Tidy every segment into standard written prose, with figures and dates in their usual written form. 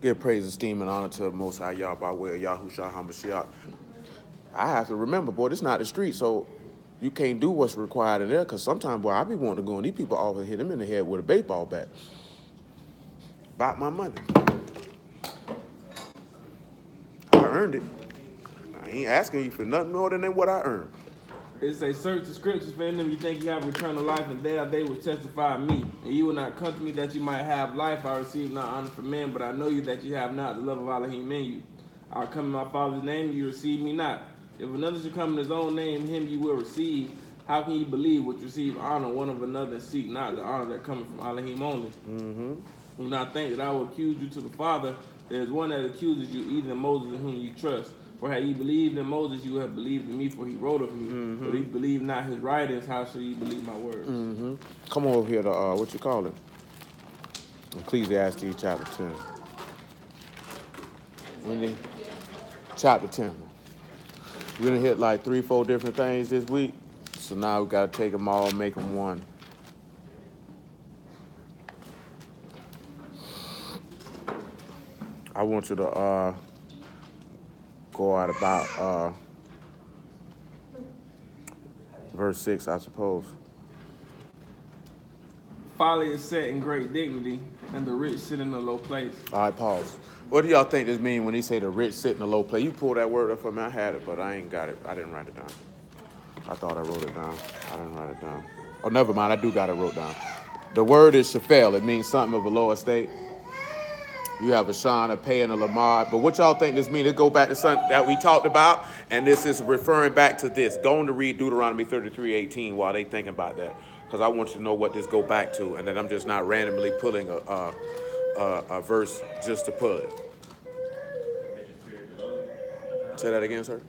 Give praise, esteem, and honor to the Most High Yah by way of Yahushua HaMashiach. I have to remember, boy, this not the street, so you can't do what's required in there, because sometimes, boy, I be wanting to go and these people often hit him in the head with a baseball bat. About my money. I earned it. I ain't asking you for nothing more than what I earned. It say, search the scriptures for in them you think you have eternal life, and there they will testify of me. And you will not come to me that you might have life. I receive not honor from men, but I know you that you have not the love of Elohim in you. I come in my Father's name, you receive me not. If another should come in his own name, him you will receive. How can you believe which receive honor one of another and seek not the honor that cometh from Elohim only? Mm-hmm. Do not think that I will accuse you to the Father. There is one that accuses you, even Moses, in whom you trust. For had ye believed in Moses, you have believed in me, for he wrote of me. Mm-hmm. But if you believe not his writings, how shall you believe my words? Mm-hmm. Come over here to, what you call it? Ecclesiastes chapter 10. Chapter 10. We're going to hit like 3-4 different things this week. So now we got to take them all and make them one. I want you to go out about verse 6, I suppose. Folly is set in great dignity, and the rich sit in a low place. All right, pause. What do y'all think this means when he say the rich sit in a low place? You pull that word up for me. I had it, but I ain't got it. I didn't write it down. I thought I wrote it down. I didn't write it down. Oh, never mind. I do got it wrote down. The word is shafel. It means something of a low estate. You have a Sean, a Pay, and a Lamar. But what y'all think this means? It go back to something that we talked about, and this is referring back to this. Going to read Deuteronomy 33:18 while they thinking about that, because I want you to know what this go back to, and that I'm just not randomly pulling a verse just to pull it. Say that again, sir.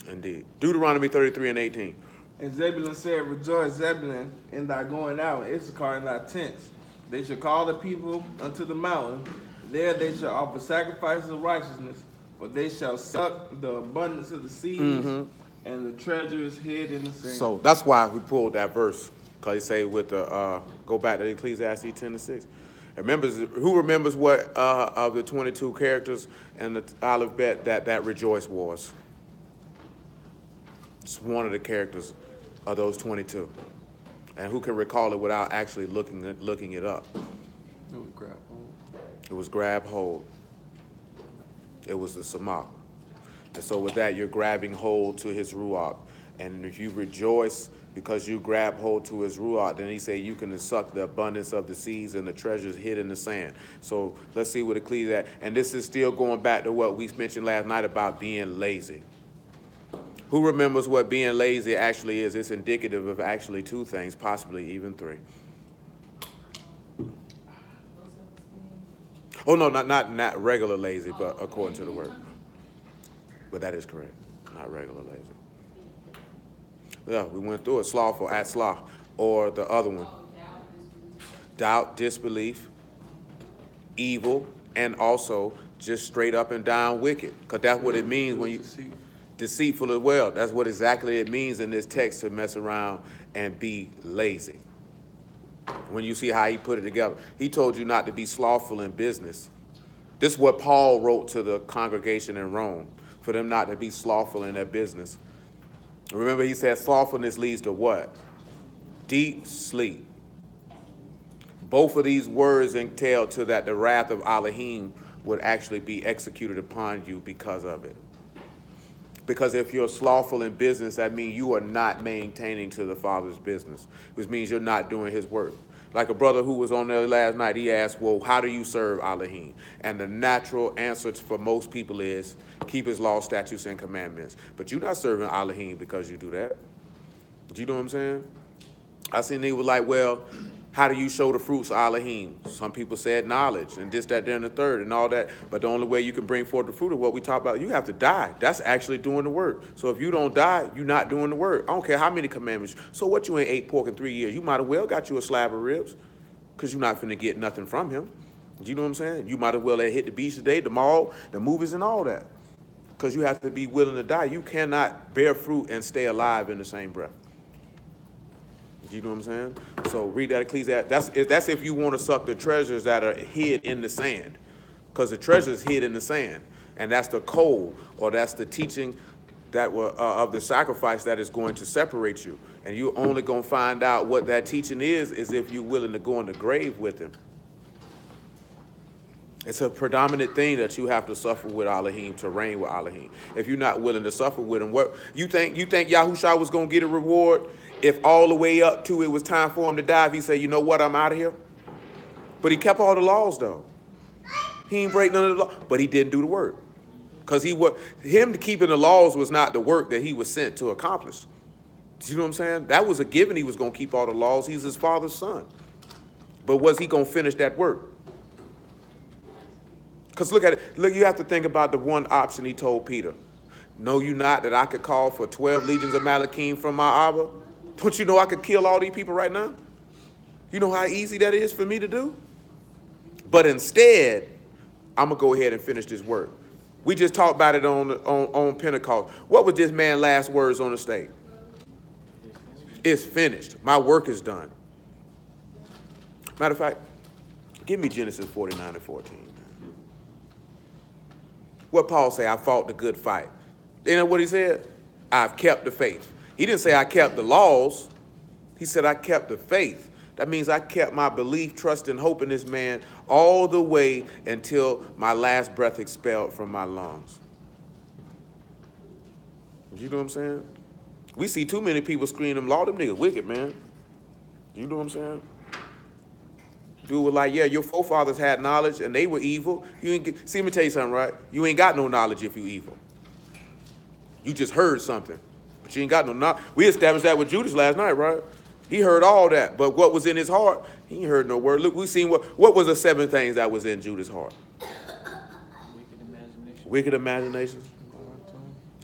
Indeed. Deuteronomy 33:18. And Zebulun said, rejoice, Zebulun, in thy going out, and Issachar in thy tents. They shall call the people unto the mountain. There they shall offer sacrifices of righteousness, for they shall suck the abundance of the seas, and the treasure is hid in the sand. So that's why we pulled that verse, because he say with the, go back to Ecclesiastes 10:6. Who remembers what of the 22 characters and the alphabet that rejoice was? It's one of the characters of those 22. And who can recall it without actually looking it up? It was grab hold. It was grab hold. It was the samach. And so with that, you're grabbing hold to his ruach. And if you rejoice because you grab hold to his ruach, then he say you can suck the abundance of the seas and the treasures hid in the sand. So let's see what Ecclesiastes, and this is still going back to what we mentioned last night about being lazy. Who remembers what being lazy actually is? It's indicative of actually two things, possibly even three. Oh, no, not regular lazy, but according to the word. But that is correct, not regular lazy. Yeah, we went through it, slothful, atzlah, or the other one. Doubt, disbelief, evil, and also just straight up and down wicked. Because that's what it means when you... Deceitful as well. That's what exactly it means in this text, to mess around and be lazy. When you see how he put it together, he told you not to be slothful in business. This is what Paul wrote to the congregation in Rome, for them not to be slothful in their business. Remember, he said slothfulness leads to what? Deep sleep. Both of these words entail to that the wrath of Elohim would actually be executed upon you because of it. Because if you're slothful in business, that means you are not maintaining to the Father's business, which means you're not doing his work. Like a brother who was on there last night, he asked, well, how do you serve Elohim? And the natural answer for most people is keep his law, statutes, and commandments. But you're not serving Elohim because you do that. You know what I'm saying? I seen they were like, well, how do you show the fruits of Elohim? Some people said knowledge and this, that, there, and the third and all that. But the only way you can bring forth the fruit of what we talk about, you have to die. That's actually doing the work. So if you don't die, you're not doing the work. I don't care how many commandments. So what, you ain't ate pork in 3 years? You might as well got you a slab of ribs, because you're not finna get nothing from him. You know what I'm saying? You might as well hit the beach today, the mall, the movies, and all that. Because you have to be willing to die. You cannot bear fruit and stay alive in the same breath. You know what I'm saying? So read that Ecclesiastes. That's if you want to suck the treasures that are hid in the sand. because the treasure is hid in the sand. And that's the code, or that's the teaching that of the sacrifice that is going to separate you. And you're only going to find out what that teaching is if you're willing to go in the grave with him. It's a predominant thing that you have to suffer with Elohim, to reign with Elohim. If you're not willing to suffer with him, what you think Yahushua was going to get a reward if all the way up to it was time for him to die, if he said, you know what, I'm out of here? But he kept all the laws, though. He didn't break none of the law, but he didn't do the work. Because him keeping the laws was not the work that he was sent to accomplish. You know what I'm saying? That was a given. He was going to keep all the laws. He's his father's son. But was he going to finish that work? Because look at it. Look, you have to think about the one option he told Peter. Know you not that I could call for 12 legions of Malachim from my Abba? Don't you know I could kill all these people right now? You know how easy that is for me to do? But instead, I'm going to go ahead and finish this work. We just talked about it on Pentecost. What was this man's last words on the stage? It's finished. My work is done. Matter of fact, give me Genesis 49 and 14. What Paul say? I fought the good fight. You know what he said? I've kept the faith. He didn't say I kept the laws. He said I kept the faith. That means I kept my belief, trust, and hope in this man all the way until my last breath expelled from my lungs. You know what I'm saying? We see too many people screaming, Lord, them niggas wicked, man. You know what I'm saying? Dude was like, yeah, your forefathers had knowledge and they were evil. You ain't get, see, let me tell you something, right? You ain't got no knowledge if you evil. You just heard something, but you ain't got no knowledge. We established that with Judas last night, right? He heard all that, but what was in his heart, he ain't heard no word. Look, we seen what was the 7 things that was in Judas' heart? Wicked imagination.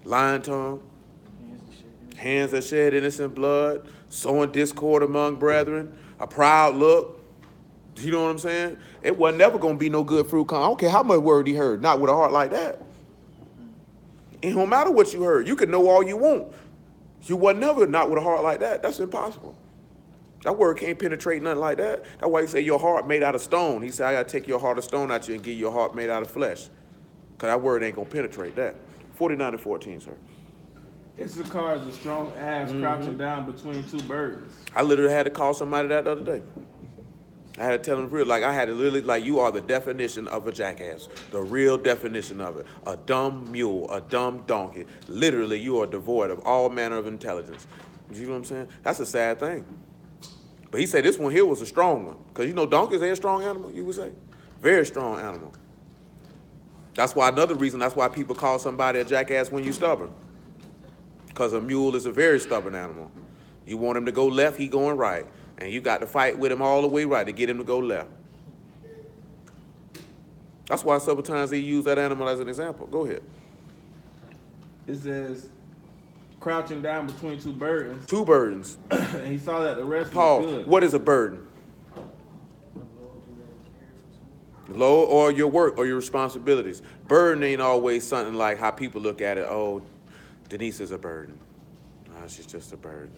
Lying tongue. Hands that shed innocent blood. Sowing discord among brethren. A proud look. You know what I'm saying? It wasn't never going to be no good fruit. I don't care how much word he heard. Not with a heart like that. It don't matter what you heard. You can know all you want. You wasn't never not with a heart like that. That's impossible. That word can't penetrate nothing like that. That's why he say your heart made out of stone. He said, I got to take your heart of stone out you and give you a heart made out of flesh. Because that word ain't going to penetrate that. 49 and 14, sir. Issachar is a strong ass crouching down between 2 burdens. I literally had to call somebody that the other day. I had to tell them real, like I had to literally, like you are the definition of a jackass. The real definition of it. A dumb mule, a dumb donkey. Literally, you are devoid of all manner of intelligence. You know what I'm saying? That's a sad thing. But he said this one here was a strong one. Because you know donkeys are a strong animal, you would say. Very strong animal. That's why another reason, that's why people call somebody a jackass when you're stubborn. Because a mule is a very stubborn animal. You want him to go left, he going right. And you got to fight with him all the way right to get him to go left. That's why several times they use that animal as an example. Go ahead. It says, crouching down between 2 burdens. 2 burdens. And he saw that the rest Paul, was good. what is a burden? Load or your work or your responsibilities. Burden ain't always something like how people look at it. Oh, Denise is a burden. No, she's just a burden.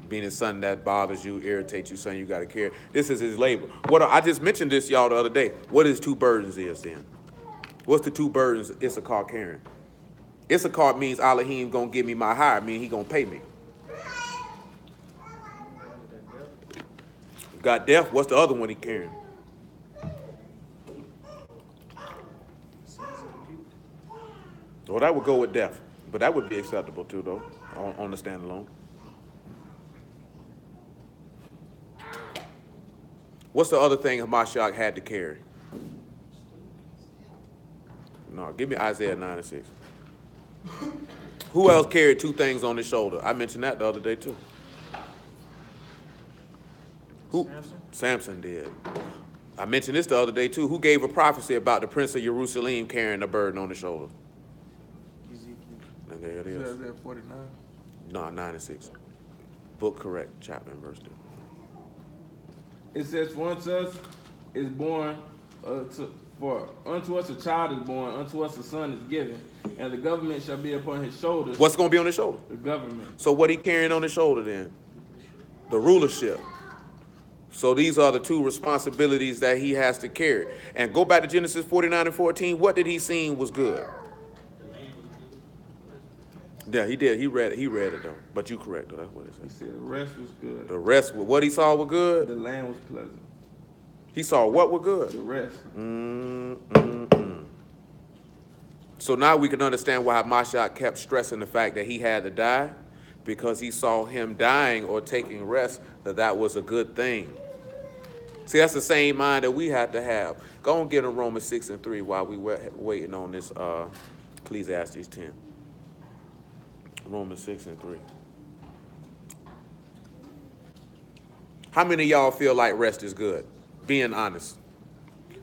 Meaning something that bothers you, irritates you, something you got to carry. This is his labor. I just mentioned this y'all the other day. What is 2 burdens is then? What's the 2 burdens Issachar carrying? Issachar means Elohim gonna give me my hire, meaning he gonna pay me. Got death. What's the other one he carrying? Well, that would go with death, but that would be acceptable too, though, on the standalone. What's the other thing Hamashiach had to carry? No, give me Isaiah 9 and 6. Who else carried 2 things on his shoulder? I mentioned that the other day too. Who? Samson did. I mentioned this the other day too. Who gave a prophecy about the prince of Jerusalem carrying a burden on his shoulder? And there it is. Isaiah 49. No, 9 and 6. Book correct, chapter and verse 2. It says, for unto us is born, for unto us a child is born, unto us a son is given, and the government shall be upon his shoulders. What's going to be on his shoulder? The government. So what he carrying on his shoulder then? The rulership. So these are the two responsibilities that he has to carry. And go back to Genesis 49 and 14. What did he see was good? Yeah, he did. He read it. He read it though. But you correct though. That's what it He said. said the rest was good. The rest, what he saw was good. The land was pleasant. He saw what was good. The rest. So now we can understand why Mashiach kept stressing the fact that he had to die, because he saw him dying or taking rest, that was a good thing. See, that's the same mind that we have to have. Go and get in Romans 6 and 3 while we were waiting on this Ecclesiastes 10. Romans 6 and 3. How many of y'all feel like rest is good? Being honest.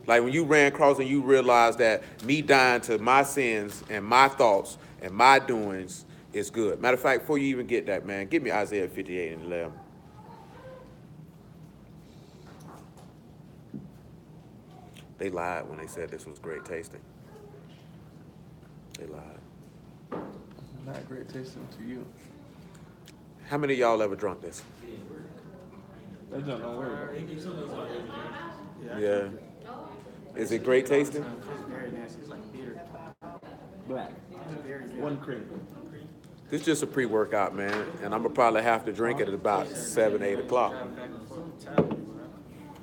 Like when you ran across and you realized that me dying to my sins and my thoughts and my doings is good. Matter of fact, before you even get that, man, give me Isaiah 58 and 11. They lied when they said this was great tasting. They lied. Not great tasting to you. How many of y'all ever drunk this? That junk don't work. Yeah. Is it great tasting? Black. One cream. This is just a pre-workout, man, and I'm gonna probably have to drink it at about 7, 8 o'clock.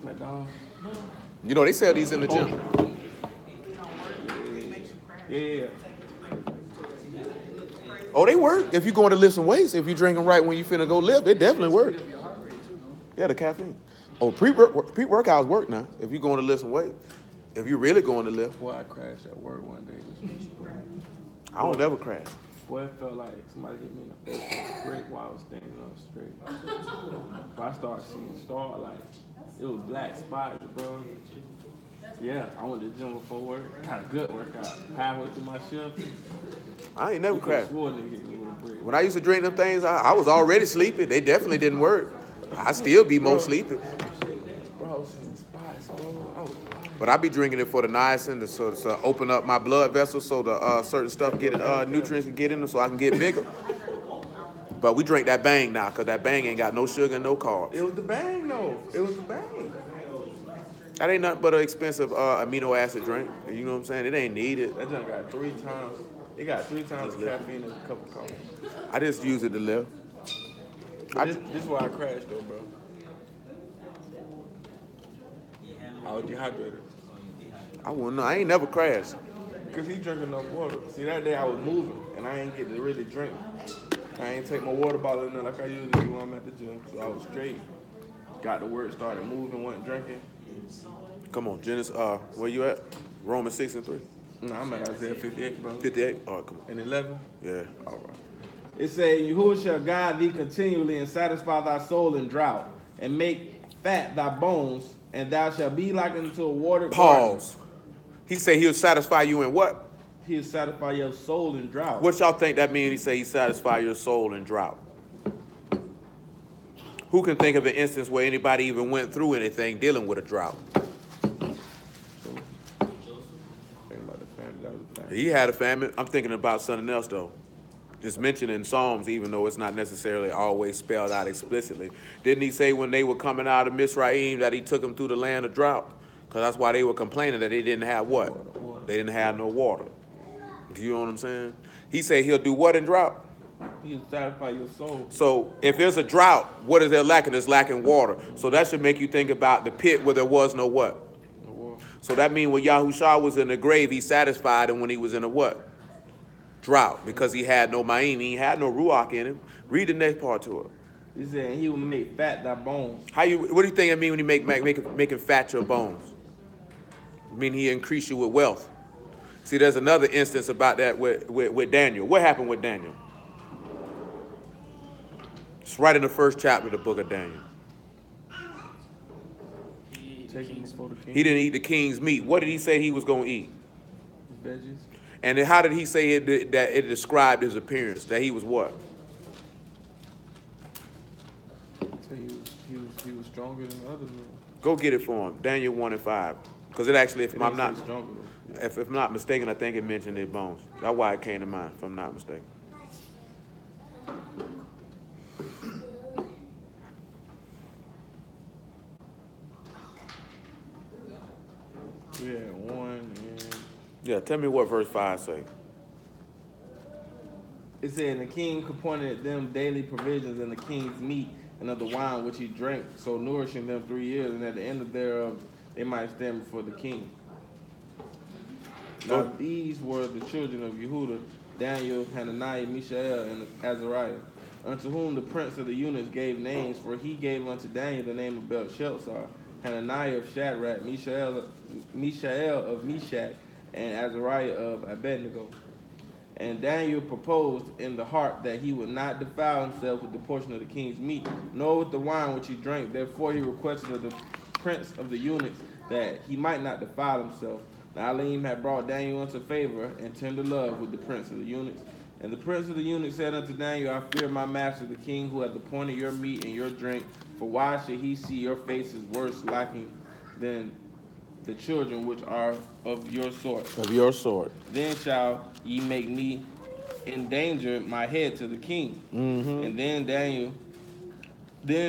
McDonald's. You know, they sell these in the gym. Yeah. Oh, they work. If you're going to lift some weights, if you drink them right when you finna go lift, it definitely work. Yeah, the caffeine. Oh, pre-workouts work now. If you're going to lift some weight, if you're really going to lift. Boy, I crashed at work one day. I don't ever crash. Boy, it felt like somebody hit me in the face straight while I was standing up straight. But I started seeing starlight. It was black spots, bro. Yeah, I went to the gym before work. Had a good workout. Halfway through my shift. I ain't never crashed. Swore nigga hit me with a brick. When I used to drink them things, I was already sleepy. They definitely didn't work. I still be more sleepy. Bro, I was seeing spots, bro. I was But I be drinking it for the niacin to open up my blood vessels so the certain stuff get nutrients can get in them so I can get bigger. But we drink that Bang now because that Bang ain't got no sugar and no carbs. It was the Bang, though. It was the Bang. That ain't nothing but an expensive amino acid drink. You know what I'm saying? It ain't needed. That junk got 3 times. It got 3 times the caffeine as a cup of coffee. I just use it to live. This is why I crashed, though, bro. I was dehydrated. I wouldn't know. I ain't never crashed. Because he drank enough water. See, that day I was moving, and I ain't get to really drink. I ain't take my water bottle in there like I usually do when I'm at the gym. So I was straight. Got to work, started moving, wasn't drinking. Come on, Genesis. Where you at? Romans 6 and 3. No, I'm at Isaiah 58, bro. 58. All right, come on. And 11. Yeah. All right. It says, Yahuwah shall guide thee continually and satisfy thy soul in drought, and make fat thy bones, and thou shalt be like unto a watered garden. Pause. He said he'll satisfy you in what? He'll satisfy your soul in drought. What y'all think that means? He say he satisfy your soul in drought. Who can think of an instance where anybody even went through anything dealing with a drought? Think about the family. That was the family. He had a famine. I'm thinking about something else though. It's mentioned in Psalms, even though it's not necessarily always spelled out explicitly. Didn't he say when they were coming out of Mizraim that he took them through the land of drought? Because that's why they were complaining that they didn't have what? They didn't have no water. You know what I'm saying? He said he'll do what in drought? He'll satisfy your soul. So if there's a drought, what is there lacking? It's lacking water. So that should make you think about the pit where there was no what? No water. So that means when Yahushua was in the grave, he satisfied him when he was in a what? Drought, because he had no ma'im, he had no ruach in him. Read the next part to it. He said he will make fat thy bones. What do you think it mean when he making fat your bones? I mean he increase you with wealth. See, there's another instance about that with Daniel. What happened with Daniel? It's right in the first chapter of the book of Daniel. Taking before the king. He didn't eat the king's meat. What did he say he was going to eat? Veggies. And then how did he say that it described his appearance? That he was what? So he was stronger than others. Go get it for him. Daniel 1 and 5. Because it actually, if I'm not stronger. If I'm not mistaken, I think it mentioned his bones. That's why it came to mind, if I'm not mistaken. We had 1 and Yeah, tell me what verse 5 say. it said, and the king appointed them daily provisions and the king's meat and of the wine which he drank, so nourishing them 3 years, and at the end of thereof they might stand before the king. Now these were the children of Yehuda, Daniel, Hananiah, Mishael, and Azariah, unto whom the prince of the eunuchs gave names, for he gave unto Daniel the name of Belshazzar, Hananiah of Shadrach, Mishael of Meshach, and Azariah of Abednego. And Daniel proposed in the heart that he would not defile himself with the portion of the king's meat, nor with the wine which he drank. Therefore he requested of the prince of the eunuchs that he might not defile himself. Now Elohim had brought Daniel into favor and tender love with the prince of the eunuchs. And the prince of the eunuchs said unto Daniel, I fear my master the king, who hath appointed your meat and your drink, for why should he see your faces worse lacking than the children which are of your sort? Of your sort. Then shall ye make me endanger my head to the king. And then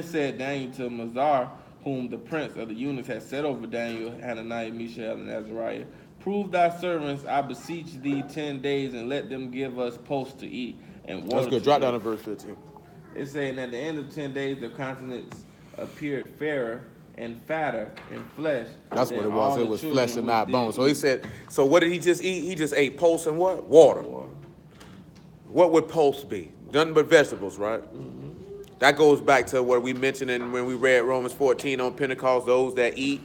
said Daniel to Mazar, whom the prince of the eunuchs had set over Daniel, Hananiah, Mishael, and Azariah, prove thy servants, I beseech thee, 10 days, and let them give us post to eat and water. That's good. Drop down to verse 15. It's saying at the end of 10 days, their countenance appeared fairer and fatter in flesh. That's what it was. It was flesh and not bone. So eat. he said, so what did he just eat? He just ate pulse and what? Water. What would pulse be? Nothing but vegetables, right? That goes back to what we mentioned when we read Romans 14 on Pentecost, those that eat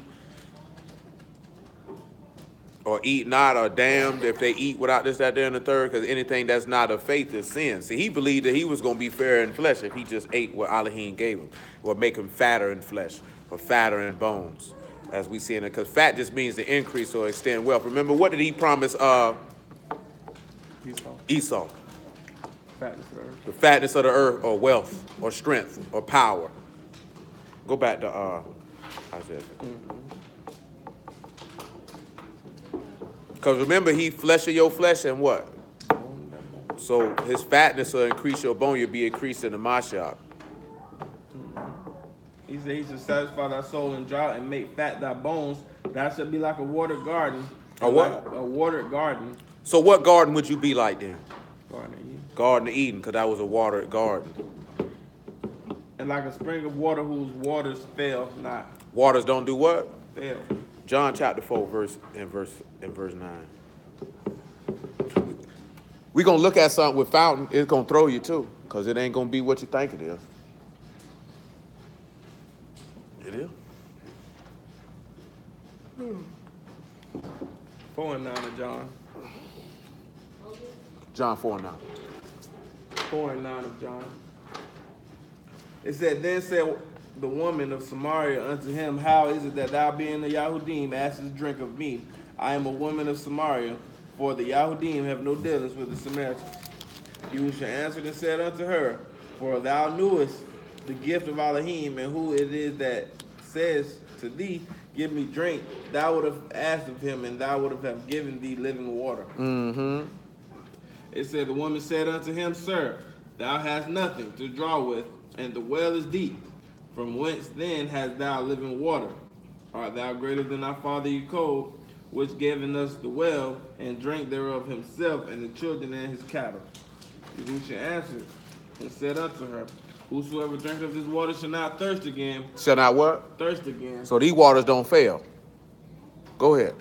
or eat not are damned if they eat without this, that, there, and the third, because anything that's not of faith is sin. See, he believed that he was going to be fair in flesh if he just ate what Elohim gave him, or make him fatter in flesh, or fatter in bones, as we see in it, because fat just means to increase or extend wealth. Remember, what did he promise Esau? Fatness of the earth. The fatness of the earth, or wealth, or strength, or power. Go back to Isaiah. Because remember, he flesh of your flesh and what? So his fatness will increase your bone. You'll be increased in the Mashiach. He said he should satisfy thy soul in drought and make fat thy bones. Thou shalt be like a watered garden. A what? Like a watered garden. So what garden would you be like then? Garden of Eden. Garden of Eden, because that was a watered garden. And like a spring of water whose waters fail not. Waters don't do what? Fail. John chapter 4, verse 9. We're going to look at something with fountain. It's going to throw you too, because it ain't going to be what you think it is. It is. 4 and 9 of John. John 4 and 9. 4 and 9 of John. It said, then said the woman of Samaria unto him, how is it that thou being a Yahudim askest drink of me? I am a woman of Samaria, for the Yahudim have no dealings with the Samaritans. Yeshua answered and said unto her, for thou knewest the gift of Elohim, and who it is that says to thee, give me drink, thou would have asked of him, and thou would have given thee living water. It said, the woman said unto him, sir, thou hast nothing to draw with, and the well is deep. From whence then hast thou living water? Art thou greater than our father Jacob, which given us the well, and drank thereof himself, and the children and his cattle? Yeshua answered and said unto her, whosoever drinketh of this water shall not thirst again. Shall not what? Thirst again. So these waters don't fail. Go ahead.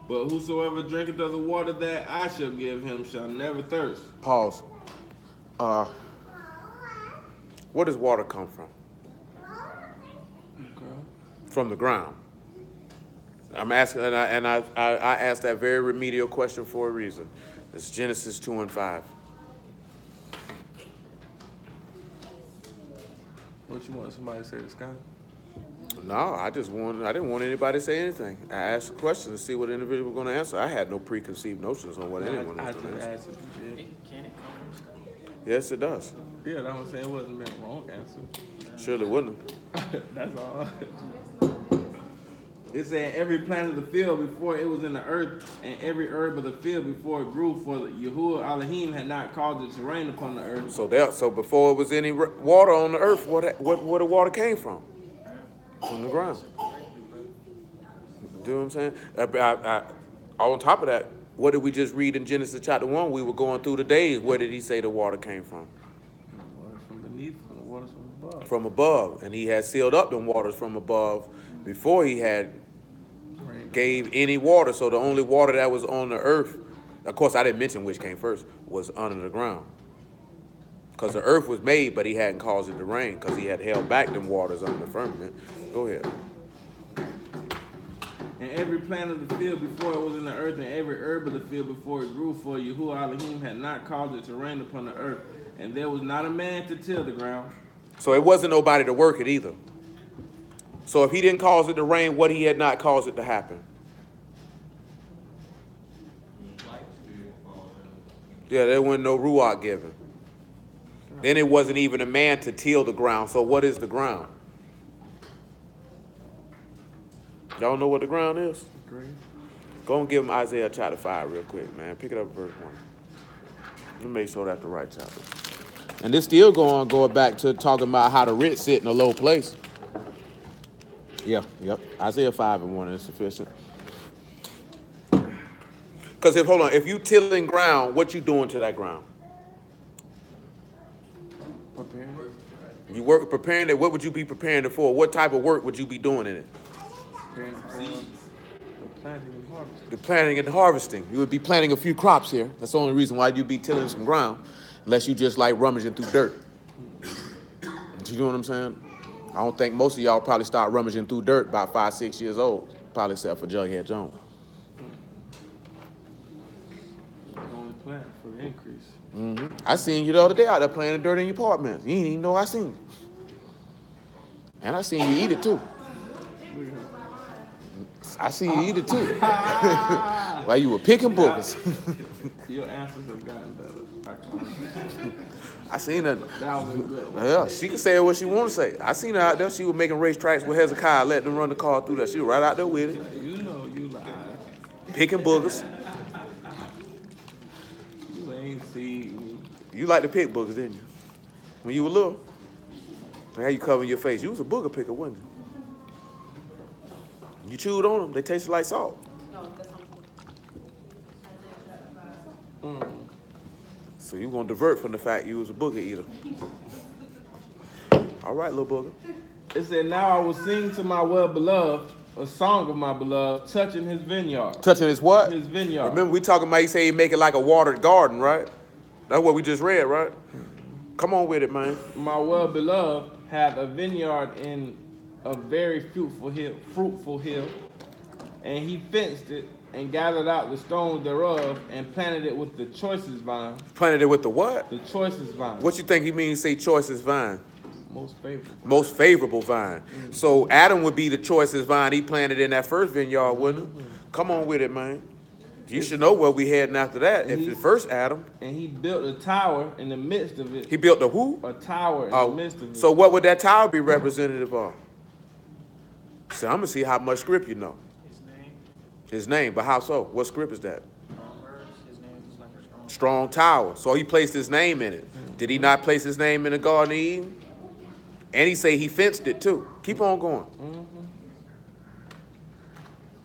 But whosoever drinketh of the water that I shall give him shall never thirst. Pause. Where does water come from? From the ground. I'm asking, and I asked that very remedial question for a reason. It's Genesis 2 and 5. What you want somebody to say to Scott? No, I didn't want anybody to say anything. I asked a question to see what the individual was going to answer. I had no preconceived notions on what anyone was going to answer. Can it come from Scott? Yes, it does. Yeah, that was saying it wasn't the wrong answer. Surely wouldn't. That's all. It said every plant of the field before it was in the earth, and every herb of the field before it grew, for Yahuwah Elohim had not caused it to rain upon the earth. So before it was any water on the earth, where the water came from? From the ground. Do you know what I'm saying? On top of that, what did we just read in Genesis chapter 1? We were going through the days. Where did he say the water came from? Water from beneath, and the waters from above. From above. And he had sealed up them waters from above before he had gave any water. So the only water that was on the earth, of course I didn't mention which came first, was under the ground. Because the earth was made, but he hadn't caused it to rain because he had held back them waters under the firmament. Go ahead. And every plant of the field before it was in the earth, and every herb of the field before it grew, for Yahuwah Elohim had not caused it to rain upon the earth. And there was not a man to till the ground. So it wasn't nobody to work it either. So if he didn't cause it to rain, what he had not caused it to happen? Yeah, there wasn't no ruach given. Then it wasn't even a man to till the ground. So what is the ground? Y'all know what the ground is? Great. Go and give them Isaiah chapter 5 real quick, man. Pick it up verse 1. Let me make sure that's the right chapter. And this still going back to talking about how the rich sit in a low place. Yeah, yep. Isaiah 5 and 1 is sufficient. Because if you tilling ground, what you doing to that ground? Preparing. You preparing it. What would you be preparing it for? What type of work would you be doing in it? Preparing for the planting and harvesting. The planting and harvesting. You would be planting a few crops here. That's the only reason why you'd be tilling some ground, unless you just like rummaging through dirt. You know what I'm saying? I don't think most of y'all probably start rummaging through dirt about 5, 6 years old, probably except for Jughead Jones. Only plant for the increase. Mm-hmm. I seen you the other day out there playing the dirt in your apartment. You didn't even know I seen you. And I seen you eat it too. I seen you eat it too. While you were picking boogers. Your answers have gotten better. I seen her. That was good. Yeah, she can say what she want to say. I seen her out there. She was making race tracks with Hezekiah, letting them run the car through that. She was right out there with it. You know you lied. Picking boogers. You ain't seen me. You like to pick boogers, didn't you? When you were little. How you covering your face? You was a booger picker, wasn't you? You chewed on them. They tasted like salt. So you gonna divert from the fact you was a booger eater. All right, little booger. It said, now I will sing to my well-beloved, a song of my beloved, touching his vineyard. Touching his what? His vineyard. Remember we talking about, he say he make it like a watered garden, right? That's what we just read, right? Come on with it, man. My well-beloved had a vineyard in a very fruitful hill, and he fenced it and gathered out the stones thereof and planted it with the choicest vine. Planted it with the what? The choicest vine. What you think he means say choicest vine? Most favorable. Most favorable vine. Mm-hmm. So Adam would be the choicest vine he planted in that first vineyard, wouldn't it? Mm-hmm. Come on with it, man. You should know where we heading after that. If it's first Adam. And he built a tower in the midst of it. He built a who? A tower in the midst of it. So what would that tower be representative of? So I'm going to see how much script you know. His name. His name, but how so? What script is that? His name is like a strong. Strong tower. So he placed his name in it. Did he not place his name in the Garden of Eden? And he say he fenced it too. Keep on going. Mm-hmm.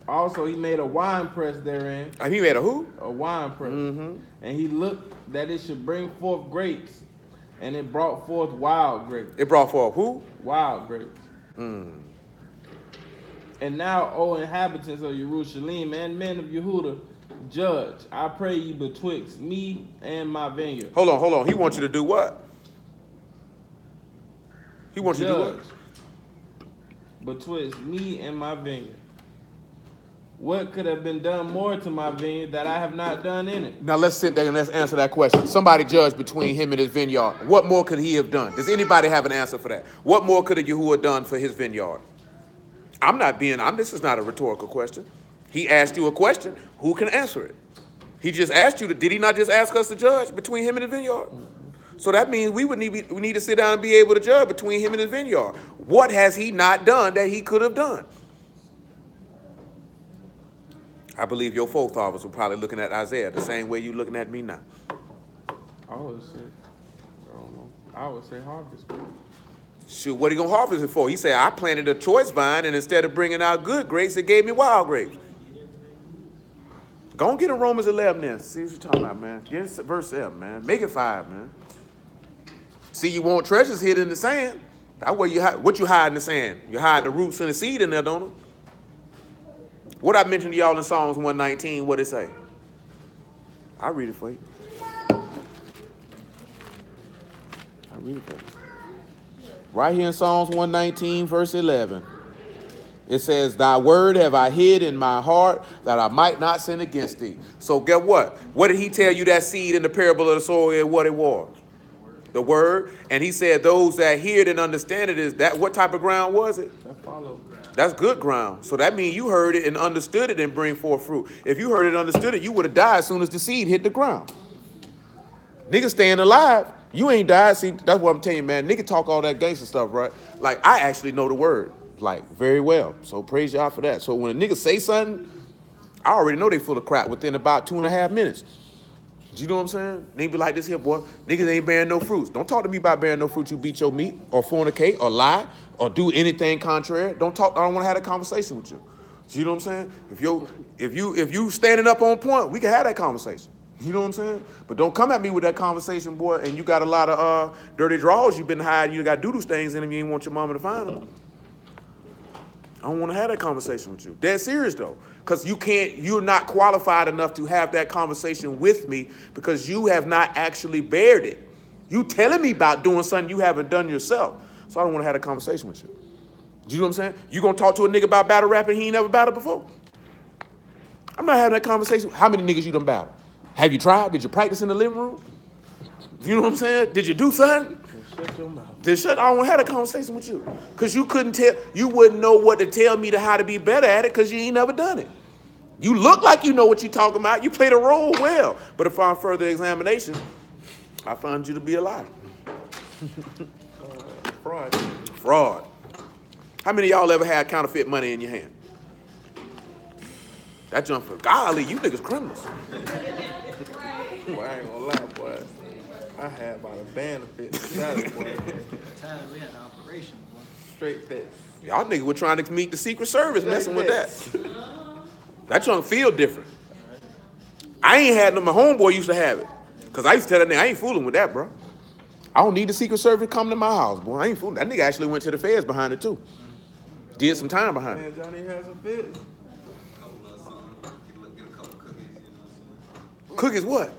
Also, he made a wine press therein. He made a who? A wine press. Mm-hmm. And he looked that it should bring forth grapes, and it brought forth wild grapes. It brought forth who? Wild grapes. Mm. And now, O inhabitants of Jerusalem and men of Yehuda, judge, I pray you betwixt me and my vineyard. Hold on. He wants you to do what? He wants you to do what? Betwixt me and my vineyard. What could have been done more to my vineyard that I have not done in it? Now let's sit there and let's answer that question. Somebody judge between him and his vineyard. What more could he have done? Does anybody have an answer for that? What more could Yahuwah done for his vineyard? This is not a rhetorical question. He asked you a question. Who can answer it? He just asked you did he not just ask us to judge between him and his vineyard? So that means we need to sit down and be able to judge between him and his vineyard. What has he not done that he could have done? I believe your forefathers were probably looking at Isaiah the same way you're looking at me now. I would say harvest. Shoot, what he gonna harvest it for? He said, I planted a choice vine, and instead of bringing out good grapes, it gave me wild grapes. Go and get in Romans 11 then. See what you're talking about, man. Get in verse 7, man. Make it 5, man. See, you want treasures hid in the sand. That's where you hide. What you hide in the sand? You hide the roots and the seed in there, don't you? What I mentioned to y'all in Psalms 119, what it say? I'll read it for you. I'll read it for you. Right here in Psalms 119, verse 11. It says, thy word have I hid in my heart that I might not sin against thee. So get what? What did he tell you that seed in the parable of the sower and what it was? The word. And he said those that hear it and understand it, is that what type of ground was it? That's good ground. So that means you heard it and understood it and bring forth fruit. If you heard it and understood it, you would have died as soon as the seed hit the ground. Niggas staying alive. You ain't died. See, that's what I'm telling you, man. Nigga talk all that gangster stuff, right? Like, I actually know the word, like, very well. So praise y'all for that. So when a nigga say something, I already know they full of crap within about 2.5 minutes. You know what I'm saying? They be like this here, boy. Niggas ain't bearing no fruits. Don't talk to me about bearing no fruits. You beat your meat or fornicate or lie or do anything contrary. Don't talk. I don't want to have a conversation with you. You know what I'm saying? If you standing up on point, we can have that conversation. You know what I'm saying? But don't come at me with that conversation, boy, and you got a lot of dirty drawers you've been hiding. You got doodle stains in them. You ain't want your mama to find them. I don't want to have that conversation with you. Dead serious, though. Because you're not qualified enough to have that conversation with me because you have not actually bared it. You telling me about doing something you haven't done yourself. So I don't want to have a conversation with you. You know what I'm saying? You going to talk to a nigga about battle rapping he ain't never battled before? I'm not having that conversation. How many niggas you done battled? Have you tried? Did you practice in the living room? You know what I'm saying? Did you do something? Shut your mouth. I don't want to have a conversation with you. Because you wouldn't know what to tell me to how to be better at it because you ain't never done it. You look like you know what you're talking about. You play the role well. But upon further examination, I found you to be a liar. Fraud. How many of y'all ever had counterfeit money in your hand? That jump for golly, you niggas criminals. Boy, I ain't gonna lie, boy. I had about a band of fits. That boy. Time we had an operation, boy. Straight fits. Y'all niggas were trying to meet the Secret Service messing with that. That junk feel different. I ain't had no, my homeboy used to have it. Because I used to tell that nigga, I ain't fooling with that, bro. I don't need the Secret Service coming to my house, boy. I ain't fooling. That nigga actually went to the feds behind it, too. Did some time behind it. Man, Johnny has a fit. Cookies what?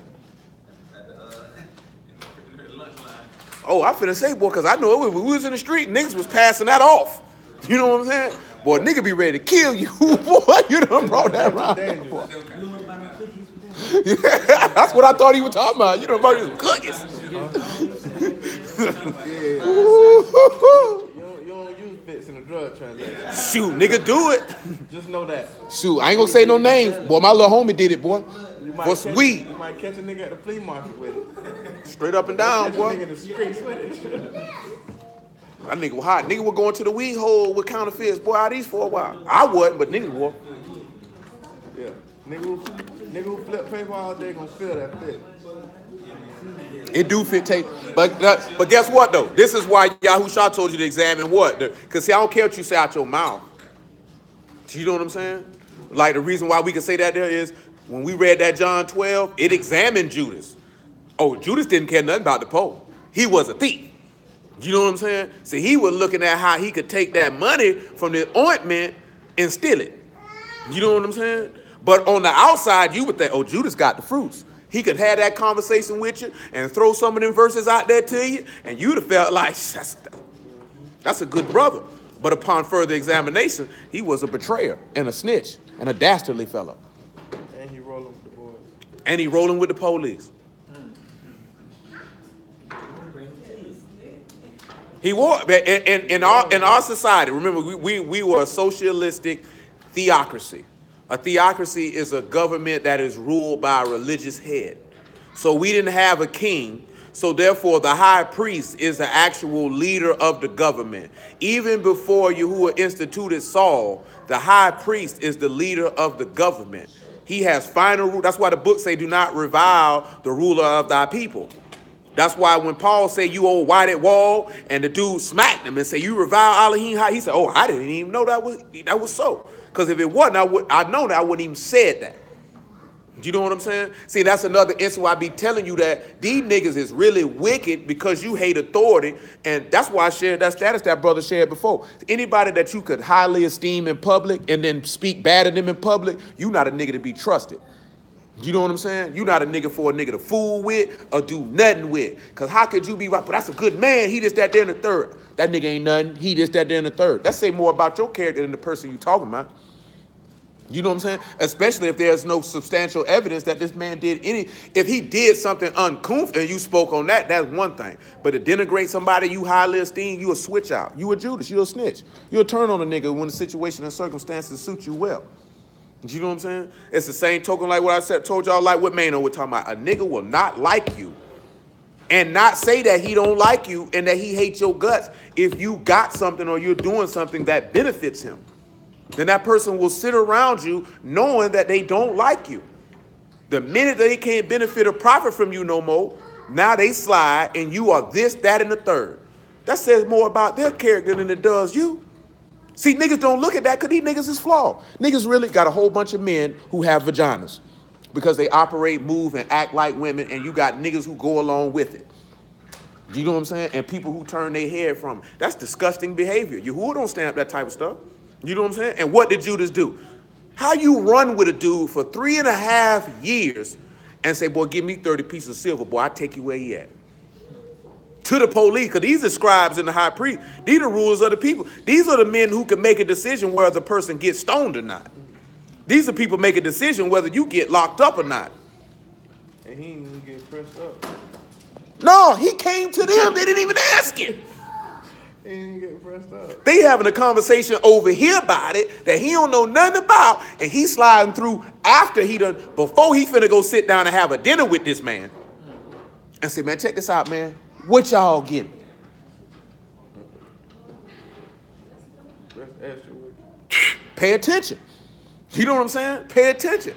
Oh, I finna say, boy, because I know when we was in the street, niggas was passing that off. You know what I'm saying? Boy, nigga be ready to kill you. Boy, you done brought that around. Boy. Yeah, that's what I thought he was talking about. You done brought these cookies. You don't use fits in a drug transaction. Shoot, nigga, do it. Just know that. Shoot, I ain't gonna say no names. Boy, my little homie did it, boy. For some weed. You might catch a nigga at the flea market with it. Straight up and down, Catch a boy. nigga in the streets with it. That nigga was hot. Nigga was going to the weed hole with counterfeits. Boy, out these for a while. I wasn't, but niggas were. Yeah. Nigga who flip paper all day gonna feel that fit. It do fit tape. But guess what, though? This is why Yahusha told you to examine what? Because, see, I don't care what you say out your mouth. You know what I'm saying? Like, the reason why we can say that there is when we read that John 12, it examined Judas. Oh, Judas didn't care nothing about the pole. He was a thief. You know what I'm saying? See, he was looking at how he could take that money from the ointment and steal it. You know what I'm saying? But on the outside, you would think, oh, Judas got the fruits. He could have that conversation with you and throw some of them verses out there to you, and you'd have felt like, that's a good brother. But upon further examination, he was a betrayer and a snitch and a dastardly fellow. And he rolling with the boys. And he rolling with the police. He was in our society. Remember, we were a socialistic theocracy. A theocracy is a government that is ruled by a religious head. So we didn't have a king. So therefore, the high priest is the actual leader of the government. Even before Yahuwah instituted Saul, the high priest is the leader of the government. He has final rule. That's why the book say, do not revile the ruler of thy people. That's why when Paul say you old whited wall, and the dude smacked him and say you revile Elohim, he said, "Oh, I didn't even know that was so. Because if it wasn't, I'd known that I wouldn't even said that." You know what I'm saying? See, that's another instance why I be telling you that these niggas is really wicked because you hate authority. And that's why I shared that status that brother shared before. Anybody that you could highly esteem in public and then speak bad of them in public, you not a nigga to be trusted. You know what I'm saying? You not a nigga for a nigga to fool with or do nothing with. Because how could you be right? But that's a good man. He just that there in the third. That nigga ain't nothing. He just that there in the third. That say more about your character than the person you talking about. You know what I'm saying? Especially if there's no substantial evidence that this man did any. If he did something uncouth and you spoke on that, that's one thing. But to denigrate somebody you highly esteem, you a switch out. You a Judas. You a snitch. You a turn on a nigga when the situation and circumstances suit you well. You know what I'm saying? It's the same token like what I said, told y'all like what Mano was talking about. A nigga will not like you and not say that he don't like you and that he hates your guts if you got something or you're doing something that benefits him. Then that person will sit around you knowing that they don't like you. The minute they can't benefit or profit from you no more, now they slide and you are this, that, and the third. That says more about their character than it does you. See, niggas don't look at that because these niggas is flawed. Niggas really got a whole bunch of men who have vaginas because they operate, move, and act like women, and you got niggas who go along with it. You know what I'm saying? And people who turn their head from it. That's disgusting behavior. Yahuwah don't stand up that type of stuff. You know what I'm saying? And what did Judas do? How you run with a dude for 3.5 years and say, boy, give me 30 pieces of silver, boy, I'll take you where he at. To the police, because these are scribes and the high priest. These are rulers of the people. These are the men who can make a decision whether the person gets stoned or not. These are people make a decision whether you get locked up or not. And he didn't even get pressed up. No, he came to them. They didn't even ask him. He didn't get pressed up. They having a conversation over here about it that he don't know nothing about, and he sliding through after he done, before he finna go sit down and have a dinner with this man. And say, man, check this out, man. What y'all getting? That's extra wicked. Pay attention. You know what I'm saying? Pay attention.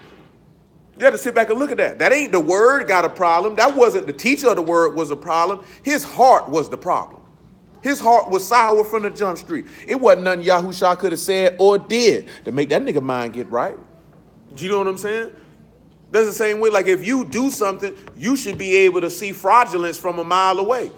You have to sit back and look at that. That ain't the word got a problem. That wasn't the teacher of the word was a problem. His heart was the problem. His heart was sour from the jump street. It wasn't nothing Yahusha could have said or did to make that nigga mind get right. Do you know what I'm saying? That's the same way, like if you do something, you should be able to see fraudulence from a mile away.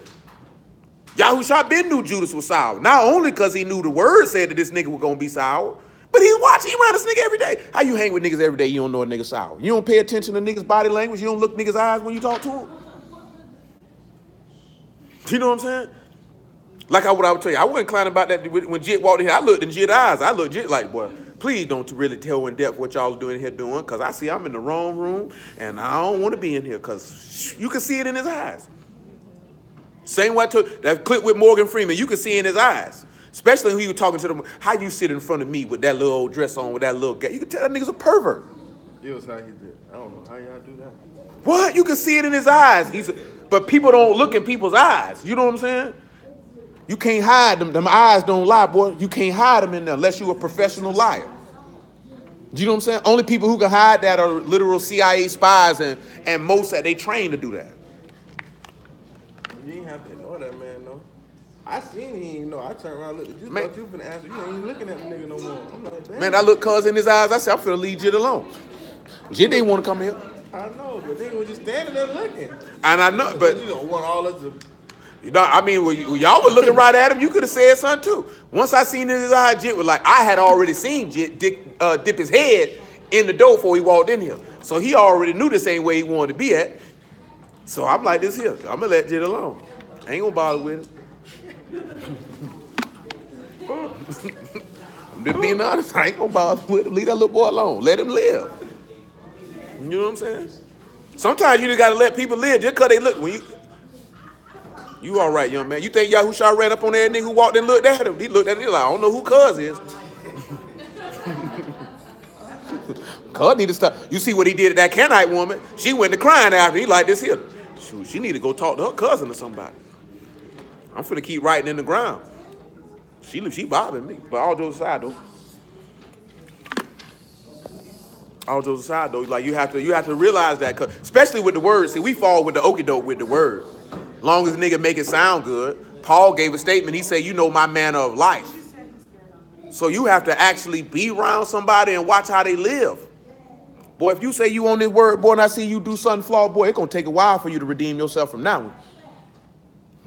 Yahusha been knew Judas was sour. Not only because he knew the word said that this nigga was going to be sour, but he around this nigga every day. How you hang with niggas every day, you don't know a nigga sour? You don't pay attention to niggas' body language? You don't look niggas' eyes when you talk to them? You know what I'm saying? Like what I would tell you, I wasn't clowning about that when Jit walked in here. I looked in Jit's eyes. I looked Jit like, boy, please don't really tell in depth what y'all doing here doing, because I see I'm in the wrong room, and I don't want to be in here, because you can see it in his eyes. Same way I took that clip with Morgan Freeman, you can see in his eyes. Especially when he was talking to them, how you sit in front of me with that little old dress on, with that little guy. You can tell that nigga's a pervert. It was how he did. I don't know how y'all do that. What? You can see it in his eyes. But people don't look in people's eyes. You know what I'm saying? You can't hide them. Them eyes don't lie, boy. You can't hide them in there unless you're a professional liar. You know what I'm saying? Only people who can hide that are literal CIA spies and Mossad. They trained to do that. You ain't have to ignore that man, though. I seen he ain't know. I turned around and looked at you. Man. Thought you finna answer. You ain't even looking at the nigga no more. I'm like, damn. Man, I look cuz in his eyes. I said, I'm finna leave Jit alone. Jit didn't want to come here. I know, but they was just standing there looking. And I know, but you don't want all us to. you know, I mean, when y'all were looking right at him, you could have said something too. Once I seen in his eye, Jit was like, I had already seen Jit dip his head in the door before he walked in here. So he already knew the same way he wanted to be at. So I'm like this here. I'm gonna let Jit alone. I ain't gonna bother with him. I'm just being honest. I ain't gonna bother with him. Leave that little boy alone. Let him live. You know what I'm saying? Sometimes you just gotta let people live just cause they look. When you all right, young man. You think Yahusha ran up on that nigga who walked and looked at him? He looked at him like, I don't know who Cuz is. Cuz need to stop. You see what he did to that Kenite woman? She went to crying after. He like this here. Shoot, she need to go talk to her cousin or somebody. I'm finna keep writing in the ground. She bothering me. But all jokes aside though. All jokes aside though, like you have to realize that, especially with the word. See, we fall with the okie doke with the word. Long as the nigga make it sound good. Paul gave a statement. He said, you know my manner of life. So you have to actually be around somebody and watch how they live. Boy, if you say you on this word, boy, and I see you do something flawed, boy, it's going to take a while for you to redeem yourself from that one.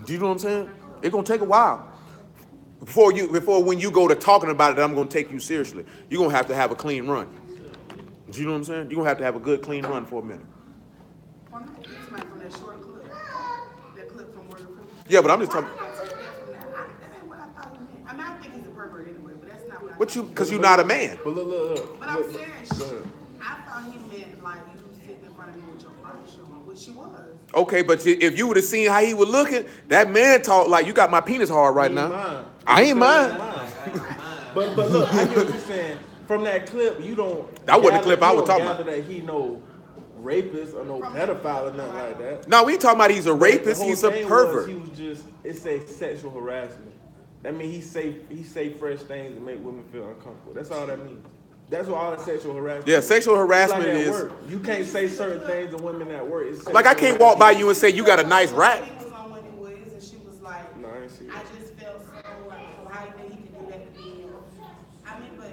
Do you know what I'm saying? It's going to take a while. Before when you go to talking about it, I'm going to take you seriously. You're going to have a clean run. Do you know what I'm saying? You're going to have a good, clean run for a minute. Yeah, but I'm just talking. I think he's a pervert anyway, but that's not what I What you, because you're not a man. But look. But I'm saying, I thought he meant like you sitting in front of me with your body showing, which she was. Okay, but if you would have seen how he was looking, that man talked like, you got my penis hard right now. I ain't mine. But look, I get what you're saying. From that clip, you don't. That wasn't the clip I was talking about. That he no rapist or no pedophile or nothing like that. No, we ain't talking about he's a rapist. He's a pervert. He was just, it's a sexual harassment. That means he say fresh things to make women feel uncomfortable. That's all that means. That's what all the sexual harassment. Yeah, sexual harassment like is. Work. You can't say certain things to women at work. It's like I can't walk by you and say you got a nice rack. She was on Wendy Williams and she was like, no, I ain't see I just felt so like, how you think he can do that to me? I mean, but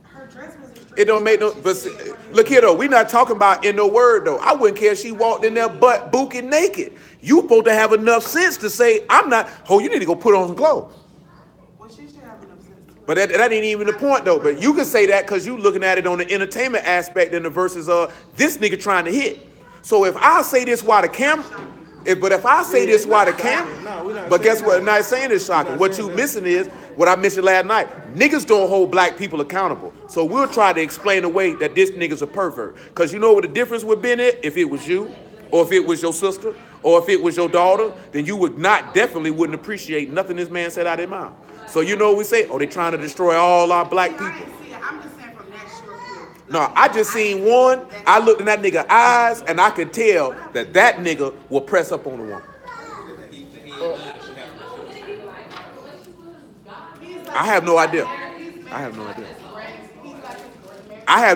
her dress was extreme. It don't make no. But look here though, we not talking about in no word though. I wouldn't care if she walked in there butt booking naked. You supposed to have enough sense to say I'm not. Oh, you need to go put on some clothes. But that ain't even the point though. But you can say that because you looking at it on the entertainment aspect and the versus this nigga trying to hit. So if I say this while the camera, if I say this while the camera, but guess what? I'm not saying this shocking. What you missing is what I mentioned last night. Niggas don't hold black people accountable. So we'll try to explain away that this nigga's a pervert. Because you know what the difference would be in it? If it was you, or if it was your sister, or if it was your daughter, then you would definitely wouldn't appreciate nothing this man said out of his mouth. So you know what we say? Oh, they trying to destroy all our black people. I'm just saying from that short clip. No, I just seen one. I looked in that nigga eyes, and I could tell that nigga will press up on the woman. I have no idea. I have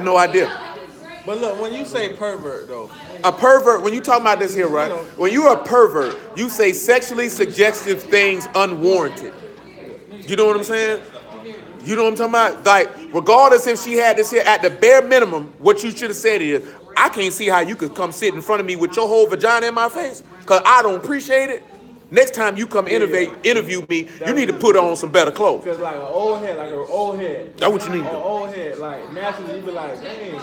no idea. But look, when you say pervert though. A pervert, when you talk about this here, right? When you're a pervert, you say sexually suggestive things unwarranted. You know what I'm saying? You know what I'm talking about? Like, regardless if she had this here, at the bare minimum, what you should have said is, I can't see how you could come sit in front of me with your whole vagina in my face, because I don't appreciate it. Next time you come interview me, you need to put on some better clothes. Because like an old head. That's what you need to do. An old head, like, naturally you be like, dang.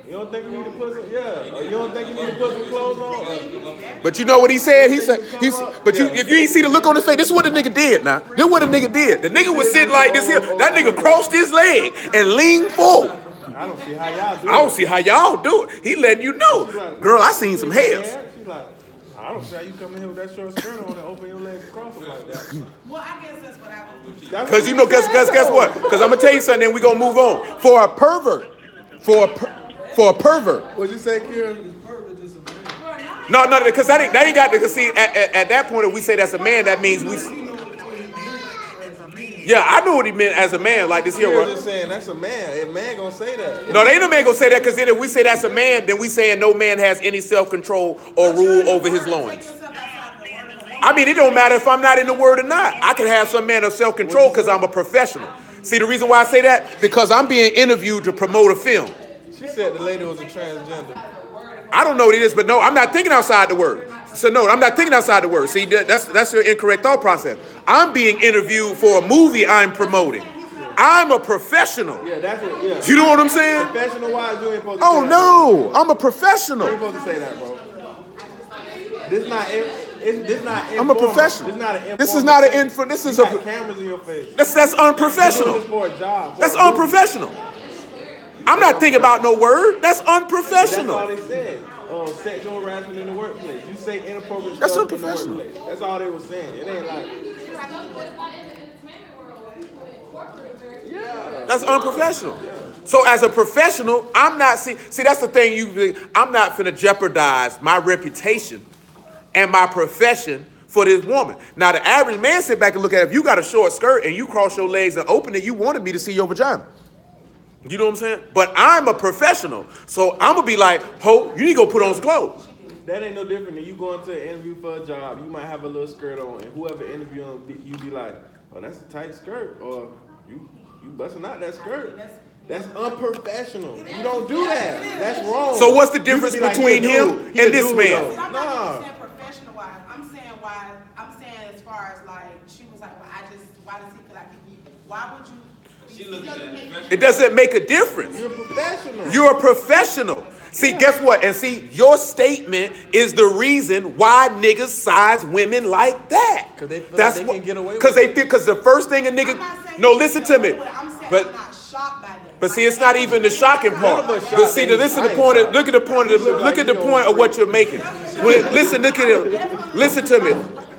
You don't think you need to put some, you don't think you need to put some clothes on? But you know what he said? If you ain't see the look on his face, this is what the nigga did now. This is what the nigga did. The nigga was sitting like this here. That nigga crossed his leg and leaned forward. I don't see how y'all do it. I don't see how y'all do it. He letting you know. Girl, I seen some hairs. She's like, I don't see how you come in here with that short skirt on and open your legs across them like that. Well, I guess that's what I would do. Because you know, guess what? Because I'm going to tell you something and we're going to move on. For a pervert, What'd you say, Kieran? No, because that ain't got to see. At that point, if we say that's a man, that means we. Yeah, I knew what he meant as a man, like this here. You're just saying that's a man. A man gonna say that. No, there ain't no man gonna say that because then if we say that's a man, then we saying no man has any self-control or rule over his loins. I mean, it don't matter if I'm not in the word or not. I can have some man of self-control because I'm a professional. See the reason why I say that? Because I'm being interviewed to promote a film. She said the lady was a transgender. I don't know what it is, but no, I'm not thinking outside the word. So no, I'm not thinking outside the word. See, that's your incorrect thought process. I'm being interviewed for a movie I'm promoting. I'm a professional. Yeah, that's it. Yeah. You know what I'm saying? Professional wise, you ain't supposed to Oh say that. no, I'm a professional. You ain't supposed to say that, bro. This not. I'm a professional. This is not an This is you a. got cameras in your face. That's unprofessional. This for a job. That's unprofessional. I'm not thinking about no word. That's That's all unprofessional. they said. Sexual harassment in the workplace. You say inappropriate That's stuff in the unprofessional. workplace. That's all they were saying. It ain't like. Yeah. That's unprofessional. So as a professional, I'm not see that's the thing I'm not finna jeopardize my reputation and my profession for this woman. Now the average man sit back and look at it. If you got a short skirt and you cross your legs and open it, you wanted me to see your vagina. You know what I'm saying? But I'm a professional. So I'm gonna be like, ho, you need to go put on some clothes. That ain't no different than you going to an interview for a job. You might have a little skirt on, and whoever interviewing you be like, "Oh, that's a tight skirt," or "You busting out that skirt." That's unprofessional. You don't do that. That's wrong. So what's the You difference could be like, between he a him dude. and He a this dude, man? though. I'm Nah. not even saying professional wise. I'm saying as far as like she was like, well, why does he feel like he? Why would you? She looking at it. It doesn't make a difference. You're a professional. You're a professional. See, guess what? And see, your statement is the reason why niggas size women like that. 'Cause they feel like they can get away with Because they feel, because the first thing a nigga, I'm not saying no, you listen feel to me. away with it. I'm saying But I'm not shocked by that. But see, it's not even the shocking part. None of us But shocked. see, listen to the point. Look at the point. Look at the point of what you're making. Listen, look at it. Listen to me.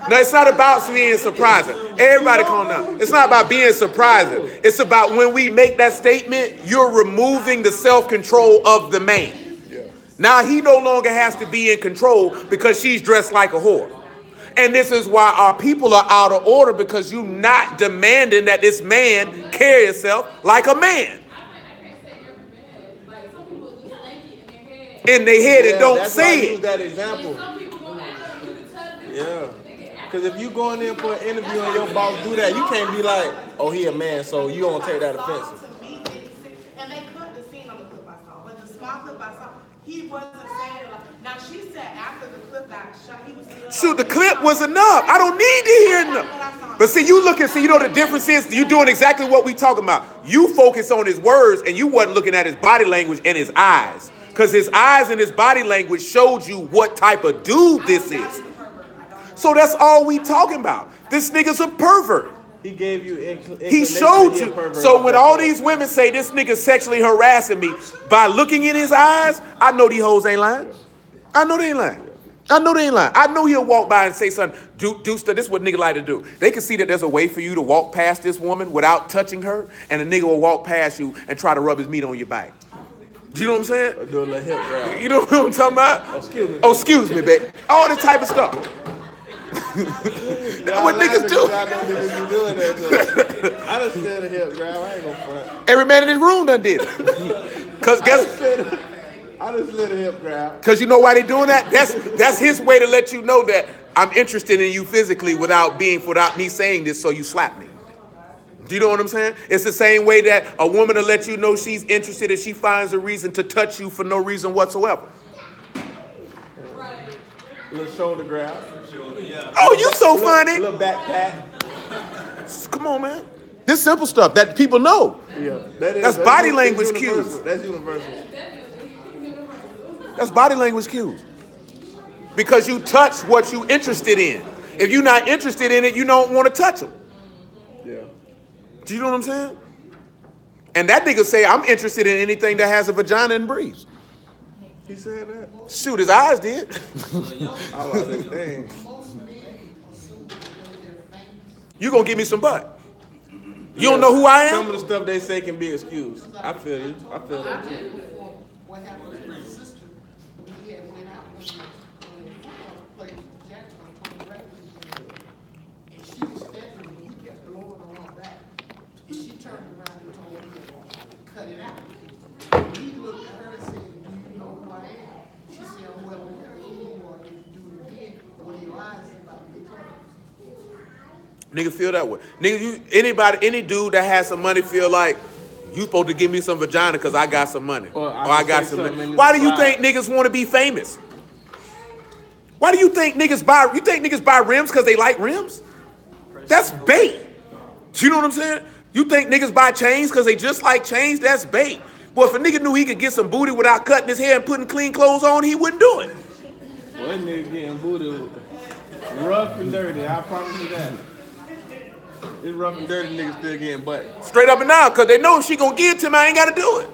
No, it's not about being surprising. Everybody calm down. It's not about being surprising. It's about when we make that statement, you're removing the self-control of the man. Now he no longer has to be in control because she's dressed like a whore. And this is why our people are out of order, because you're not demanding that this man carry himself like a man. In their head, it don't that's why I say use it. that example. Yeah. Because if you going in for an interview and your boss do that, you can't be like, oh, he a man, so you don't take that offensive. To me, and they cut the scene on the clip I saw, but the small clip I saw, he wasn't saying it like. Now she said after the clip got shot, he was still. Shoot, the clip was enough. I don't need to hear enough. But see, you know the difference is you doing exactly what we talking about. You focus on his words and you wasn't looking at his body language and his eyes. Because his eyes and his body language showed you what type of dude this is. So that's all we talking about. This nigga's a pervert. He gave you He showed you. So when all these women say this nigga sexually harassing me, by looking in his eyes, I know these hoes ain't lying. I know they ain't lying. I know they ain't lying. I know he'll walk by and say something. Do stuff. This is what nigga like to do. They can see that there's a way for you to walk past this woman without touching her, and a nigga will walk past you and try to rub his meat on your back. Do you know what I'm saying? Do a little hip grab. You know what I'm talking about? Excuse me. Oh, excuse me, baby. All this type of stuff. That's what niggas do. I know niggas be doing that. So. I done said a hip grab. I ain't gonna front. Every man in this room done did it. Cause guess, I just let a hip grab. cause you know why they doing that? That's his way to let you know that I'm interested in you physically without me saying this, so you slap me. Do you know what I'm saying? It's the same way that a woman will let you know she's interested if she finds a reason to touch you for no reason whatsoever. Little shoulder grab. Oh, you so funny. Little back pat. Come on, man. This simple stuff that people know. Yeah. That's body language universal. cues. That's universal. That's body language cues. Because you touch what you interested in. If you're not interested in it, you don't want to touch them. Yeah. Do you know what I'm saying? And that nigga say, I'm interested in anything that has a vagina and breathes. He said that. Shoot, his eyes did. I was like, dang. You gonna give me some butt. You don't know who I Some am? of the stuff they say can be excused. I feel you. I feel that too. What happened to my sister when he had went out and played Jackson on 20 records, and she was stepping and he kept blowing on her back. And she turned around and told him, cut it out. And he looked at her and said, do you know who I am? She said, well, or if you do it again, what do your eyes say about me? Nigga feel that way. Nigga, any dude that has some money feel like you supposed to give me some vagina because I got some money. Or I I can got say some something money. in Why the do you pride. think niggas want to be famous? Why do you think niggas buy rims because they like rims? That's bait. You know what I'm saying? You think niggas buy chains because they just like chains? That's bait. Well, if a nigga knew he could get some booty without cutting his hair and putting clean clothes on, he wouldn't do it. Well, that nigga getting booty rough and dirty. I promise you that. This rough and dirty nigga still getting butt. Straight up and down, because they know if she gonna give it to me, I ain't gotta do it.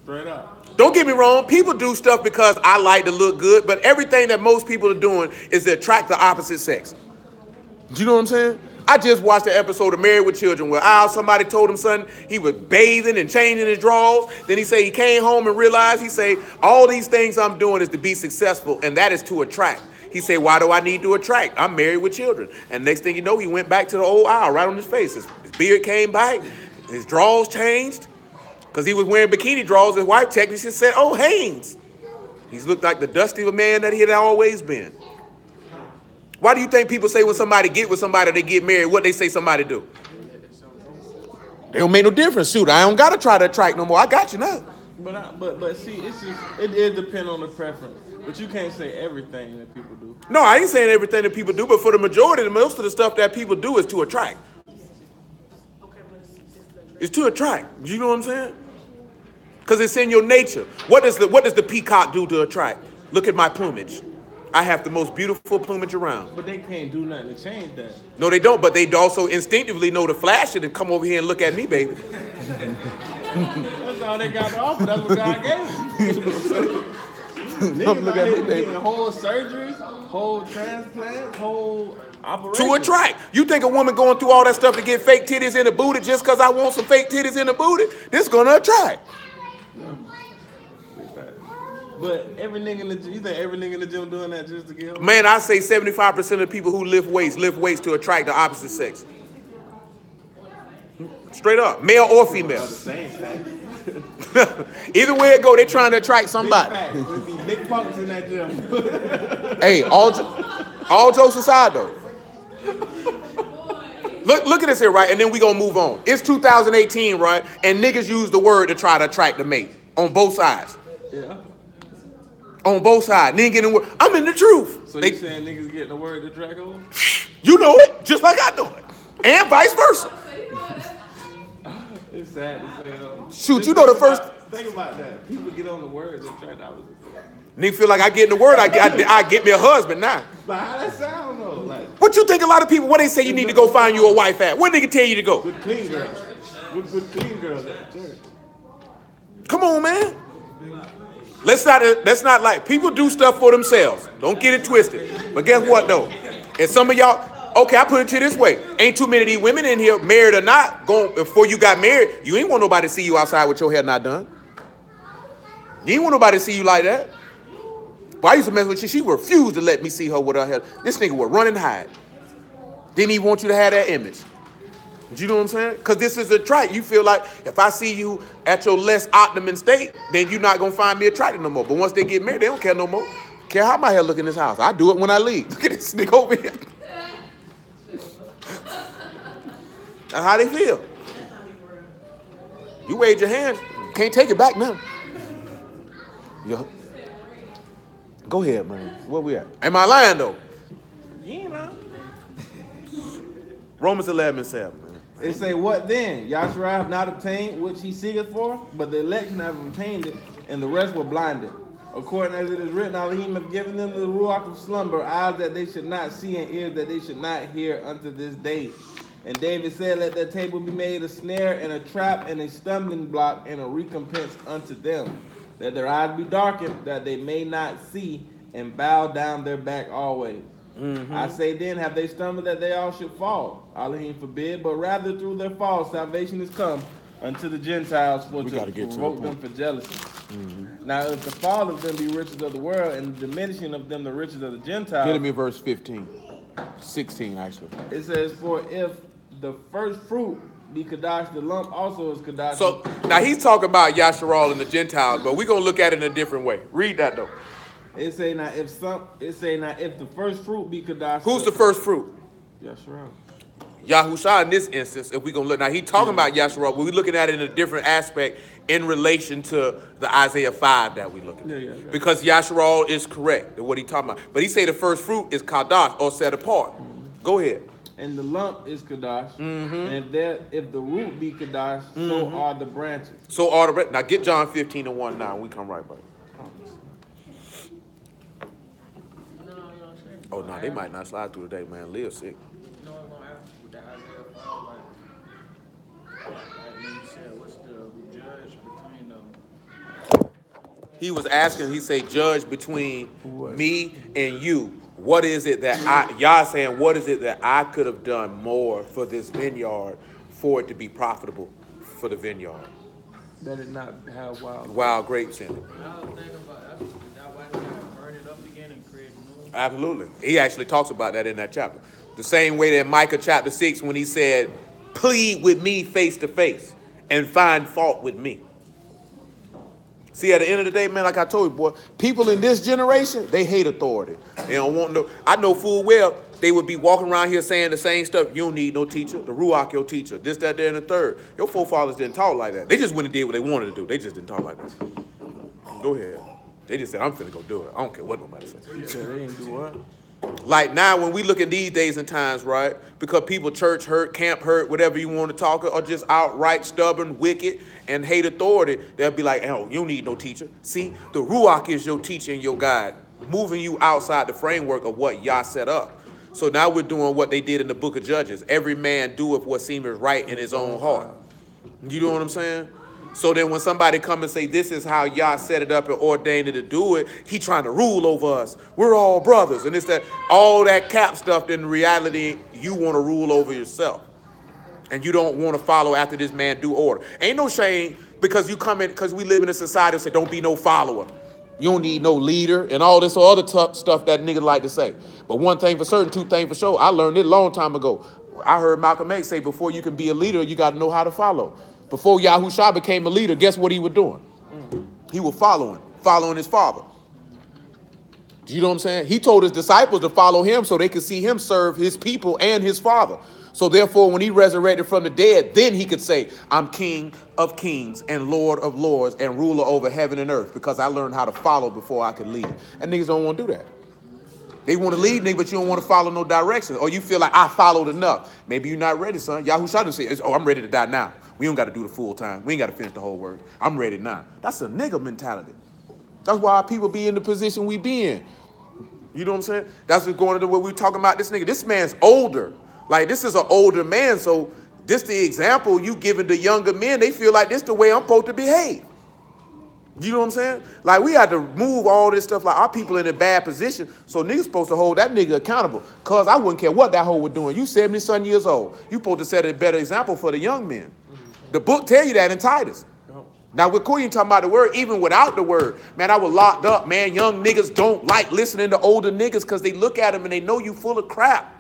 Straight up. Don't get me wrong, people do stuff because I like to look good, but everything that most people are doing is to attract the opposite sex. Do you know what I'm saying? I just watched the episode of Married with Children where somebody told him something, he was bathing and changing his drawers. Then he said he came home and realized, he said, all these things I'm doing is to be successful, and that is to attract. He said, why do I need to attract? I'm married with children. And next thing you know, he went back to the old aisle right on his face. His beard came back, his drawers changed, because he was wearing bikini drawers. His wife technically said, oh, Hanes. He's looked like the dustier man that he had always been. Why do you think people say when somebody get with somebody, they get married, what they say somebody do? They don't make no difference. Shoot, I don't got to try to attract no more. I got you now. But see, it depends on the preference. But you can't say everything that people do. No, I ain't saying everything that people do, but for the majority, most of the stuff that people do is to attract. It's to attract. You know what I'm saying? Because it's in your nature. What does the peacock do to attract? Look at my plumage. I have the most beautiful plumage around. But they can't do nothing to change that. No, they don't, but they also instinctively know to flash it and come over here and look at me, baby. That's all they got to offer. That's what God gave them. Niggas Look out at here me, baby. getting whole surgeries, whole transplants, whole operations. To attract. You think a woman going through all that stuff to get fake titties in the booty just because I want some fake titties in the booty? This gonna attract. But every nigga in the gym, you think every nigga in the gym doing that just to get home? Man, I say 75% of the people who lift weights to attract the opposite sex. Straight up, male or female. Same thing. Either way it go, they trying to attract somebody. Big punks in that gym. Hey, all jokes aside though. Look at this here, right? And then we gonna move on. It's 2018, right? And niggas use the word to try to attract the mate on both sides. Yeah. On both sides. Nigga getting the word. I'm in the truth. So you saying niggas getting the word to track over? You know it, just like I do it. And vice versa. It's sad to say. Shoot, you know the first. Think about that. People get on the word to track over. Nigga feel like I get in the word, I get me a husband now. But how that sound though? Like, What you think a lot of people, what they say you need to go find you a wife at? What nigga tell you to go? good clean girls. Good clean girls at the church. Come on, man. Let's not like, people do stuff for themselves. Don't get it twisted. But guess what though? And some of y'all, okay, I put it to you this way. Ain't too many of these women in here, married or not, going before you got married, you ain't want nobody to see you outside with your hair not done. You ain't want nobody to see you like that. Well, I used to mess with she refused to let me see her with her hair. This nigga would run and hide. Didn't even want you to have that image. You know what I'm saying? Because this is a trait. You feel like if I see you at your less optimum state, then you're not going to find me attractive no more. But once they get married, they don't care no more. Care how my hair look in this house. I do it when I leave. Look at this nigga over here. That's how they feel. You waved your hand. Can't take it back now. Yo. Go ahead, man. Where we at? Am I lying, though? You know. Romans 11:7, man. It say, what then? Yahshua have not obtained which he seeketh for, but the election have obtained it, and the rest were blinded. According as it is written, Elohim have given them the ruach of slumber, eyes that they should not see, and ears that they should not hear unto this day. And David said, let their table be made a snare and a trap and a stumbling block and a recompense unto them. That their eyes be darkened, that they may not see, and bow down their back always. I say then, have they stumbled that they all should fall? Elohim forbid, but rather through their fall, salvation is come unto the Gentiles for to provoke them for jealousy. Now, if the fall of them be riches of the world, and the diminishing of them the riches of the Gentiles, Get me verse 15. 16, actually. it says, for if the first fruit be Kadash, the lump also is Kadash. So, now he's talking about Yasharal and the Gentiles, but we're going to look at it in a different way. Read that, though. It say now if the first fruit be Kadash. Who's the first fruit? Yahshua. Yahusha in this instance, if we're going to look. Now, he's talking about Yasharal, but we're looking at it in a different aspect in relation to the Isaiah 5 that we're looking at. Yeah. Because Yasharal is correct in what he's talking about. But he say the first fruit is Kadash, or set apart. Go ahead. And the lump is Kadash. And if the root be Kadash, so are the branches. So all the rest. Now get John 15:1 now. We come right back. Oh no, they might not slide through today, man. Leah's sick. You know what I'm gonna ask with the Isaiah 5, like when you said, what's the judge between them? He was asking. He say, judge between me and you. What is it that y'all saying? What is it that I could have done more for this vineyard for it to be profitable for the vineyard? That it not have Wild grapes in it. I was thinking about that why they gotta burn it up again and create new. Absolutely. He actually talks about that in that chapter. The same way that Micah chapter 6 when he said, plead with me face to face and find fault with me. See, at the end of the day, man, like I told you, boy, people in this generation, they hate authority. They don't want no. I know full well they would be walking around here saying the same stuff. You don't need no teacher. The Ruach your teacher. This, that, there, and the third. Your forefathers didn't talk like that. They just went and did what they wanted to do. They just didn't talk like that. Go ahead. They just said, I'm finna go do it. I don't care what nobody says. You said they didn't do what? Like now, when we look at these days and times, right? Because people church hurt, camp hurt, whatever you want to talk, or just outright stubborn, wicked, and hate authority, they'll be like, oh, you don't need no teacher. See, the Ruach is your teacher and your guide, moving you outside the framework of what Yah set up. So now we're doing what they did in the book of Judges. Every man doeth what seemeth right in his own heart. You know what I'm saying? So then when somebody come and say, this is how Yah set it up and ordained it to do it, he trying to rule over us. We're all brothers. And it's that all that cap stuff, then in reality, you want to rule over yourself. And you don't want to follow after this man do order. Ain't no shame because you come in, because we live in a society that say, don't be no follower. You don't need no leader and all this other stuff that niggas like to say. But one thing for certain, two things for sure. I learned it a long time ago. I heard Malcolm X say, before you can be a leader, you got to know how to follow. Before Yahushua became a leader, guess what he was doing? He was following his father. You know what I'm saying? He told his disciples to follow him so they could see him serve his people and his father. So therefore, when he resurrected from the dead, then he could say, I'm King of kings and Lord of lords and ruler over heaven and earth because I learned how to follow before I could lead. And niggas don't want to do that. They want to lead, nigga, but you don't want to follow no direction. Or you feel like I followed enough. Maybe you're not ready, son. Yahushua didn't say, oh, I'm ready to die now. We don't got to do the full time. We ain't got to finish the whole word. I'm ready now. That's a nigga mentality. That's why people be in the position we be in. You know what I'm saying? That's what's going into what we talking about this nigga. This man's older. Like, this is an older man, so this the example you giving the younger men. They feel like this the way I'm supposed to behave. You know what I'm saying? Like, we had to move all this stuff. Like, our people in a bad position, so niggas supposed to hold that nigga accountable. Because I wouldn't care what that hoe was doing. You 70-some years old. You supposed to set a better example for the young men. The book tell you that in Titus. Now, we're cool, you talking about the word, even without the word. Man, I was locked up, man. Young niggas don't like listening to older niggas because they look at them and they know you full of crap.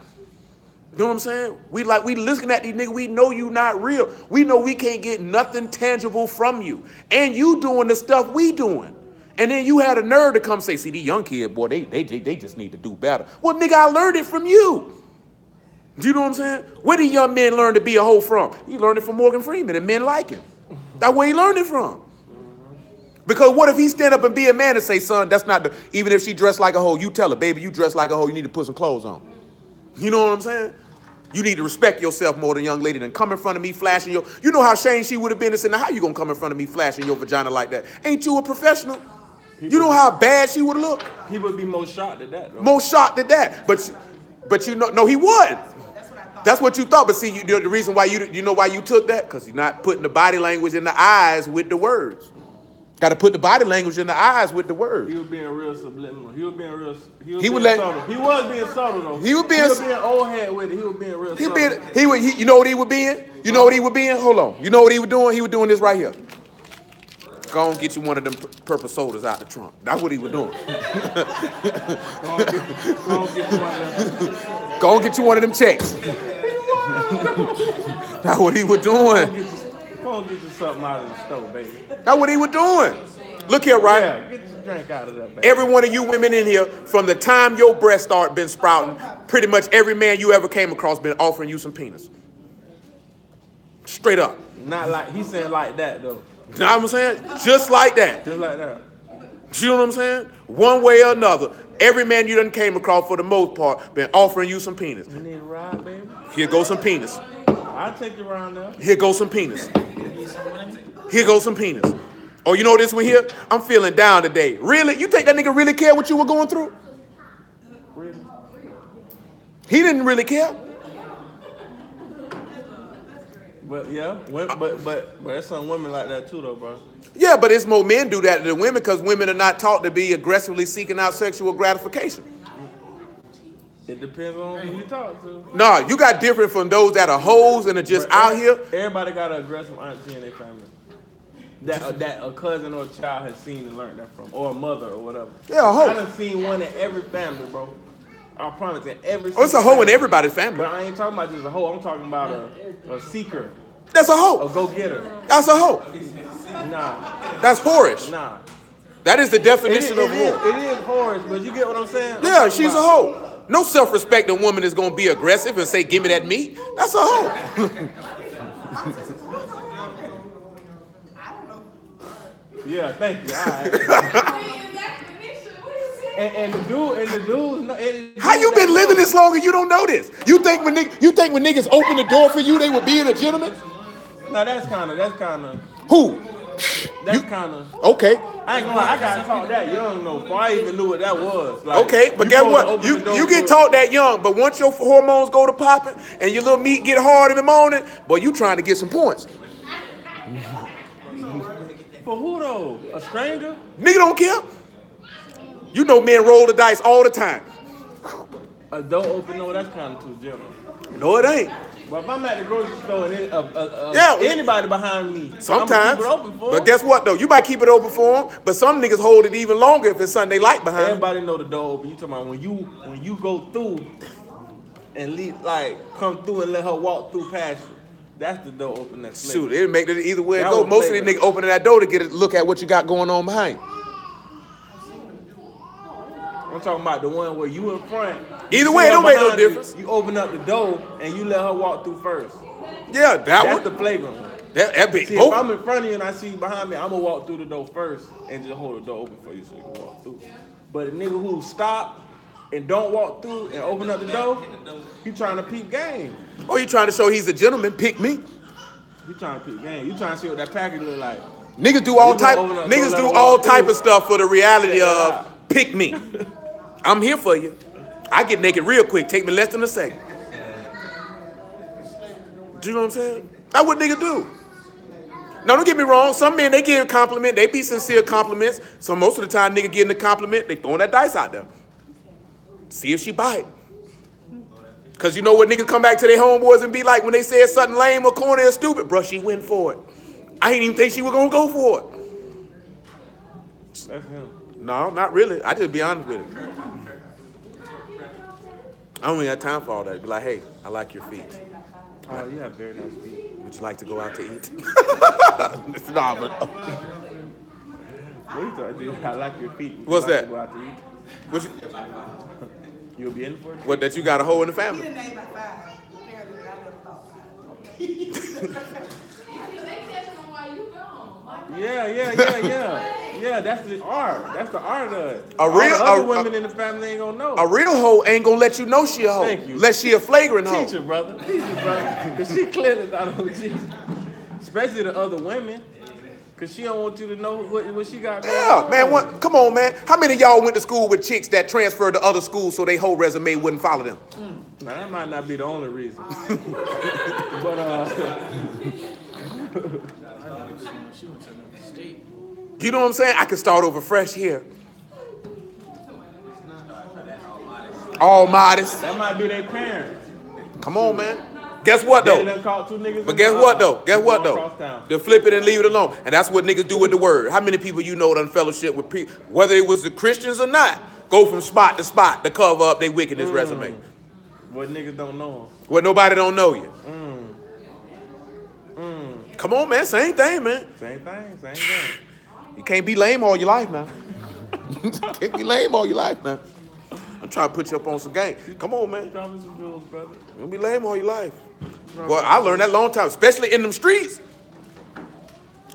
You know what I'm saying? We looking at these niggas, we know you not real. We know we can't get nothing tangible from you. And you doing the stuff we doing. And then you had a nerve to come say, see, these young kids, boy, they just need to do better. Well, nigga, I learned it from you. Do you know what I'm saying? Where do young men learn to be a hoe from? He learned it from Morgan Freeman and men like him. That's where he learned it from. Because what if he stand up and be a man and say, son, that's not the, even if she dressed like a hoe, you tell her, baby, you dress like a hoe, you need to put some clothes on. You know what I'm saying? You need to respect yourself more than young lady than come in front of me flashing your, you know how ashamed she would have been to say, now how you gonna come in front of me flashing your vagina like that? Ain't you a professional? You know how bad she would look? He would be more shocked at that, though. More shocked at that. But you know, no, he wouldn't. That's what you thought. But see, the reason why you know why you took that? Because you're not putting the body language in the eyes with the words. Got to put the body language in the eyes with the words. He was being real subliminal. He was being real. He was He being would let- subtle. He was being subtle though. He was being old head with it. He was being real. He subtle. been, you know what he was being? You know what he was being? Hold on. You know what he was doing? He was doing this right here. Go and get you one of them purple sodas out the trunk. That's what he was doing. Go and get you one of them checks. That's what he was doing. Go and get you something out of the stove, baby. That's what he was doing. Look here, right? Yeah, get your drink out of that, baby. Every one of you women in here, from the time your breast started been sprouting, pretty much every man you ever came across been offering you some penis. Straight up. Not like he said like that though. You know what I'm saying? Just like that. Just like that. You know what I'm saying? One way or another, every man you done came across for the most part been offering you some penis. You need a ride, baby? Here goes some penis. I'll take you around there. Here goes some penis. Here goes some penis. Oh, you know this one here? I'm feeling down today. Really? You think that nigga really care what you were going through? Really? He didn't really care. But yeah, but there's some women like that too though, bro. Yeah, but it's more men do that than women because women are not taught to be aggressively seeking out sexual gratification. It depends on who you talk to. Nah, you got different from those that are hoes and are just out here. Everybody got an aggressive auntie in their family. That a cousin or a child has seen and learned that from, or a mother or whatever. Yeah, a hoe. I done seen one in every family, bro. I promise, in every. Oh, it's a hoe in everybody's family. But I ain't talking about just a hoe. I'm talking about a seeker. That's a A hoe. go-getter. That's a hoe. Nah, That's whorish. nah. That is the It is, definition of it is, whore. it is horrid, but you get what I'm saying? I'm Yeah, talking she's a about- hoe. No self-respecting woman is gonna be aggressive and say, "Give me that meat." That's a hoe. Yeah, thank you. All right. and the dude, How you been living this long and you don't know this? You think when niggas open the door for you, they were being a gentleman? No, that's kind of, Who? Okay. I ain't gonna lie, I got taught that young though, before I even knew what that was. Like, Okay, but you guess supposed to what? open You the door you get for- taught that young, but once your hormones go to popping and your little meat get hard in the morning, boy, you trying to get some points. For who though? A stranger? Nigga don't care. You know men roll the dice all the time. A door open, no, that's kind of too general. No, it ain't. But if I'm at the grocery store and Yeah. anybody behind me, Sometimes. I'm keep it open for But 'em. guess what though? You might keep it open for them, but some niggas hold it even longer if it's something they like behind 'em. Everybody know the door open. You talking about when you go through and leave, like come through and let her walk through past you. That's the door open. That's Shoot, it make it either way it That go. was Most of these flagrant. niggas opening that door to get a look at what you got going on behind. I'm talking about the one where you in front. Either you way, see it don't her make no behind you, difference. You open up the door and you let her walk through first. Yeah, that That's one. the flagrant one. That big. See, if I'm in front of you and I see you behind me, I'm gonna walk through the door first and just hold the door open for you so you can walk through. But a nigga who stop and don't walk through and open up the door, he trying to peep game. Oh, you trying to show he's a gentleman? Pick me. He trying to peep game. You trying to see what that package look like. Niggas do all You type. gonna open up, Niggas don't do let 'em all walk type through. of stuff for the reality Yeah. of pick me. I'm here for you. I get naked real quick. Take me less than a second. Do you know what I'm saying? That's what niggas do. Now don't get me wrong. Some men they give a compliment. They be sincere compliments. So most of the time, nigga getting the compliment, they throwing that dice out there. See if she bite. Cause you know what niggas come back to their homeboys and be like when they said something lame or corny or stupid, bruh, she went for it. I didn't even think she was gonna go for it. That's him. No, not really. I just be honest with it. I don't even have time for all that. Be like, hey, I like your feet. Oh, you have very nice feet. Would you like to go out to eat? Nah, but What you talking about? I like your feet. Would you What's like that? to go out to eat? what, you, You'll be in for it? what that you got a hole in the He family? didn't name like five. Apparently, I never thought five. Yeah, that's the art. That's the art of it. A real- All the other a- women in the family ain't gonna know. A real hoe ain't gonna let you know she a hoe. Thank you. Unless she a flagrant hoe. Teacher, brother. Teacher, brother. Because she clearly not OG. Especially the other women. Because she don't want you to know what she got going Yeah, on. man. What? Come on, man. How many of y'all went to school with chicks that transferred to other schools so their whole resume wouldn't follow them? Now, that might not be the only reason. But, She went to another state. You know what I'm saying? I can start over fresh here. All modest. that might be their parents. Come on, man. Guess what They though? done caught two niggas. But guess what though? Guess what Going though? across town. They'll flip it and leave it alone. And that's what niggas do with the word. How many people you know done fellowship with people, whether it was the Christians or not, go from spot to spot to cover up their wickedness resume. What niggas don't know. Where nobody don't know you. Come on, man. Same thing, man. Same thing. You can't be lame all your life now. Can't be lame all your life now. I'm trying to put you up on some game. Come on, man. Drop me some jewels, brother. Don't be lame all your life. Well, I learned that long time, especially in them streets.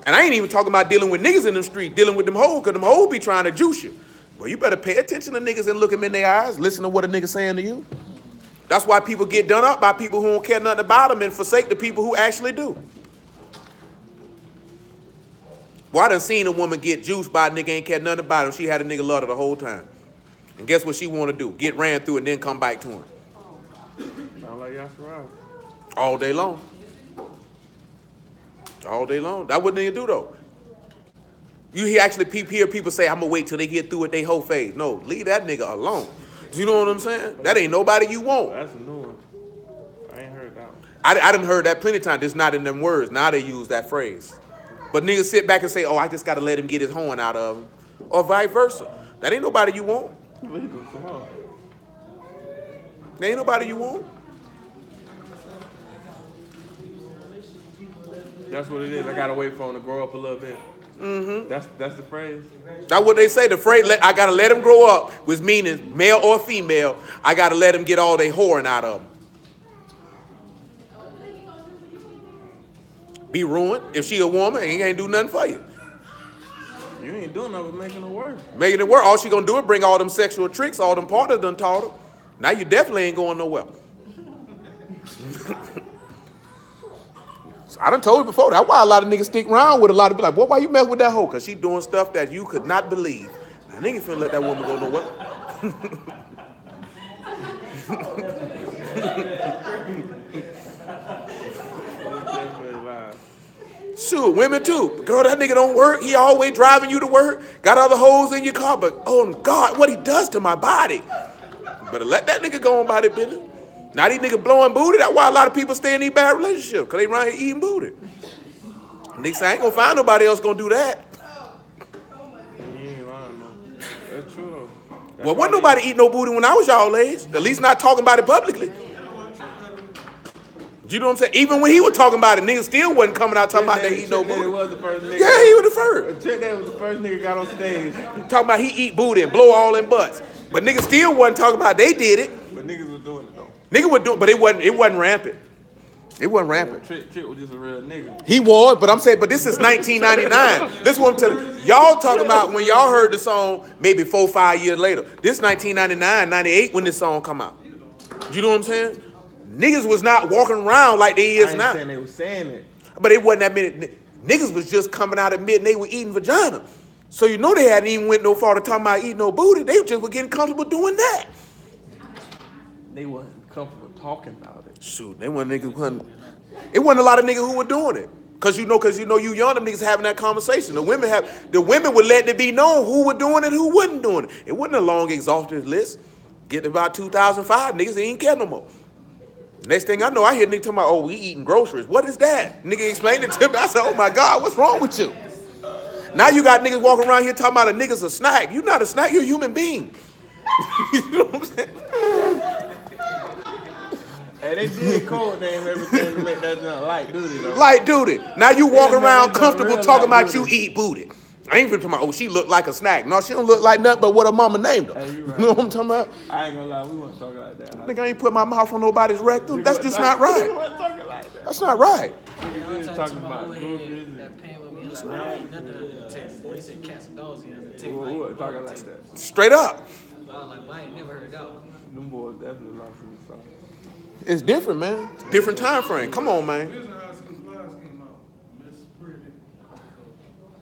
And I ain't even talking about dealing with niggas in them streets, dealing with them hoes, because them hoes be trying to juice you. Well, you better pay attention to niggas and look them in their eyes, listen to what a nigga saying to you. That's why people get done up by people who don't care nothing about them and forsake the people who actually do. Well, I done seen a woman get juiced by a nigga ain't care nothing about him. She had a nigga love her the whole time. And guess what she want to do? Get ran through and then come back to him. Sound like Yasser Rouse. All day long. All day long. That's what nigga do though. You actually hear people say, I'm gonna wait till they get through with their whole phase. No, leave that nigga alone. Do you know what I'm saying? That ain't nobody you want. That's a new one. I ain't heard that one. I done heard that plenty of times. It's not in them words. Now they use that phrase. But niggas sit back and say, oh, I just gotta let him get his horn out of him. Or vice versa. That ain't nobody you want. Legal, come on. That ain't nobody you want. That's what it is. I gotta wait for him to grow up a little bit. Mm-hmm. That's the phrase. That's what they say. The phrase, I got to let him grow up, which meaning male or female, I got to let him get all they whoring out of him. Be ruined. If she a woman, he ain't do nothing for you. You ain't doing nothing but making it worse. Making it work. All she gonna do is bring all them sexual tricks, all them partners done taught her. Now you definitely ain't going nowhere. So I done told you before, that's why a lot of niggas stick around with a lot of people like, why you mess with that hoe? Because she doing stuff that you could not believe. Now niggas finna let that woman go nowhere. Shoot, women too. Girl, that nigga don't work. He always driving you to work. Got other hoes in your car, but oh God, what he does to my body. Better let that nigga go on by the business. Now these niggas blowing booty. That's why a lot of people stay in these bad relationships, because they around here eating booty. Niggas say, I ain't gonna find nobody else gonna do that. You ain't lying, man. That's true though. Well, wasn't nobody eat no booty when I was y'all age. At least not talking about it publicly. You know what I'm saying? Even when he was talking about it, niggas still wasn't coming out talking about they eat no booty. Was the first nigga. Yeah, he was the first. Trick Daddy was the first nigga got on stage. Talking about he eat booty and blow all in butts. But niggas still wasn't talking about they did it. But niggas was doing it though. Niggas would do it, but it wasn't rampant. It wasn't rampant. Trick was just a real nigga. He was, but I'm saying, but this is 1999. This one to y'all talking about when y'all heard the song maybe 4 or 5 years later. This 1999, 98 when this song come out. You know what I'm saying? Niggas was not walking around like they is now. I ain't saying they was saying it. But it wasn't that many. Niggas was just coming out admitting they were eating vagina. So you know they hadn't even went no far to talking about eating no booty. They just were getting comfortable doing that. They wasn't comfortable talking about it. Shoot, they wasn't niggas. It wasn't a lot of niggas who were doing it. Cause you know you young them niggas having that conversation. The women would let it be known who were doing it, who wasn't doing it. It wasn't a long exhaustive list. Get to about 2005, niggas ain't care no more. Next thing I know, I hear niggas talking about, oh, we eating groceries. What is that? Nigga explained it to me. I said, oh my God, what's wrong with you? Now you got niggas walking around here talking about a nigga's a snack. You not a snack, you're a human being. You know what I'm saying? Hey, they did code name everything to make that junk light duty though. Light duty. Now you walk around Real comfortable light talking about you duty. eat booty. I ain't even talking about, oh, she look like a snack. No, she don't look like nothing but what her mama named her. Hey, you right. You know what I'm talking about? I ain't gonna lie, we wasn't talking like that. Nigga, I ain't put my mouth on nobody's rectum. That's just not right. We wasn't talking like that. That's not right. We was talking about groceries. That pain with me, like, I ain't nothing to take. They said cats and dogs, you know, take We wasn't talking like that. Straight up. I was like, I ain't never heard that one. Them boys definitely lost in the song. It's different, man. Different time frame. Come on, man.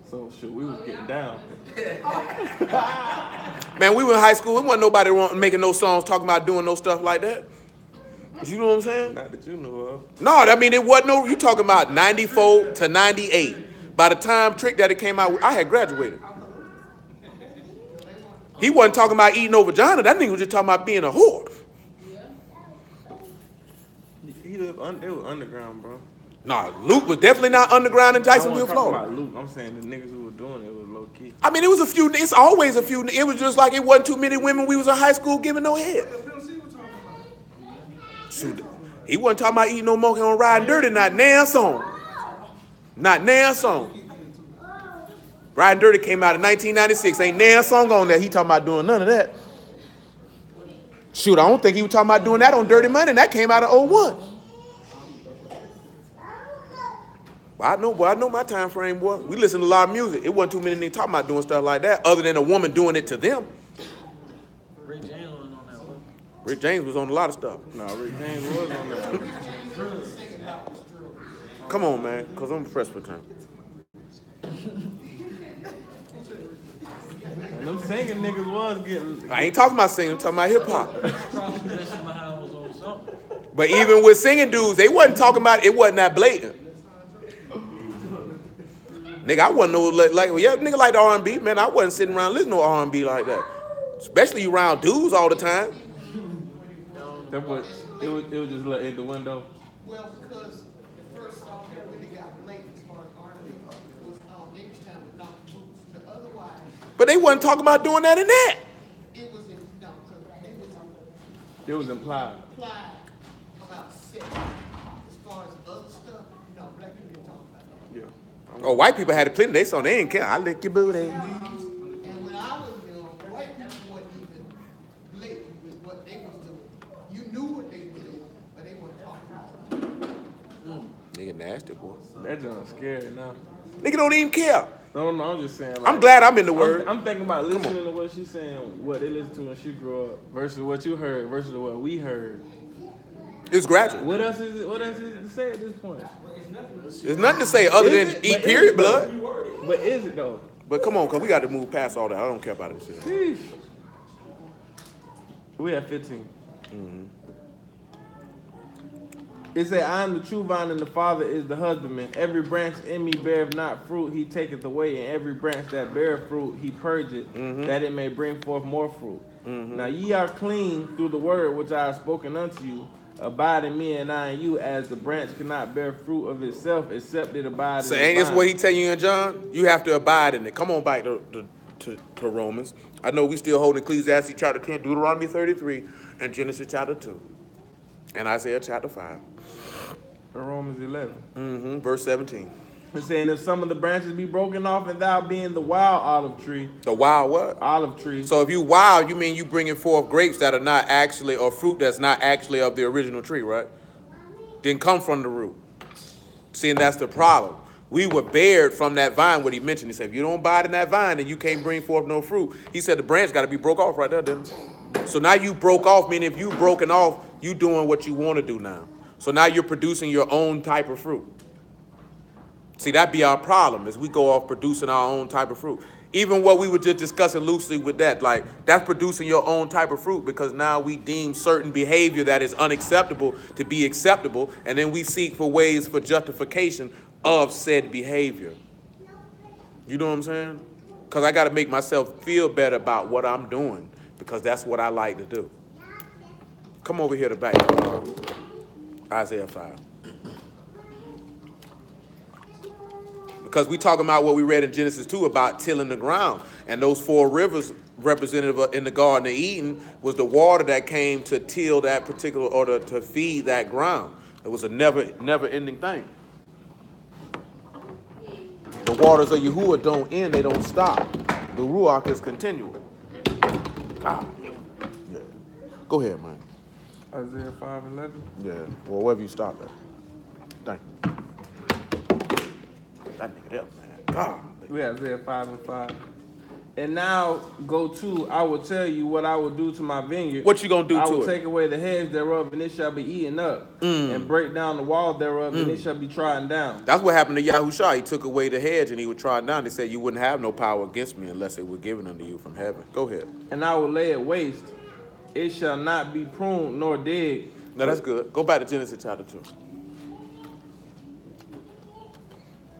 So shit, we was getting down. Man, we were in high school. It wasn't nobody making no songs talking about doing no stuff like that. You know what I'm saying? Not that you know of. No, I mean, it wasn't no, you talking about 94 to 98. By the time Trick Daddy came out, I had graduated. He wasn't talking about eating no vagina. That nigga was just talking about being a whore. It was underground, bro. Nah, Luke was definitely not underground in I Jacksonville, wasn't talking Florida. about Luke. I'm saying the niggas who were doing it was low key. I mean, it was a few, it's always a few, it was just like it wasn't too many women we was in high school giving no head. Shoot, he wasn't talking about eating no monkey on Riding Dirty, not nan song. Not nan song. Riding Dirty came out in 1996, ain't nan song on there. He talking about doing none of that. Shoot, I don't think he was talking about doing that on Dirty Money, and that came out in 01. I know my time frame, boy. We listen to a lot of music. It wasn't too many niggas talking about doing stuff like that, other than a woman doing it to them. Rick James wasn't on that one. Rick James was on a lot of stuff. No, Rick James was on that. Come on, man, because I'm pressed for time. And them singing niggas was getting. I ain't talking about singing, I'm talking about hip-hop. Probably that shit behind was on something. But even with singing dudes, they wasn't talking about it, wasn't that blatant. Nigga, I wasn't no, like, yeah, nigga like the R&B, man, I wasn't sitting around listening to R&B like that. Especially you around dudes all the time. That was it was just let in the window. Well, because the first song that really got blatant as far as R&B was Next Time with Dr. Boots. But otherwise, But they wasn't talking about doing that in that. it was in, no, because It was implied. implied about sex. As far as other stuff, no, black people didn't talk about that. Oh, white people had it plenty. They saw they didn't care. I lick your booty. And when I was young, white people wasn't even blatant with what they was doing. You knew what they were doing, but they weren't talking about it. Nigga nasty, boy. That just scary now. Nigga don't even care. No, I'm just saying. Like, I'm glad I'm in the word. I'm thinking about listening to what she's saying, what they listened to when she grew up, versus what you heard, versus what we heard. It's gradual. What else is it? What else is it to say at this point? There's nothing to say other Is than it? eat But is period it though? blood. But is it though? But come on, cause we got to move past all that. I don't care about this shit. Sheesh. We have 15. It said, I am the true vine and the Father is the husbandman. Every branch in me beareth not fruit, he taketh away. And every branch that beareth fruit, he purgeth, that it may bring forth more fruit. Now ye are clean through the word which I have spoken unto you. Abide in me and I in you, as the branch cannot bear fruit of itself, except it abide So in the ain't this vine. what he tell you in John? You have to abide in it. Come on back to Romans. I know we still holding Ecclesiastes chapter 10, Deuteronomy 33, and Genesis chapter 2, and Isaiah chapter 5. Romans 11. Verse 17. It's saying, if some of the branches be broken off, and thou being the wild olive tree, The wild what? olive tree. So if you wild, you mean you bringing forth grapes that are not actually, or fruit that's not actually of the original tree, right? Didn't come from the root. See, and that's the problem. We were bared from that vine, what he mentioned. He said, if you don't abide in that vine, then you can't bring forth no fruit. He said the branch got to be broke off right there, didn't it? So now you broke off, meaning if you broken off, you doing what you want to do now. So now you're producing your own type of fruit. See, that'd be our problem, is we go off producing our own type of fruit. Even what we were just discussing loosely with that, like, that's producing your own type of fruit, because now we deem certain behavior that is unacceptable to be acceptable, and then we seek for ways for justification of said behavior. You know what I'm saying? Because I got to make myself feel better about what I'm doing, because that's what I like to do. Come over here to back, Isaiah 5. Because we talking about what we read in Genesis 2 about tilling the ground. And those 4 rivers represented in the Garden of Eden was the water that came to till that particular, or to feed that ground. It was a never-ending thing. The waters of Yahuwah don't end, they don't stop. The Ruach is continual. Ah. Yeah. Go ahead, man. Isaiah 5:11. Yeah, well, wherever you stop at. Thank you. That nigga there, man. God. We have Isaiah 5:5. And now go to, I will tell you what I will do to my vineyard. What you gonna do I to will it? take away the hedge thereof, and it shall be eaten up, and break down the wall thereof, and it shall be trodden down. That's what happened to Yahushua. He took away the hedge and he would try it down. They said you wouldn't have no power against me unless it were given unto you from heaven. Go ahead. And I will lay it waste. It shall not be pruned nor digged. No, that's good. Go back to Genesis chapter 2.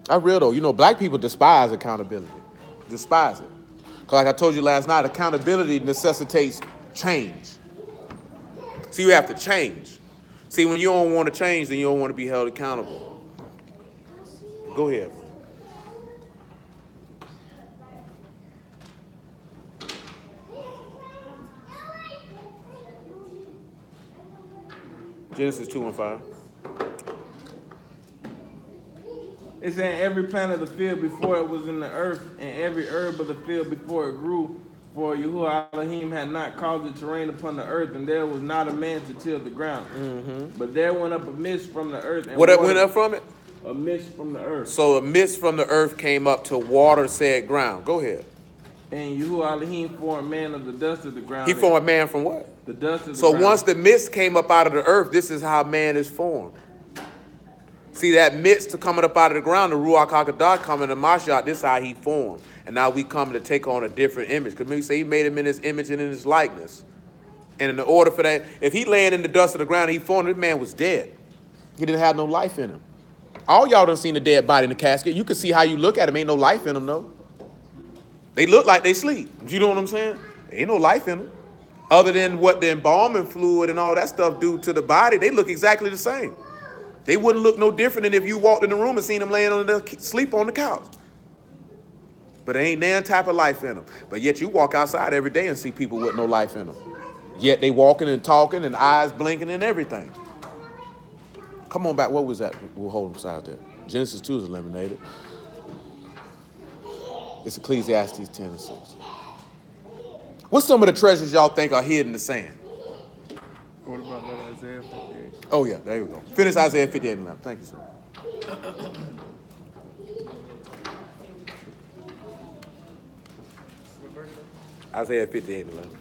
That's real though. You know, black people despise accountability. Despise it. Because like I told you last night, accountability necessitates change. See, you have to change. See, when you don't want to change, then you don't want to be held accountable. Go ahead. Genesis 2:5. It's saying every plant of the field before it was in the earth, and every herb of the field before it grew, for Yahuwah Elohim had not caused it to rain upon the earth, and there was not a man to till the ground. But there went up a mist from the earth. And What watered- went up from it? A mist from the earth. So a mist from the earth came up to water said ground. Go ahead. And Yahuwah Elohim formed man of the dust of the ground. He formed man from what? the dust of the So ground. once the mist came up out of the earth, this is how man is formed. See that mist coming up out of the ground, the Ruach HaKodesh coming to Mashiach, this is how he formed. And now we come to take on a different image. Because maybe say he made him in his image and in his likeness. And in order for that, if he laying in the dust of the ground, he formed, this man was dead. He didn't have no life in him. All y'all done seen a dead body in the casket. You can see how you look at him. Ain't no life in them, though. They look like they sleep. You know what I'm saying? Ain't no life in them. Other than what the embalming fluid and all that stuff do to the body, they look exactly the same. They wouldn't look no different than if you walked in the room and seen them laying on the sleep on the couch. But there ain't no type of life in them. But yet you walk outside every day and see people with no life in them. Yet they walking and talking and eyes blinking and everything. Come on back. What was that? We'll hold them side there. Genesis 2 is eliminated. It's Ecclesiastes 10 and 6. What's some of the treasures y'all think are hidden in the sand? What about that Isaiah 58? Oh, yeah, there we go. Finish Isaiah 58 and 11. Thank you, sir. Isaiah 58 and 11.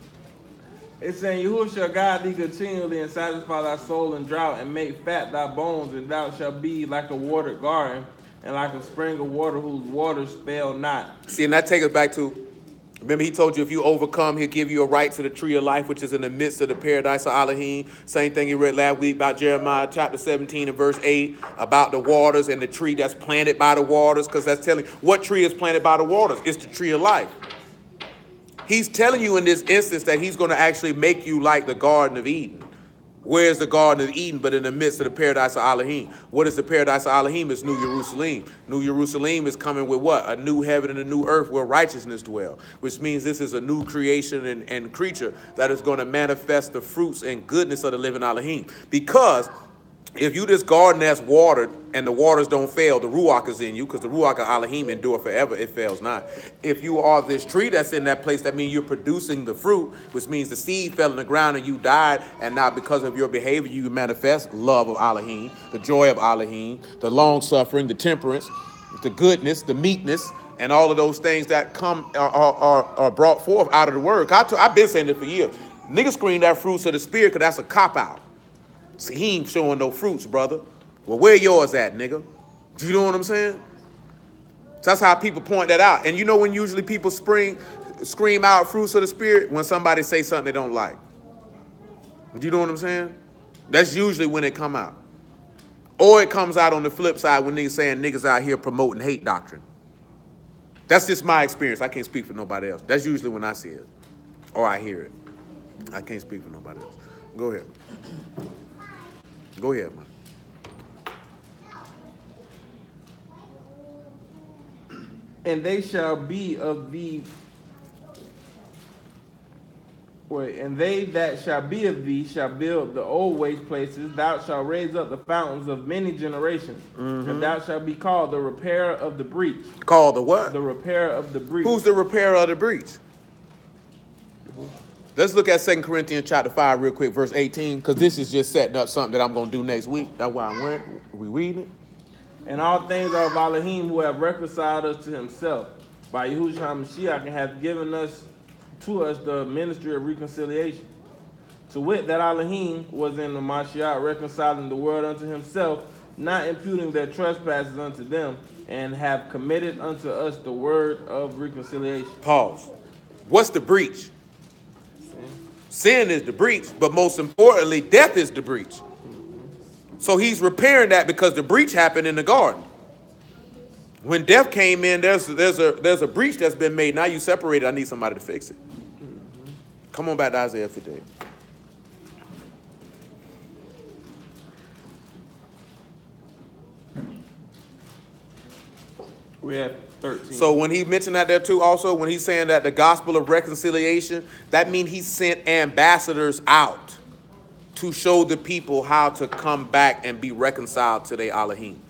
It's saying, Yahuwah shall guide thee continually and satisfy thy soul in drought and make fat thy bones, and thou shalt be like a watered garden and like a spring of water whose waters fail not. See, and that takes us back to, remember he told you if you overcome, he'll give you a right to the tree of life, which is in the midst of the paradise of Elohim. Same thing you read last week about Jeremiah chapter 17 and verse 8, about the waters and the tree that's planted by the waters, because that's telling what tree is planted by the waters. It's the tree of life. He's telling you in this instance that he's going to actually make you like the Garden of Eden. Where's the Garden of Eden but in the midst of the paradise of Elohim? What is the paradise of Elohim? It's New Jerusalem. New Jerusalem is coming with what? A new heaven and a new earth where righteousness dwell, which means this is a new creation and creature that is going to manifest the fruits and goodness of the living Elohim. Because if you this garden that's watered and the waters don't fail, the Ruach is in you, because the Ruach of Elohim endure forever, it fails not. If you are this tree that's in that place, that means you're producing the fruit, which means the seed fell in the ground and you died, and now because of your behavior, you manifest love of Elohim, the joy of Elohim, the long-suffering, the temperance, the goodness, the meekness, and all of those things that come are brought forth out of the word. I've been saying it for years. Niggas scream that fruits of the spirit because that's a cop-out. See, he ain't showing no fruits, brother. Well, where yours at, nigga? You know what I'm saying? So that's how people point that out. And you know when usually people scream out fruits of the spirit? When somebody say something they don't like. You know what I'm saying? That's usually when it come out. Or it comes out on the flip side when niggas saying niggas out here promoting hate doctrine. That's just my experience. I can't speak for nobody else. That's usually when I see it. Or I hear it. I can't speak for nobody else. Go ahead. Go ahead, man. And they shall be of thee. And they that shall be of thee shall build the old waste places. Thou shalt raise up the fountains of many generations. And thou shalt be called the repairer of the breach. Called the what? The repairer of the breach. Who's the repairer of the breach? Let's look at 2 Corinthians chapter 5 real quick, verse 18, because this is just setting up something that I'm going to do next week. That's why I'm wearing it. We reading it? And all things are of Elohim, who have reconciled us to himself by Yahushua HaMashiach, and hath given to us the ministry of reconciliation. To wit, that Elohim was in the Mashiach, reconciling the world unto himself, not imputing their trespasses unto them, and have committed unto us the word of reconciliation. Pause. What's the breach? Sin is the breach, but most importantly, death is the breach. So he's repairing that because the breach happened in the garden. When death came in, there's a breach that's been made. Now you separated. I need somebody to fix it. Come on back to Isaiah 58. We have 13. So when he mentioned that there too, also when he's saying that the gospel of reconciliation, that means he sent ambassadors out to show the people how to come back and be reconciled to their Elohim.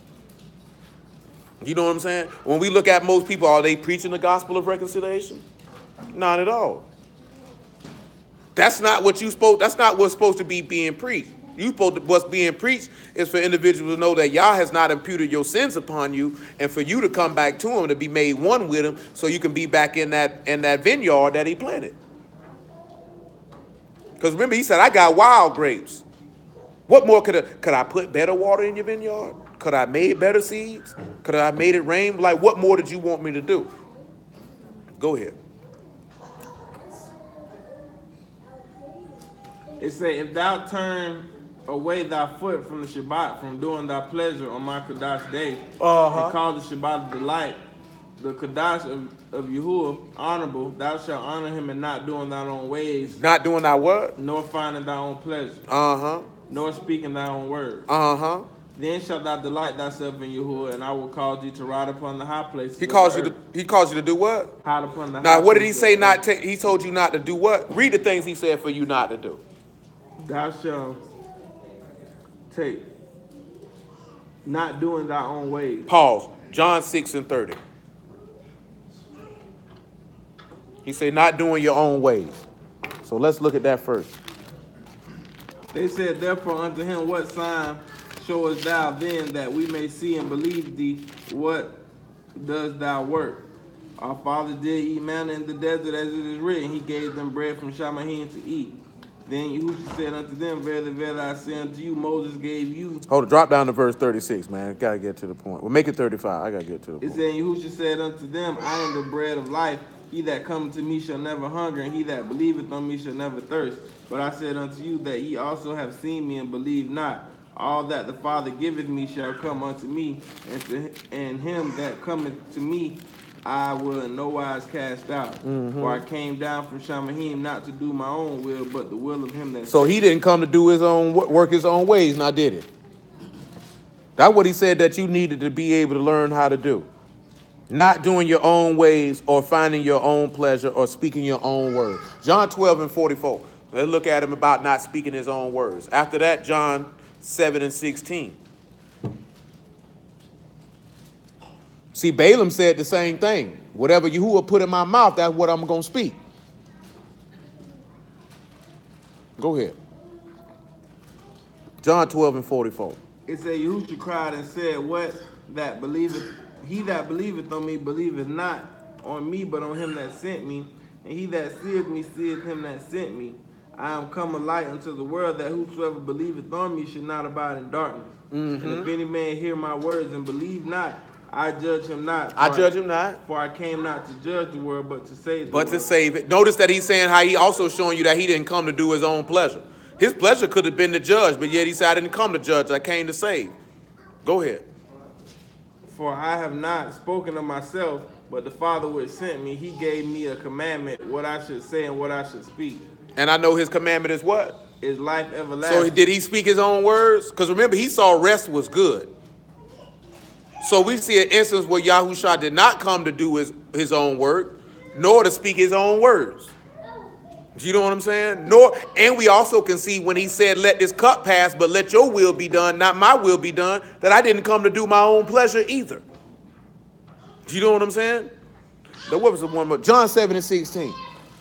You know what I'm saying? When we look at most people, are they preaching the gospel of reconciliation? Not at all. That's not what you spoke. That's not what's supposed to be being preached. What's being preached is for individuals to know that Yah has not imputed your sins upon you, and for you to come back to him, to be made one with him, so you can be back in that vineyard that he planted. Because remember, he said, I got wild grapes. What more could I put better water in your vineyard? Could I made better seeds? Could I made it rain? Like, what more did you want me to do? Go ahead. It say, if thou turn away thy foot from the Shabbat, from doing thy pleasure on my Kadash day, and call the Shabbat a delight, the Kadash of Yahuwah honorable, thou shalt honor him in not doing thine own ways. Not doing thy what? Nor finding thy own pleasure. Nor speaking thy own words. Then shalt thou delight thyself in Yahuwah, and I will cause thee to ride upon the high places. He calls you to do what? Ride upon the high Now, what did he places say? He told you not to do what? Read the things he said for you not to do. Thou shalt take, not doing thy own ways. Pause. John 6 and 30. He said, not doing your own ways. So let's look at that first. They said, therefore unto him, what sign showest thou then that we may see and believe thee? What does thou work? Our father did eat manna in the desert, as it is written. He gave them bread from Shamahim to eat. Then Yahushua said unto them, verily, verily, I say unto you, Moses gave you. Hold it, drop down to verse 36, man. Got to get to the point. Well, make it 35. I got to get to the It point. said, Yahushua said unto them, I am the bread of life. He that cometh to me shall never hunger, and he that believeth on me shall never thirst. But I said unto you that ye also have seen me and believe not. All that the Father giveth me shall come unto me, and him that cometh to me I will in no wise cast out. For I came down from Shamahim not to do my own will, but the will of him that So he didn't come to do his own work his own ways, now did he? That's what he said that you needed to be able to learn how to do. Not doing your own ways or finding your own pleasure or speaking your own words. John 12 and 44. Let's look at him about not speaking his own words. After that, John 7 and 16. See, Balaam said the same thing. Whatever Yahuwah put in my mouth, that's what I'm going to speak. Go ahead. John 12 and 44. It said, Yahushua cried and said, what that believeth, he that believeth on me believeth not on me, but on him that sent me. And he that seeth me seeth him that sent me. I am come a light unto the world, that whosoever believeth on me should not abide in darkness. And if any man hear my words and believe not, I judge him not. I judge him not. For I came not to judge the world, but to save the But world. to save it. Notice that he's saying how he also showing you that he didn't come to do his own pleasure. His pleasure could have been to judge, but yet he said, I didn't come to judge, I came to save. Go ahead. For I have not spoken of myself, but the Father which sent me, he gave me a commandment, what I should say and what I should speak. And I know his commandment is what? Is life everlasting. So did he speak his own words? Because remember, he saw rest was good. So we see an instance where Yahushua did not come to do his own work, nor to speak his own words. Do you know what I'm saying? And we also can see when he said, let this cup pass, but let your will be done, not my will be done, that I didn't come to do my own pleasure either. Do you know what I'm saying? Now, what was the one more? John 7 and 16.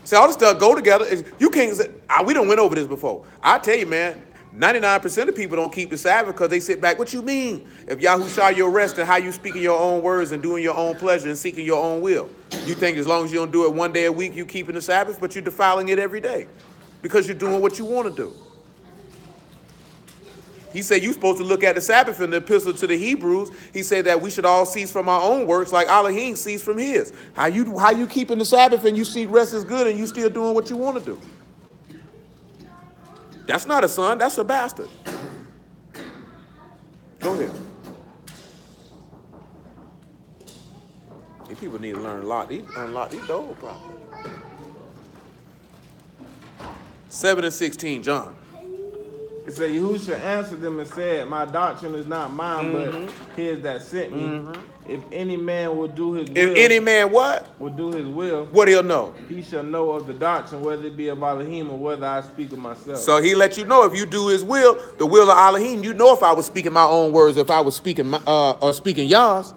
See, all this stuff go together. You can't say, we done went over this before. I tell you, man, 99% of people don't keep the Sabbath because they sit back. What you mean? If Yahushua your rest and how you speaking your own words and doing your own pleasure and seeking your own will. You think as long as you don't do it one day a week, you keeping the Sabbath, but you're defiling it every day because you're doing what you want to do. He said you're supposed to look at the Sabbath in the epistle to the Hebrews. He said that we should all cease from our own works like Elohim ceased from his. How you keeping the Sabbath and you see rest is good and you still doing what you want to do? That's not a son, that's a bastard. Go ahead. These people need to learn a lot. Unlock these doors properly. 7 and 16, John. It said, Yahushua answered them and said, my doctrine is not mine, but his that sent me. If any man will do his will. If any man what? Will do his will. What he'll know? He shall know of the doctrine, whether it be of Elohim or whether I speak of myself. So he let you know if you do his will, the will of Elohim, you know if I was speaking my own words, if I was speaking or speaking Yah's.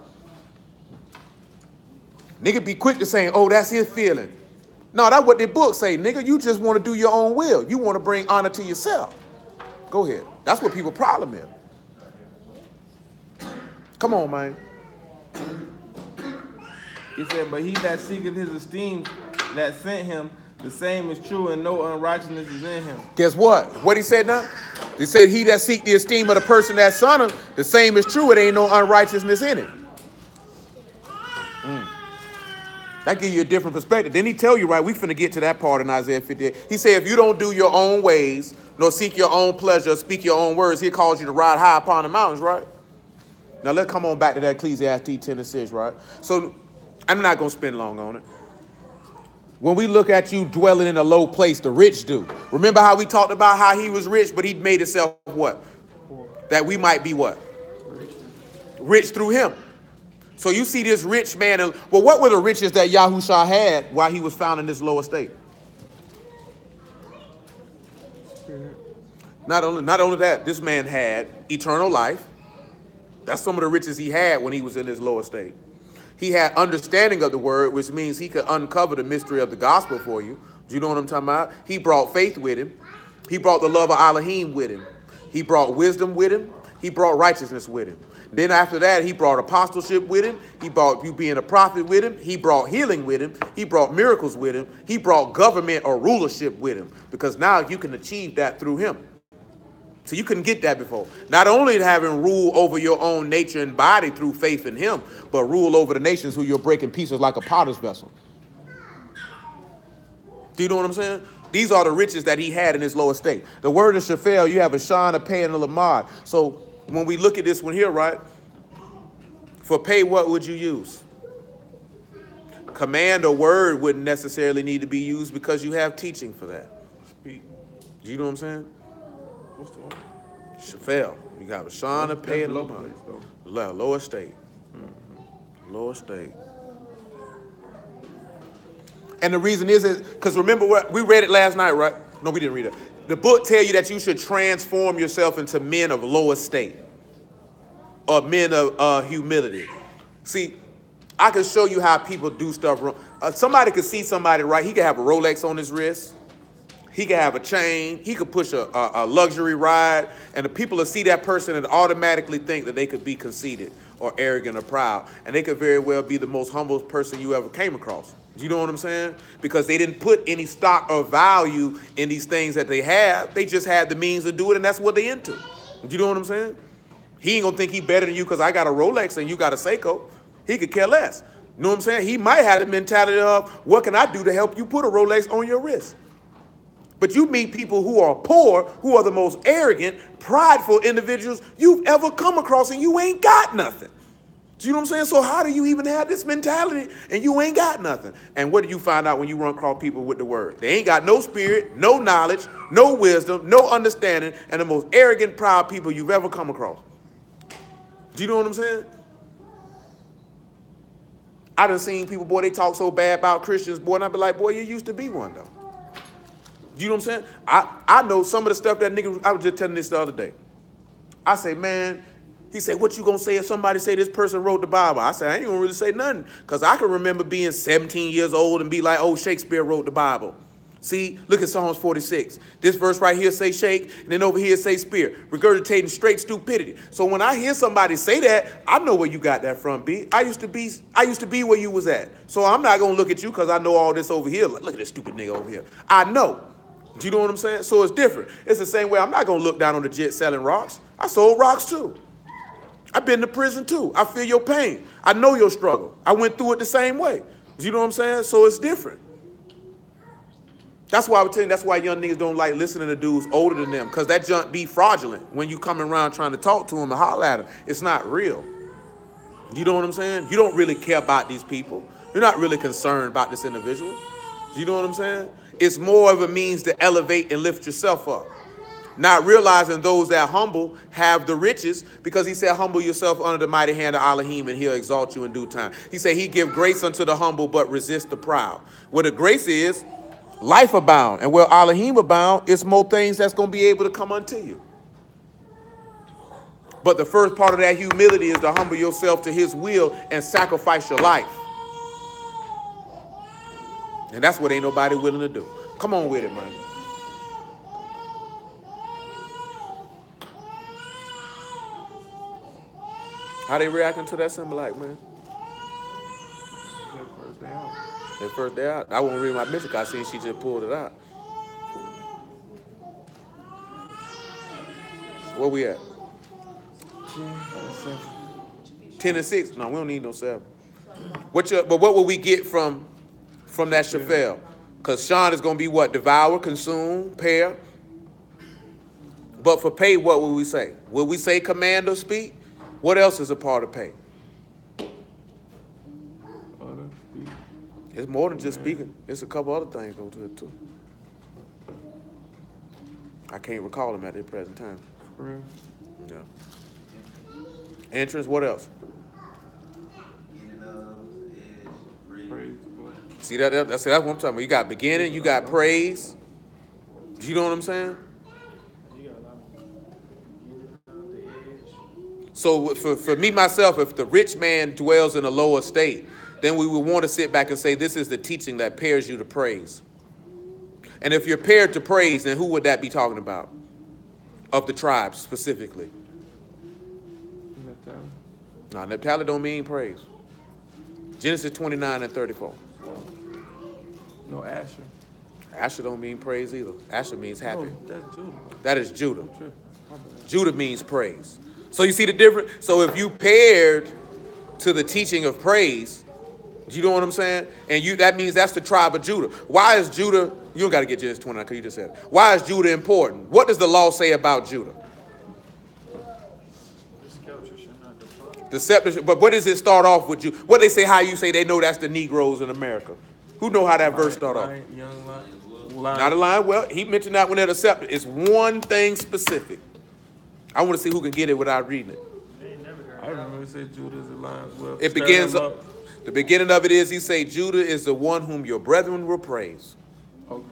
Nigga be quick to saying, oh, that's his feeling. No, that's what the book say, nigga. You just want to do your own will. You want to bring honor to yourself. Go ahead. That's what people's problem is. Come on, man. He said, but he that seeketh his esteem that sent him, the same is true, and no unrighteousness is in him. Guess what? What he said now? He said, he that seek the esteem of the person that son him, the same is true. It ain't no unrighteousness in it. That give you a different perspective. Then he tell you, right, we finna get to that part in Isaiah 58. He said, if you don't do your own ways, nor seek your own pleasure, speak your own words, he calls you to ride high upon the mountains, right? Now let's come on back to that Ecclesiastes 10 and 6, right? So I'm not going to spend long on it. When we look at you dwelling in a low place, the rich do. Remember how we talked about how he was rich, but he made himself what? That we might be what? Rich through him. So you see this rich man. Well, what were the riches that Yahushua had while he was found in this low estate? Not only that, this man had eternal life. That's some of the riches he had when he was in his low estate. He had understanding of the word, which means he could uncover the mystery of the gospel for you. Do you know what I'm talking about? He brought faith with him. He brought the love of Elohim with him. He brought wisdom with him. He brought righteousness with him. Then after that, he brought apostleship with him. He brought you being a prophet with him. He brought healing with him. He brought miracles with him. He brought government or rulership with him, because now you can achieve that through him. So you couldn't get that before. Not only having rule over your own nature and body through faith in him, but rule over the nations who you're breaking pieces like a potter's vessel. Do you know what I'm saying? These are the riches that he had in his lower state. The word of Shephel, you have a Shon, a Pei, and a Lamad. So when we look at this one here, right? For Pei, what would you use? Command or word wouldn't necessarily need to be used because you have teaching for that. Do you know what I'm saying? What's the one? Shephel. You got a Shon, a Pei, and a Low Lamad. place, though. Lower state. Lower state. And the reason is because remember what we read it last night, right? No, we didn't read it. The book tells you that you should transform yourself into men of lower state, or men of humility. See, I can show you how people do stuff wrong. Somebody could see somebody, right? He could have a Rolex on his wrist. He could have a chain. He could push a luxury ride. And the people will see that person and automatically think that they could be conceited or arrogant or proud. And they could very well be the most humble person you ever came across. You know what I'm saying? Because they didn't put any stock or value in these things that they have. They just had the means to do it, and that's what they into. You know what I'm saying? He ain't gonna think he better than you because I got a Rolex and you got a Seiko. He could care less. You know what I'm saying? He might have the mentality of, what can I do to help you put a Rolex on your wrist? But you meet people who are poor, who are the most arrogant, prideful individuals you've ever come across, and you ain't got nothing. Do you know what I'm saying? So how do you even have this mentality and you ain't got nothing? And what do you find out when you run across people with the word? They ain't got no spirit, no knowledge, no wisdom, no understanding, and the most arrogant, proud people you've ever come across. Do you know what I'm saying? I done seen people, boy, they talk so bad about Christians, boy, and I be like, boy, you used to be one, though. Do you know what I'm saying? I know some of the stuff that nigga, I was just telling this the other day. I say, man, he said, what you gonna say if somebody say this person wrote the Bible? I said, I ain't gonna really say nothing, because I can remember being 17 years old and be like, oh, Shakespeare wrote the Bible. See, look at Psalms 46. This verse right here say shake, and then over here say spear, regurgitating straight stupidity. So when I hear somebody say that, I know where you got that from, B. I used to be where you was at. So I'm not gonna look at you because I know all this over here. Look at this stupid nigga over here. I know. Do you know what I'm saying? So it's different. It's the same way. I'm not gonna look down on the jet selling rocks. I sold rocks too. I've been to prison too. I feel your pain. I know your struggle. I went through it the same way. You know what I'm saying? So it's different. That's why I would tell you, that's why young niggas don't like listening to dudes older than them, because that junk be fraudulent when you come around trying to talk to them and holler at them. It's not real. You know what I'm saying? You don't really care about these people. You're not really concerned about this individual. You know what I'm saying? It's more of a means to elevate and lift yourself up. Not realizing those that humble have the riches, because he said, humble yourself under the mighty hand of Elohim and he'll exalt you in due time. He said he give grace unto the humble, but resist the proud. Where the grace is, life abound. And where Elohim abound, it's more things that's going to be able to come unto you. But the first part of that humility is to humble yourself to his will and sacrifice your life. And that's what ain't nobody willing to do. Come on with it, man. How they reacting to that symbol, man? That first day out. I won't read my mission because I seen she just pulled it out. Where we at? 10 and 6. No, we don't need no 7. But what will we get from that Shephel? Because Shon is going to be what? Devour, consume, pair. But for Pei, what will we say? Will we say command or speak? What else is a part of Pei? It's more than just speaking. There's a couple other things go to it too. I can't recall them at the present time. No. Entrance, what else? See that's what I'm talking about. You got beginning, you got praise. You know what I'm saying? So for me, myself, if the rich man dwells in a low estate, then we would want to sit back and say, this is the teaching that pairs you to praise. And if you're paired to praise, then who would that be talking about? Of the tribes, specifically. No, Naphtali don't mean praise. Genesis 29 and 34. No, Asher. Asher don't mean praise either. Asher means happy. Oh, that's Judah. That is Judah. Sure. My bad. Judah means praise. So you see the difference? So if you paired to the teaching of praise, you know what I'm saying? And that means that's the tribe of Judah. Why is Judah, you don't got to get Genesis 29 because you just said it. Why is Judah important? What does the law say about Judah? The scepter, but what does it start off with? What they say, how you say they know that's the Negroes in America? Who know how that verse start off? Young lion. Not a line. Well, he mentioned that one at the scepter. It's one thing specific. I want to see who can get it without reading it. I remember it said Judah is the lion's whelp. It Stir begins, them up. the beginning of it is, he say, Judah is the one whom your brethren will praise. Okay.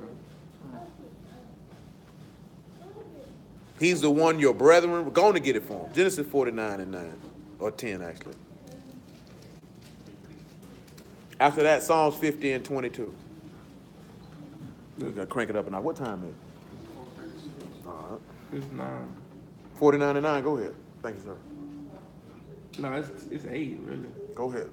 He's the one your brethren were going to get it for him. Genesis 49 and 9, or 10 actually. After that, Psalms 50 and 22. We're gonna crank it up now. What time is it? All right. It's 9. 49 and 9, go ahead. Thank you, sir. No, it's 8, really. Go ahead.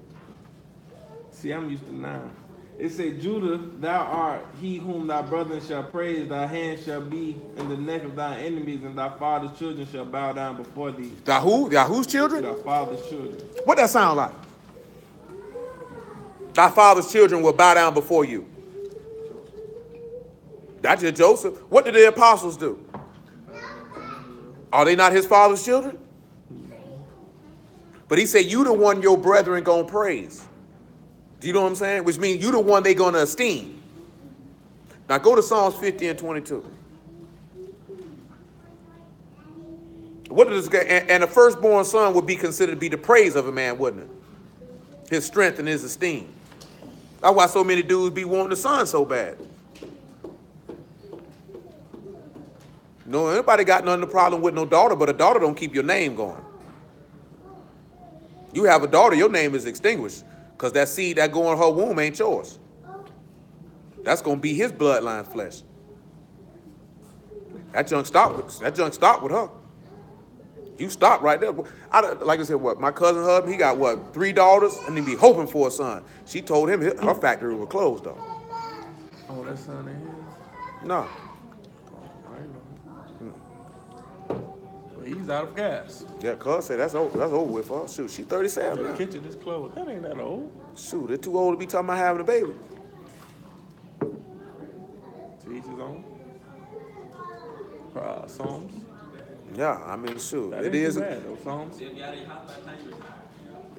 See, I'm used to 9. It said, Judah, thou art he whom thy brethren shall praise, thy hand shall be in the neck of thy enemies, and thy father's children shall bow down before thee. Thy who? Thy whose children? Thy father's children. What that sound like? Thy father's children will bow down before you. That's just Joseph. What did the apostles do? Are they not his father's children? But he said, you the one your brethren gonna praise. Do you know what I'm saying? Which means you the one they gonna esteem. Now go to Psalms 50 and 22. What does and a firstborn son would be considered to be the praise of a man, wouldn't it? His strength and his esteem. That's why so many dudes be wanting the son so bad. No, anybody got nothing to problem with no daughter, but a daughter don't keep your name going. You have a daughter, your name is extinguished because that seed that go in her womb ain't yours. That's gonna be his bloodline flesh. That junk stopped with her. You stop right there. Like I said, what my cousin husband, he got what 3 daughters, and he be hoping for a son. She told him her factory was closed though. Oh, that son ain't his? No. I ain't know. Well, he's out of gas. Yeah, cuz said that's over with for her. Shoot, she 37 The now. kitchen is closed. That ain't that old. Shoot, they're too old to be talking about having a baby. To each his own. Psalms. Yeah, I mean, shoot, That it ain't is. too bad, though, Psalms.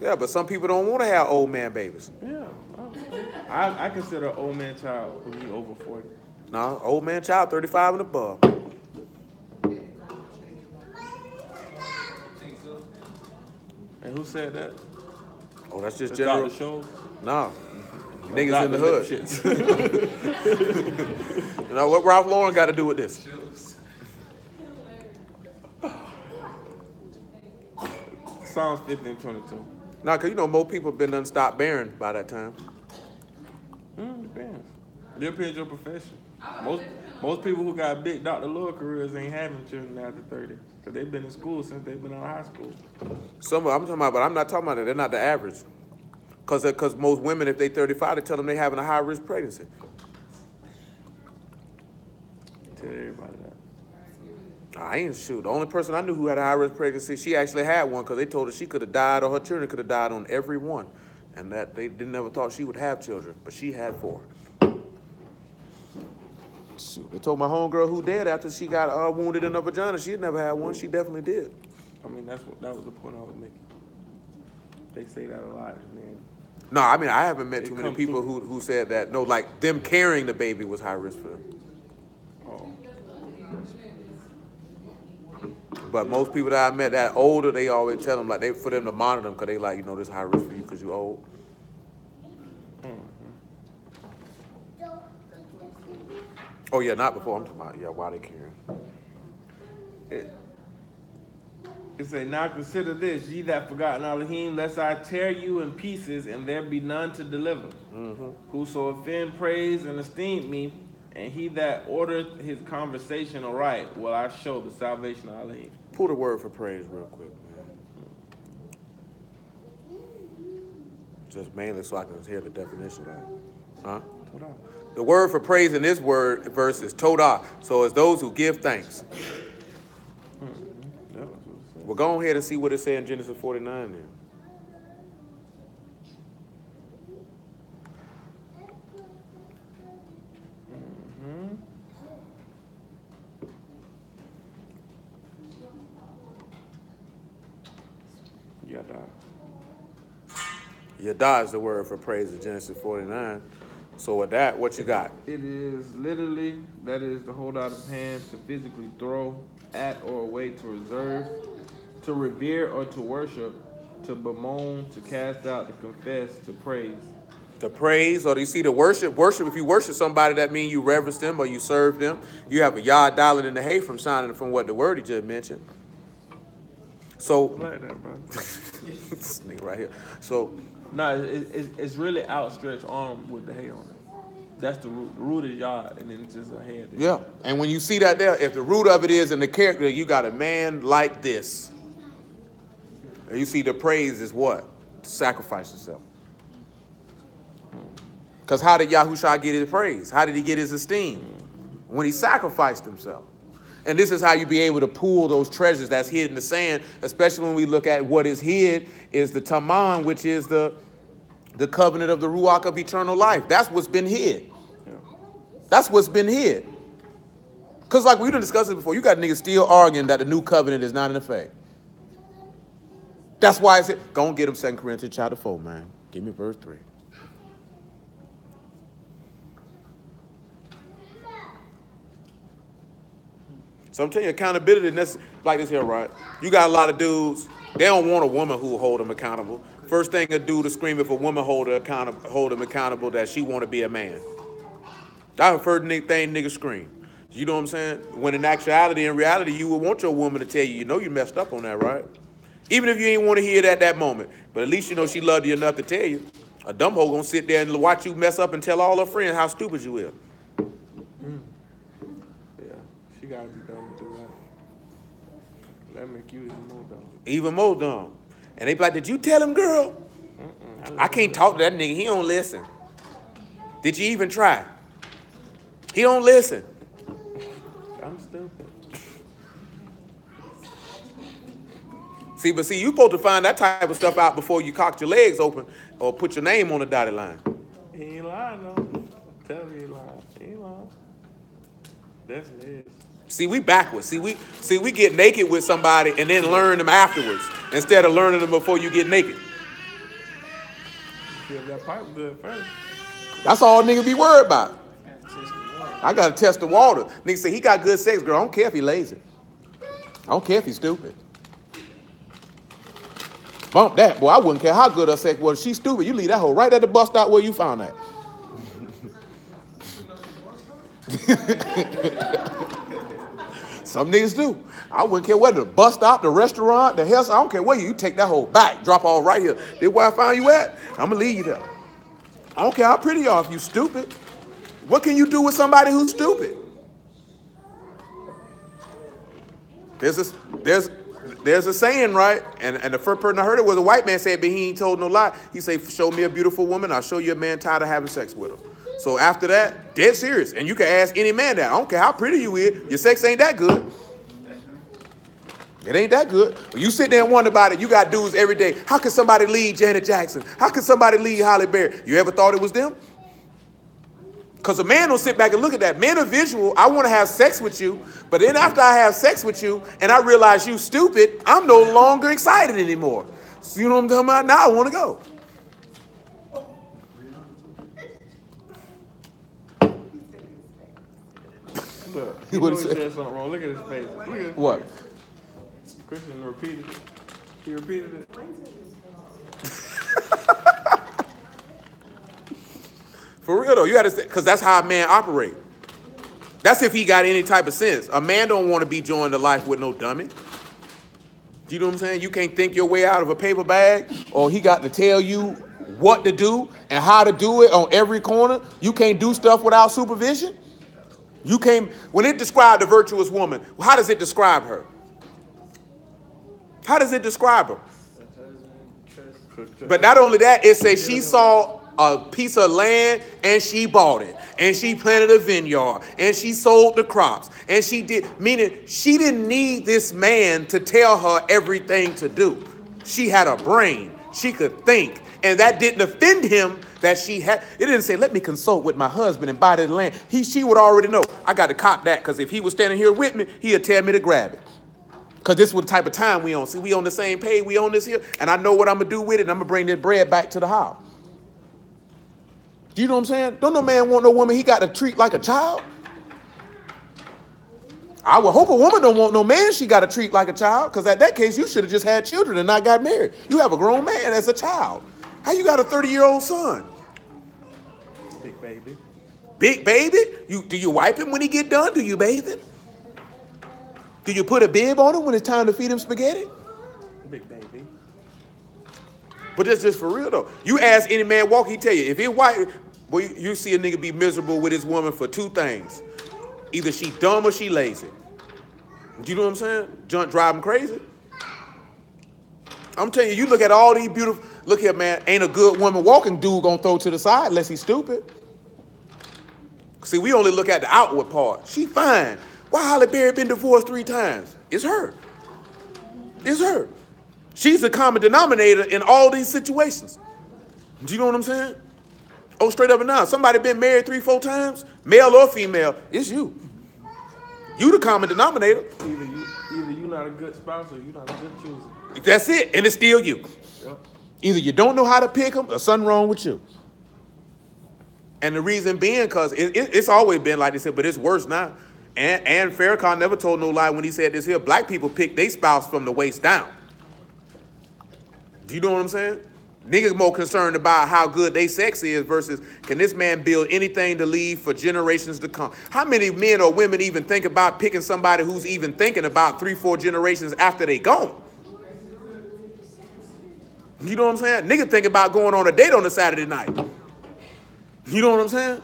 Yeah, but some people don't want to have old man babies. Yeah. I consider an old man child when you over 40. No, old man child, 35 and above. And who said that? Oh, that's just The general. Dr. Scholl? No, niggas in the Dr. hood. Lipschitz. You know what Ralph Lauren got to do with this? Psalms 50 and 22. No, because you know most people been done stopped bearing by that time. Depends. It depends your profession. Most people who got big Dr. Lure careers ain't having children after 30. Because they've been in school since they've been out of high school. Some I'm talking about, but I'm not talking about that. They're not the average. Because most women, if they 35, they tell them they having a high risk pregnancy. Tell everybody that. I ain't shoot. The only person I knew who had a high risk pregnancy, she actually had one because they told her she could have died or her children could have died on every one, and that they never thought she would have children, but she had 4. Shoot, they told my homegirl who dead after she got wounded in her vagina. She had never had one. She definitely did. I mean, that was the point I was making. They say that a lot, man. No, I mean I haven't met They too many come people through. who said that. No, like them carrying the baby was high risk for them. Oh. But most people that I met that older, they always tell them like for them to monitor them because they like this high risk for you because you old. Oh yeah, not before. I'm talking about while they carrying. It say, now consider this, ye that forgotten Elohim, lest I tear you in pieces, and there be none to deliver. Whoso offend, praise, and esteem me, and he that ordereth his conversation aright, will I show the salvation of Elohim. Pull the word for praise real quick, man. Just mainly so I can hear the definition of it. Huh? The word for praise in this verse is todah. So it's those who give thanks. Well, go ahead and see what it says in Genesis 49 then. Yada is the word for praise in Genesis 49. So with that, what you got? It is literally, that is to hold out of hands, to physically throw at or away, to reserve, to revere or to worship, to bemoan, to cast out, to confess, to praise. To praise, or do you see the worship? Worship, if you worship somebody, that means you reverence them or you serve them. You have a yard dollar in the hay from shining from what the word he just mentioned. So, Like that, bro. this nigga right here. So, No, it's really outstretched arm with the hay on it. That's the root. The root is yard, and then it's just a head. yeah. And when you see that there, if the root of it is in the character, you got a man like this. And you see the praise is what? To sacrifice yourself. Because how did Yahushua get his praise? How did he get his esteem? When he sacrificed himself. And this is how you be able to pull those treasures that's hid in the sand, especially when we look at what is hid is the Taman, which is the covenant of the Ruach of eternal life. That's what's been hid. That's what's been hid. Because like we done discussed it before, you got niggas still arguing that the new covenant is not in effect. That's why I said, go and get them 2 Corinthians chapter 4, man. Give me verse 3. So I'm telling you, accountability, that's like this here, right? You got a lot of dudes, they don't want a woman who will hold them accountable. First thing a dude is scream if a woman hold them accountable that she want to be a man. That's the first thing niggas scream. You know what I'm saying? When in actuality, in reality, you would want your woman to tell you, you know you messed up on that, right? Even if you ain't want to hear it at that moment. But at least you know she loved you enough to tell you. A dumb hoe gonna sit there and watch you mess up and tell all her friends how stupid you is. Yeah, she gotta be dumb to do that. That make you even more dumb. Even more dumb. And they be like, did you tell him, girl? I can't talk to that nigga. He don't listen. Did you even try? He don't listen. I'm stupid. See, you supposed to find that type of stuff out before you cock your legs open or put your name on the dotted line. He ain't lying though. Tell me he lying. He ain't lying. Definitely is. See, we backwards. See, we get naked with somebody and then learn them afterwards instead of learning them before you get naked. Yeah, that pipe good first. That's all niggas be worried about. I gotta test the water. Nigga say he got good sex, girl. I don't care if he lazy. I don't care if he's stupid. Bump that, boy. I wouldn't care how good her sex was. She's stupid. You leave that hoe right at the bus stop where you found that. Some niggas do. I wouldn't care whether the bus stop, the restaurant, the hair salon. I don't care where you take that hoe back. Drop all right here. This where I found you at. I'm gonna leave you there. I don't care how pretty you are if you stupid. What can you do with somebody who's stupid? There's a saying, right? And the first person I heard it was a white man said, but he ain't told no lie. He said, show me a beautiful woman, I'll show you a man tired of having sex with her. So after that, dead serious. And you can ask any man that. I don't care how pretty you is. Your sex ain't that good. It ain't that good. You sit there and wonder about it. You got dudes every day. How can somebody lead Janet Jackson? How can somebody lead Halle Berry? You ever thought it was them? Because a man will sit back and look at that. Men are visual. I want to have sex with you. But then after I have sex with you and I realize you stupid, I'm no longer excited anymore. So you know what I'm talking about? Now I want to go. Look, He you would've know he said- said something wrong. Look at his face. Look at his What? face. Christian repeated it. He repeated it. For real though, you got to say, because that's how a man operate. That's if he got any type of sense. A man don't want to be joined to life with no dummy. You know what I'm saying? You can't think your way out of a paper bag, or he got to tell you what to do and how to do it on every corner. You can't do stuff without supervision. You can't, when it described a virtuous woman, how does it describe her? How does it describe her? But not only that, it says she saw a piece of land and she bought it. And she planted a vineyard and she sold the crops. And she did, meaning she didn't need this man to tell her everything to do. She had a brain. She could think. And that didn't offend him that she had. It didn't say, let me consult with my husband and buy the land. She would already know. I got to cop that, because if he was standing here with me, he'd tell me to grab it. Because this is what type of time we on. See, we on the same page. We on this here. And I know what I'm going to do with it. And I'm going to bring this bread back to the house. Do you know what I'm saying? Don't no man want no woman he got to treat like a child. I would hope a woman don't want no man she got to treat like a child. Because at that case, you should have just had children and not got married. You have a grown man as a child. How you got a 30-year-old son? Big baby. Big baby? Do you wipe him when he get done? Do you bathe him? Do you put a bib on him when it's time to feed him spaghetti? Big baby. But that's just for real, though. You ask any man walk, he tell you. If his wife, boy, you see a nigga be miserable with his woman for two things. Either she dumb or she lazy. Do you know what I'm saying? Junk drive him crazy. I'm telling you, you look at all these beautiful, look here, man, ain't a good woman walking dude gonna throw to the side unless he's stupid. See, we only look at the outward part. She fine. Why Halle Berry been divorced 3 times? It's her. It's her. She's the common denominator in all these situations. Do you know what I'm saying? Oh, straight up and down. Somebody been married 3-4 times, male or female, it's you. You the common denominator. Either you not a good spouse or you not a good chooser. That's it, and it's still you. Yep. Either you don't know how to pick them or something wrong with you. And the reason being, because it's always been like this, but it's worse now. And Farrakhan never told no lie when he said this here. Black people pick their spouse from the waist down. Do you know what I'm saying? Niggas more concerned about how good they sex is versus can this man build anything to leave for generations to come? How many men or women even think about picking somebody who's even thinking about 3-4 generations after they gone? You know what I'm saying? Niggas think about going on a date on a Saturday night. You know what I'm saying?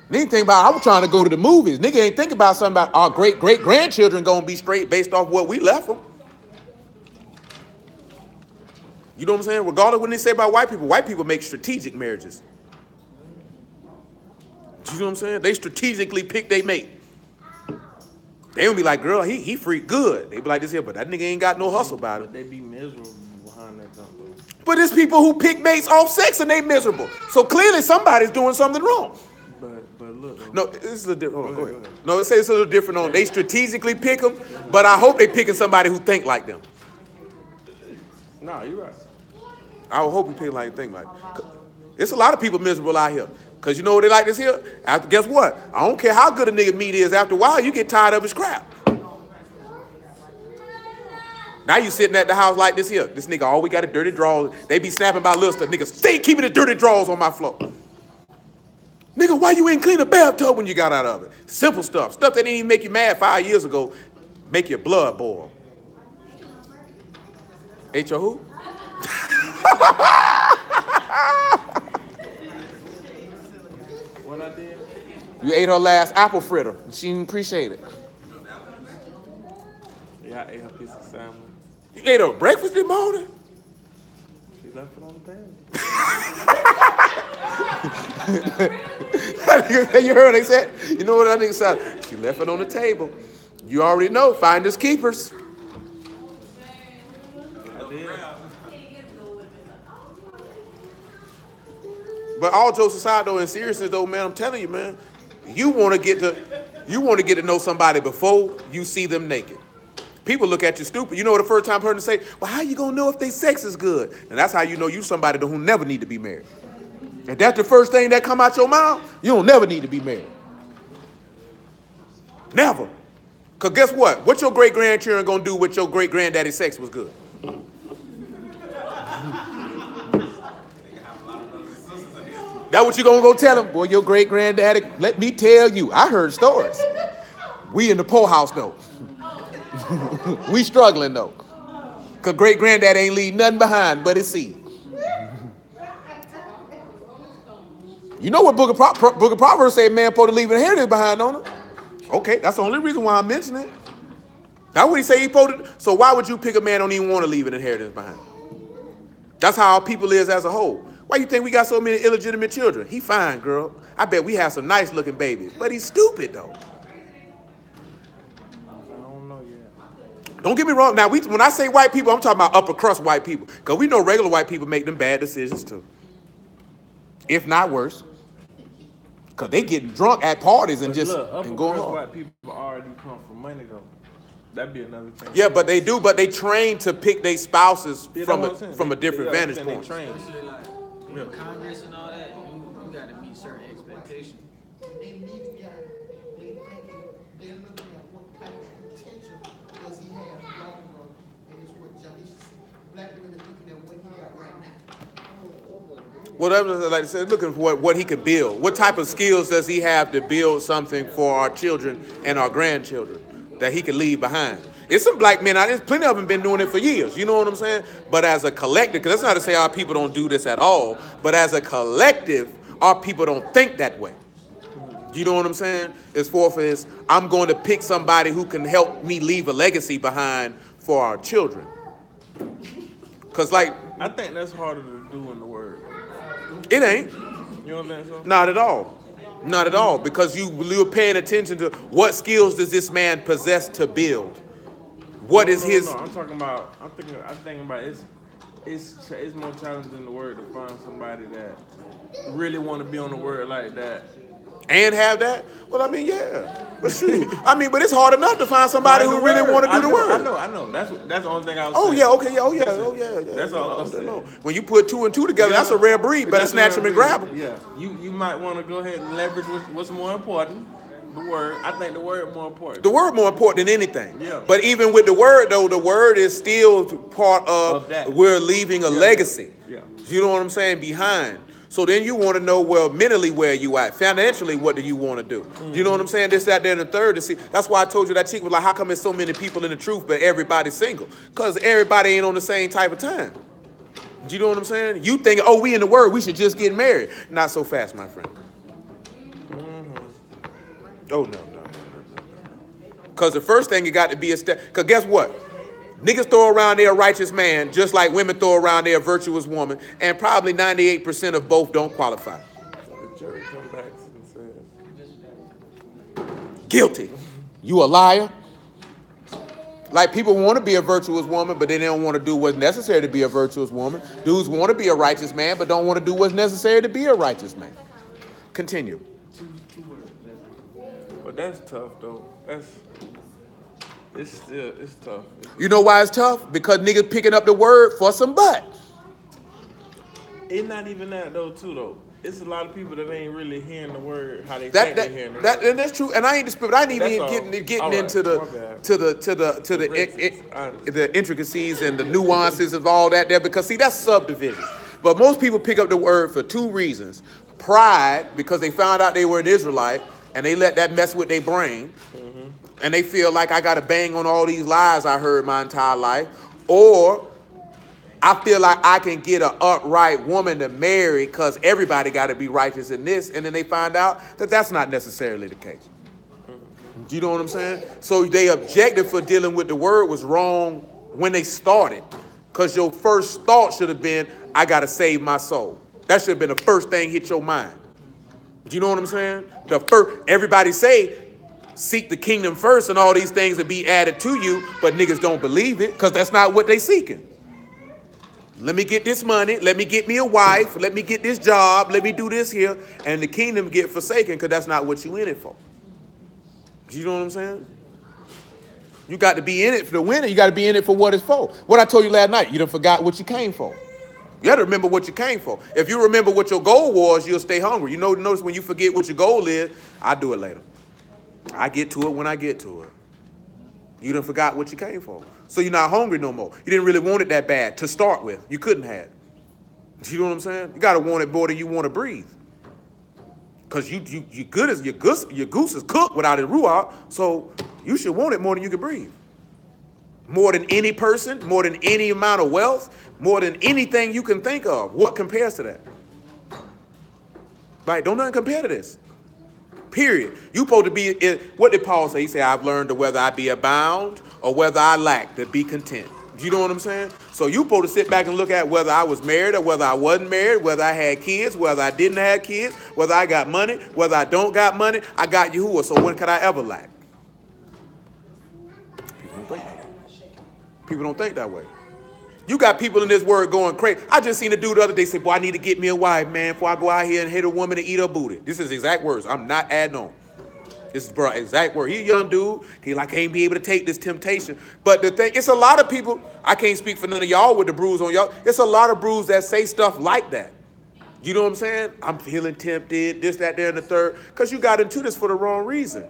Nigga think about, I was trying to go to the movies. Nigga ain't think about something about our great-great-grandchildren gonna be straight based off what we left them. You know what I'm saying? Regardless of what they say about white people make strategic marriages. You know what I'm saying? They strategically pick their mate. They don't be like, girl, he freak good. They be like this here, but that nigga ain't got no hustle about it. But they be miserable behind that jump, though. But there's people who pick mates off sex and they miserable. So clearly somebody's doing something wrong. But look. No, this is a different. Go ahead. No, it says it's a little different on. They strategically pick them, but I hope they picking somebody who think like them. Nah, you're right. I hope you pick like think like. It's a lot of people miserable out here. Cause you know what they like this here? After, guess what? I don't care how good a nigga meat is. After a while, you get tired of his crap. Now you sitting at the house like this here. This nigga always got a dirty drawers. They be snapping about little stuff. Nigga, stay keeping the dirty drawers on my floor. Nigga, why you ain't clean a bathtub when you got out of it? Simple stuff. Stuff that didn't even make you mad 5 years ago. Make your blood boil. Ate your who? What I did? You ate her last apple fritter. She didn't appreciate it. Yeah, I ate her piece of salmon. You ate her breakfast this morning? She left it on the table. You heard they said? You know what that nigga said? She left it on the table. You already know. Finders keepers. I did. But all jokes aside, though, in seriousness, though, man, I'm telling you, man, you want to get to know somebody before you see them naked. People look at you stupid. You know what the first time I heard them say? Well, how you gonna know if they sex is good? And that's how you know you somebody who never need to be married. If that's the first thing that come out your mouth, you don't never need to be married. Never. Because guess what? What your great-grandchildren gonna do with your great-granddaddy's sex was good? That what you gonna go tell them? Boy, your great-granddaddy, let me tell you, I heard stories. We in the poorhouse though. We struggling though. Because great-granddad ain't leave nothing behind but his seed. You know what Book of Proverbs say, man supposed to leave an inheritance behind on him? Okay, that's the only reason why I'm mentioning it. That's what he say he supposed to. So why would you pick a man who don't even want to leave an inheritance behind? That's how our people is as a whole. Why you think we got so many illegitimate children? He fine, girl. I bet we have some nice-looking babies. But he's stupid, though. Don't get me wrong. Now, when I say white people, I'm talking about upper crust white people. Because we know regular white people make them bad decisions, too. If not worse. Because they getting drunk at parties and just and going home. White people already come from money, though. That'd be another thing. Yeah, but they do. But they train to pick their spouses from a different vantage point. Especially like with Congress and all that, you got to meet certain expectations. They need a guy, they're looking at what type of potential does he have long run, and it's what black women are looking at what he got right now. Whatever, like I said, looking for what he could build. What type of skills does he have to build something for our children and our grandchildren that he can leave behind? It's some black men out there, plenty of them been doing it for years, you know what I'm saying? But as a collective, because that's not to say our people don't do this at all, but as a collective, our people don't think that way. You know what I'm saying? As far as I'm going to pick somebody who can help me leave a legacy behind for our children. Because like... I think that's harder to do in the word. It ain't. You know what I'm saying? So? Not at all. Not at all. Because you're paying attention to what skills does this man possess to build? What is his... No, I'm talking about... I'm thinking about it's more challenging in the word to find somebody that really want to be on the word like that. And have that? Well, I mean, yeah. But shoot. I mean, but it's hard enough to find somebody who really want to do the word. I know. That's the only thing I was saying. saying. Yeah, okay, yeah. That's all I'm saying. When you put 2 and 2 together, that's a rare breed. Better snatch them and grab them. Yeah. You might want to go ahead and leverage what's more important. The word. I think the word more important. The word more important than anything. Yeah. But even with the word, though, the word is still part of that. We're leaving a legacy. Yeah. You know what I'm saying? Behind. So then you want to know, well, mentally where you at? Financially, what do you want to do? Mm-hmm. You know what I'm saying? This, that, there, and the third. To see. That's why I told you that chick was like, how come there's so many people in the truth, but everybody's single? Because everybody ain't on the same type of time. Do you know what I'm saying? You think, oh, we in the word, we should just get married. Not so fast, my friend. Mm-hmm. Oh, no. Because the first thing you got to be a step. Because guess what? Niggas throw around their righteous man just like women throw around their virtuous woman, and probably 98% of both don't qualify. The jury come back and says, guilty. You a liar? Like people want to be a virtuous woman, but they don't want to do what's necessary to be a virtuous woman. Dudes want to be a righteous man, but don't want to do what's necessary to be a righteous man. Continue. But that's tough, though. It's tough. You know why it's tough? Because niggas picking up the word for some butt. It's not even that though, too though. It's a lot of people that ain't really hearing the word how they think they're hearing the word. And that's true. And I ain't disputing. I ain't even getting into the intricacies and the nuances of all that there, because see, that's subdivision. But most people pick up the word for 2 reasons: pride, because they found out they were an Israelite and they let that mess with their brain. And they feel like I got to bang on all these lies I heard my entire life. Or I feel like I can get an upright woman to marry because everybody got to be righteous in this. And then they find out that that's not necessarily the case. Do you know what I'm saying? So they objective for dealing with the word was wrong when they started. Because your first thought should have been, I got to save my soul. That should have been the first thing hit your mind. Do you know what I'm saying? Everybody say, seek the kingdom first and all these things will be added to you, but niggas don't believe it because that's not what they seeking. Let me get this money. Let me get me a wife. Let me get this job. Let me do this here. And the kingdom get forsaken because that's not what you in it for. You know what I'm saying? You got to be in it for the winner. You got to be in it for what it's for. What I told you last night, you done forgot what you came for. You got to remember what you came for. If you remember what your goal was, you'll stay hungry. You know, notice when you forget what your goal is, I'll do it later. I get to it when I get to it. You done forgot what you came for. So you're not hungry no more. You didn't really want it that bad to start with. You couldn't have. You know what I'm saying? You got to want it more than you want to breathe. Because your goose is cooked without a ruach, so you should want it more than you can breathe. More than any person, more than any amount of wealth, more than anything you can think of. What compares to that? Right? Don't nothing compare to this. Period. You supposed to be, what did Paul say? He said, I've learned to whether I be abound or whether I lack, to be content. You know what I'm saying? So you supposed to sit back and look at whether I was married or whether I wasn't married, whether I had kids, whether I didn't have kids, whether I got money, whether I don't got money. I got Yahuwah, so when could I ever lack? People don't think that way. You got people in this word going crazy. I just seen a dude the other day say, boy, I need to get me a wife, man, before I go out here and hit a woman and eat her booty. This is exact words. I'm not adding on. This is, bro, exact word. He a young dude. He like ain't be able to take this temptation. But the thing, it's a lot of people, I can't speak for none of y'all with the bruise on y'all. It's a lot of bruise that say stuff like that. You know what I'm saying? I'm feeling tempted, this, that, there, and the third. Because you got into this for the wrong reason.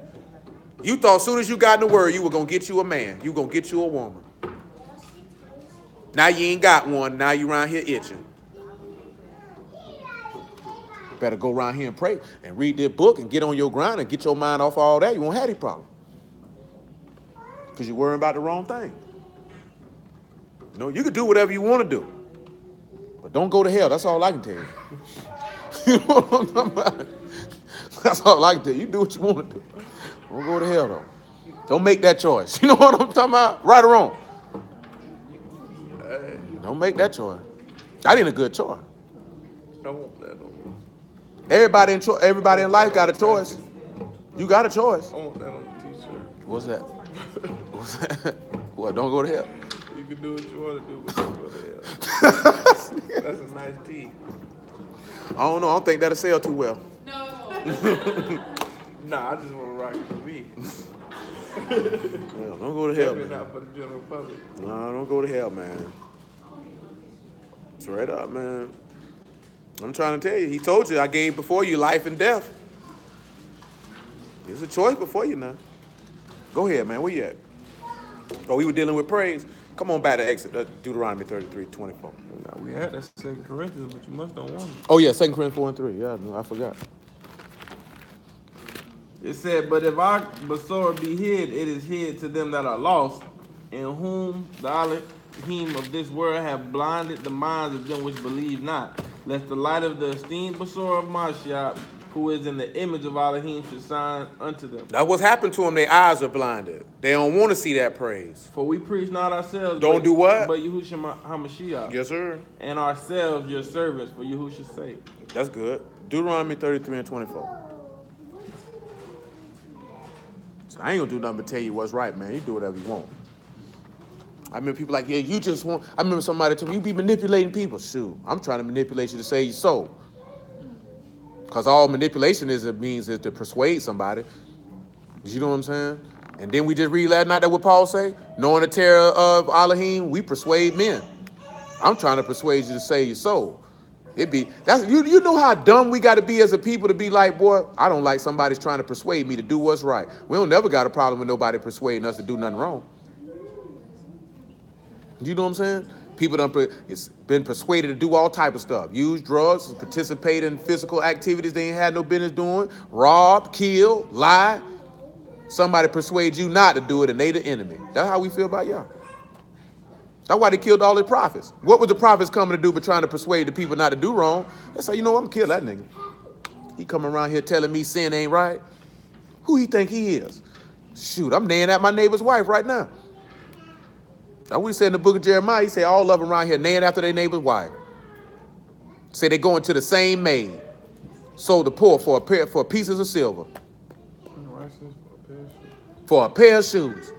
You thought as soon as you got in the word, you were going to get you a man. You were going to get you a woman. Now you ain't got one. Now you around here itching. Better go around here and pray and read this book and get on your grind and get your mind off all that. You won't have any problem. Because you're worrying about the wrong thing. You know, you can do whatever you want to do. But don't go to hell. That's all I can tell you. You know what I'm talking about? That's all I can tell you. You do what you want to do. Don't go to hell, though. Don't make that choice. You know what I'm talking about? Right or wrong? Don't make that choice. That ain't a good choice. I want that on. Everybody in life got a choice. You got a choice. I want that on the t-shirt. What's that? What's that? What? Don't go to hell. You can do what you want to do, but don't go to hell. That's a nice tee. I don't know. I don't think that'll sell too well. No. Nah, I just want to rock it for me. Well, don't go to hell, Definitely man. not for the general public. No, don't go to hell, man. Straight up, man. I'm trying to tell you. He told you I gave before you life and death. There's a choice before you now. Go ahead, man. Where you at? Oh, we were dealing with praise. Come on back to Deuteronomy 33:24. Nah, we had that 2 Corinthians, but you must don't want it. Oh, yeah, 2 Corinthians 4:3. Yeah, no, I forgot. It said, but if our Besor be hid, it is hid to them that are lost, in whom the Elohim of this world have blinded the minds of them which believe not, lest the light of the esteemed Besor of Mashiach, who is in the image of Elohim, should shine unto them. That's what's happened to them. Their eyes are blinded. They don't want to see that praise. For we preach not ourselves, Don't do what? but Yahushua HaMashiach, Yes, sir. and ourselves your servants for Yahushua's sake. That's good. Deuteronomy 33:24. So I ain't gonna do nothing but tell you what's right, man. You do whatever you want. I remember people like, yeah, you just want. I remember somebody told me, you be manipulating people. Shoot, I'm trying to manipulate you to save your soul. Because all manipulation means to persuade somebody. You know what I'm saying? And then we just read last night that what Paul say? Knowing the terror of Elohim, we persuade men. I'm trying to persuade you to save your soul. You know how dumb we got to be as a people to be like, boy, I don't like somebody's trying to persuade me to do what's right. We don't never got a problem with nobody persuading us to do nothing wrong. You know what I'm saying? People it's been persuaded to do all type of stuff. Use drugs, participate in physical activities they ain't had no business doing, rob, kill, lie. Somebody persuades you not to do it and they the enemy. That's how we feel about y'all. That's why they killed all the prophets. What was the prophets coming to do but trying to persuade the people not to do wrong? They say, you know what, I'm gonna kill that nigga. He coming around here telling me sin ain't right. Who he think he is? Shoot, I'm neighing at my neighbor's wife right now. Now we said in the book of Jeremiah, he said all of them around here neighing after their neighbor's wife. Say they going to the same maid. Sold the poor for pieces of silver. For a pair of shoes.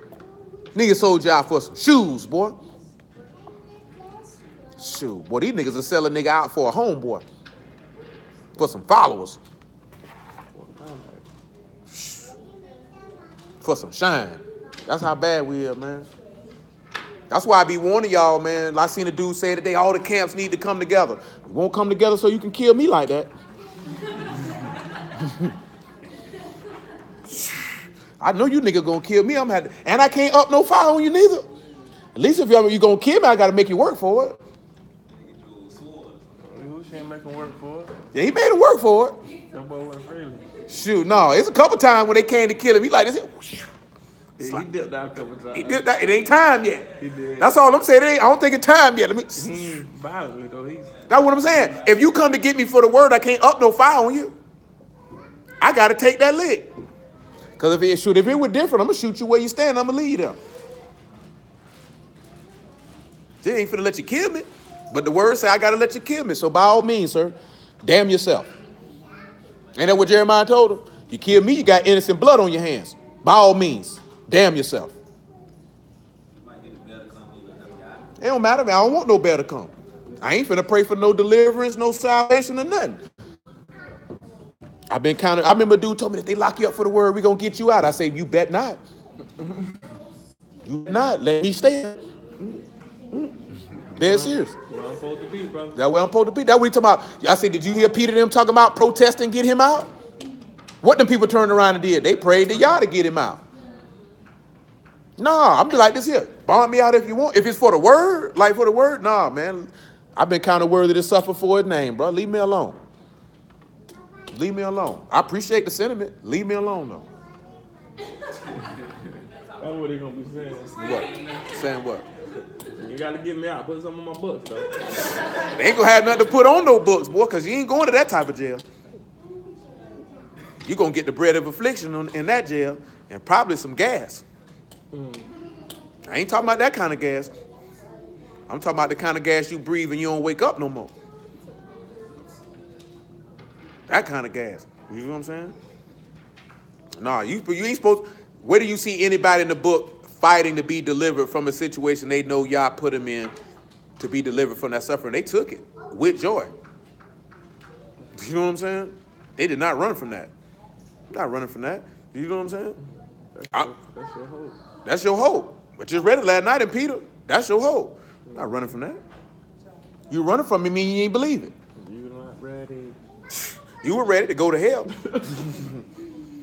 Niggas sold you out for some shoes, boy. Shoot, boy, these niggas are selling nigga out for a homeboy. For some followers. For some shine. That's how bad we are, man. That's why I be warning y'all, man. I seen a dude say today, all the camps need to come together. We won't come together so you can kill me like that. I know you niggas gonna kill me. And I can't up no fire on you neither. At least if you gonna kill me, I gotta make you work for it. Yahushua ain't making work for it. Yeah, he made it work for it. That boy went freely. Shoot, no, it's a couple times when they came to kill him. He like this. He dipped out a couple times. He did that. It ain't time yet. He did. That's all I'm saying. I don't think it's time yet. He ain't violent though. That's what I'm saying. If you come to get me for the word, I can't up no fire on you. I got to take that lick. Because if it were different, I'm going to shoot you where you stand. I'm going to leave you there. They ain't finna let you kill me. But the word say I got to let you kill me. So by all means, sir, damn yourself. Ain't that what Jeremiah told him? You kill me, you got innocent blood on your hands. By all means, damn yourself. It don't matter, man. I don't want no better come. I ain't finna pray for no deliverance, no salvation, or nothing. I remember a dude told me that they lock you up for the word, we gonna get you out. I say, you bet not. You bet not. Let me stay. Dead serious. Where I'm supposed to be, brother. That's where I'm supposed to be. That's what he talking about. I said, did you hear Peter them talking about protesting, get him out? What them people turned around and did? They prayed to y'all to get him out. Nah, I'm be like this here. Bomb me out if you want. If it's for the word, like for the word, nah, man. I've been kind of worthy to suffer for his name, bro. Leave me alone. Leave me alone. I appreciate the sentiment. Leave me alone, though. That's what they gonna be saying. What? Saying what? You gotta get me out. Put something on my books, though. They ain't gonna have nothing to put on no books, boy, because you ain't going to that type of jail. You gonna get the bread of affliction in that jail and probably some gas. I ain't talking about that kind of gas. I'm talking about the kind of gas you breathe and you don't wake up no more. That kind of gas. You know what I'm saying? Nah, you ain't supposed. Where do you see anybody in the book fighting to be delivered from a situation they know Yah put them in to be delivered from that suffering? They took it with joy. You know what I'm saying? They did not run from that. Not running from that. You know what I'm saying? That's your hope. That's your hope. I just read it last night in Peter. That's your hope. Not running from that. You running from me mean you ain't believe it. You're not ready. You were ready to go to hell.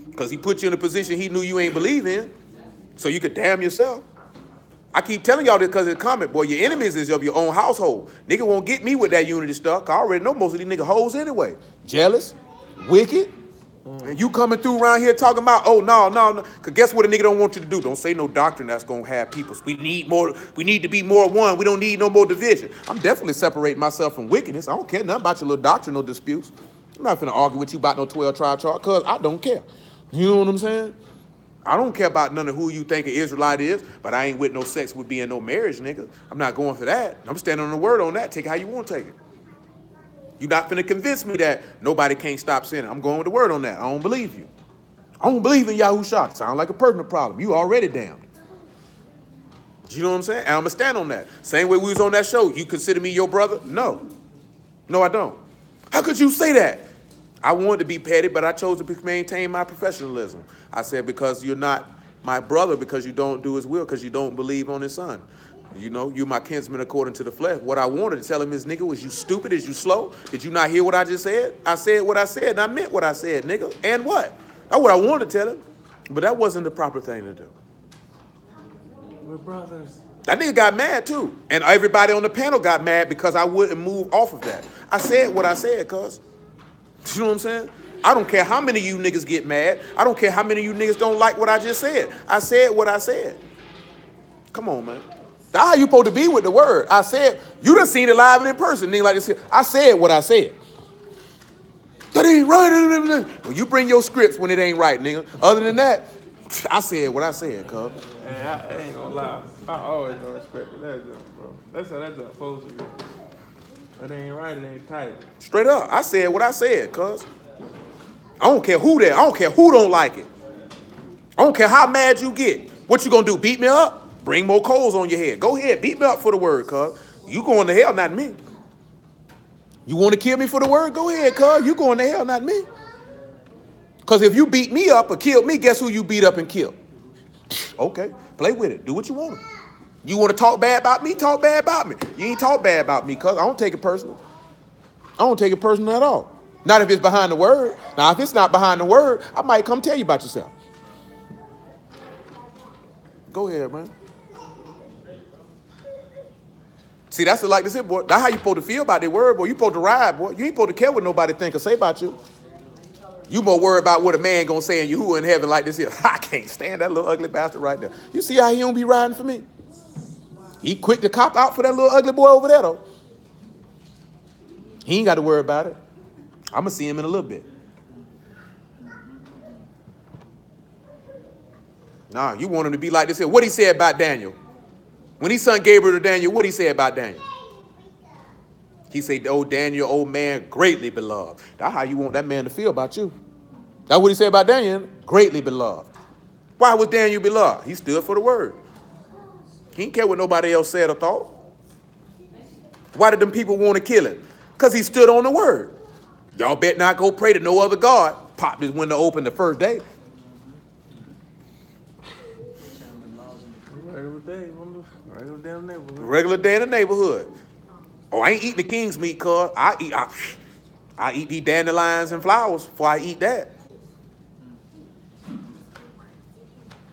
Because he put you in a position he knew you ain't believe in. So you could damn yourself. I keep telling y'all this because of the comment, boy, your enemies is of your own household. Nigga won't get me with that unity stuff. Cause I already know most of these nigga hoes anyway. Jealous, wicked. And you coming through around here talking about, oh, no. Because guess what a nigga don't want you to do? Don't say no doctrine that's going to have people. We need to be more one. We don't need no more division. I'm definitely separating myself from wickedness. I don't care nothing about your little doctrinal disputes. I'm not finna argue with you about no 12 tribe chart because I don't care. You know what I'm saying? I don't care about none of who you think an Israelite is, but I ain't with no sex with being no marriage, nigga. I'm not going for that. I'm standing on the word on that. Take it how you want to take it. You're not finna convince me that nobody can't stop sinning. I'm going with the word on that. I don't believe you. I don't believe in Yahushua. Sound like a personal problem. You already damned. You know what I'm saying? And I'm gonna stand on that. Same way we was on that show. You consider me your brother? No. No, I don't. How could you say that? I wanted to be petty, but I chose to maintain my professionalism. I said, because you're not my brother, because you don't do his will, because you don't believe on his son. You know, you my kinsman according to the flesh. What I wanted to tell him is, nigga, was you stupid? Is you slow? Did you not hear what I just said? I said what I said, and I meant what I said, nigga. And what? That's what I wanted to tell him. But that wasn't the proper thing to do. We're brothers. That nigga got mad, too. And everybody on the panel got mad because I wouldn't move off of that. I said what I said, cuz. You know what I'm saying? I don't care how many of you niggas get mad. I don't care how many of you niggas don't like what I just said. I said what I said. Come on, man. That's how you supposed to be with the word. I said, you done seen it live and in person. Nigga like this here. I said what I said. That ain't right. Well, you bring your scripts when it ain't right, nigga. Other than that, I said what I said, cuz. Hey, I ain't gonna lie. I always gonna respect that jump, bro. That's how that jump supposed to be. That ain't right, it ain't tight. Straight up. I said what I said, cuz. I don't care who that. I don't care who don't like it. I don't care how mad you get. What you gonna do? Beat me up? Bring more coals on your head. Go ahead. Beat me up for the word, cuz. You going to hell, not me. You want to kill me for the word? Go ahead, cuz. You going to hell, not me. Because if you beat me up or kill me, guess who you beat up and kill? Okay. Play with it. Do what you want. You want to talk bad about me? Talk bad about me. You ain't talk bad about me, cuz. I don't take it personal. I don't take it personal at all. Not if it's behind the word. Now, if it's not behind the word, I might come tell you about yourself. Go ahead, man. See, that's like this here, boy. That's how you supposed to feel about that word, boy. You supposed to ride, boy. You ain't supposed to care what nobody think or say about you. You more worried about what a man gonna say in Yahuwah in heaven like this here. I can't stand that little ugly bastard right there. You see how he don't be riding for me? He quick to cop out for that little ugly boy over there though. He ain't got to worry about it. I'm gonna see him in a little bit. Nah, you want him to be like this here. What he said about Daniel? When he sent Gabriel to Daniel, what he said about Daniel? He said, "Oh, Daniel, old man, greatly beloved." That's how you want that man to feel about you. That's what he said about Daniel, greatly beloved. Why was Daniel beloved? He stood for the word. He didn't care what nobody else said or thought. Why did them people want to kill him? Because he stood on the word. Y'all bet not go pray to no other God. Popped his window open the first day. Regular day, regular damn neighborhood. Regular day in the neighborhood. Oh, I ain't eating the king's meat, cuz. I eat these dandelions and flowers before I eat that.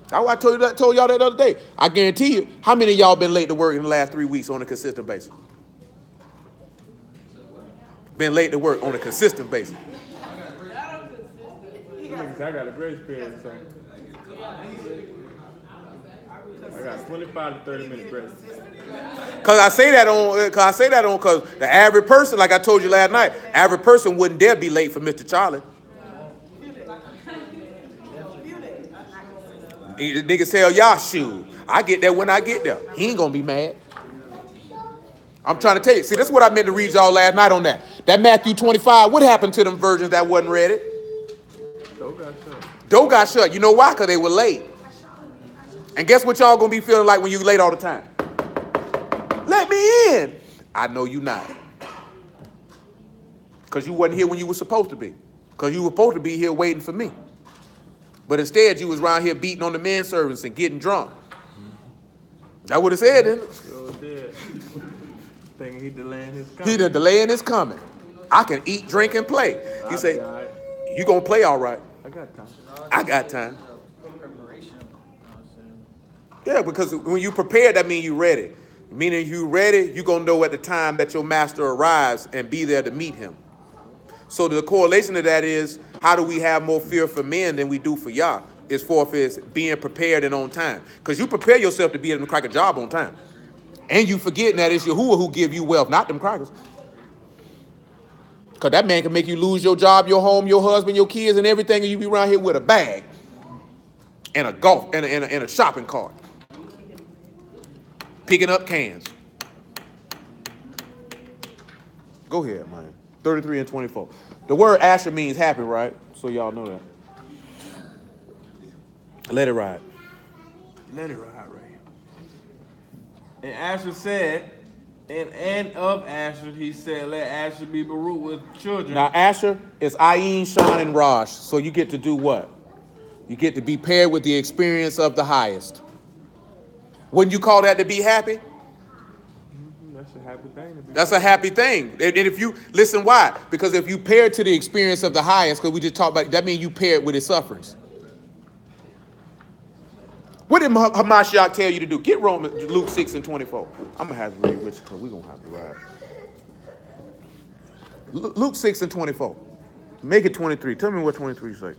That's why I told y'all that the other day. I guarantee you, how many of y'all been late to work in the last 3 weeks on a consistent basis? Been late to work on a consistent basis. I got a grace period, so I got 25 to 30 minute grace. Cause I say that on cause the average person, like I told you last night, average person wouldn't dare be late for Mr. Charlie. The niggas tell y'all, shoot, I get there when I get there. He ain't gonna be mad. I'm trying to tell you. See, this is what I meant to read y'all last night on that. That Matthew 25, what happened to them virgins that wasn't ready? Door got shut. You know why? Because they were late. And guess what y'all gonna be feeling like when you late all the time? Let me in. I know you not. Because you wasn't here when you were supposed to be. Because you were supposed to be here waiting for me. But instead, you was around here beating on the men servants and getting drunk. That would have said it. Sure did. Thinking he delaying his coming. He delaying his coming. I can eat, drink, and play. He say, you gonna play all right. I got time. I got time. Yeah, because when you prepared, that means you ready. Meaning you ready, you gonna know at the time that your master arrives and be there to meet him. So the correlation to that is, how do we have more fear for men than we do for Yah? It's forth is being prepared and on time. Because you prepare yourself to be able to crack a job on time. And you forgetting that it's Yahuwah who give you wealth, not them crackers. Because that man can make you lose your job, your home, your husband, your kids, and everything, and you be around here with a bag and a golf and a shopping cart. Picking up cans. Go ahead, man. 33 and 24. The word Asher means happy, right? So y'all know that. Let it ride. Let it ride right here. And Asher said, and of Asher, he said, let Asher be Baruch with children. Now, Asher is Ayin, Shan, and Rosh. So you get to do what? You get to be paired with the experience of the highest. Wouldn't you call that to be happy? That's a happy thing to be. That's a happy thing. And if you, listen why? Because if you pair to the experience of the highest, because we just talked about, that means you pair it with his sufferings. What did Hamashiach tell you to do? Get Luke 6 and 24. I'm going to have to read Richard because we're going to have to ride. Luke 6 and 24. Make it 23. Tell me what 23 say.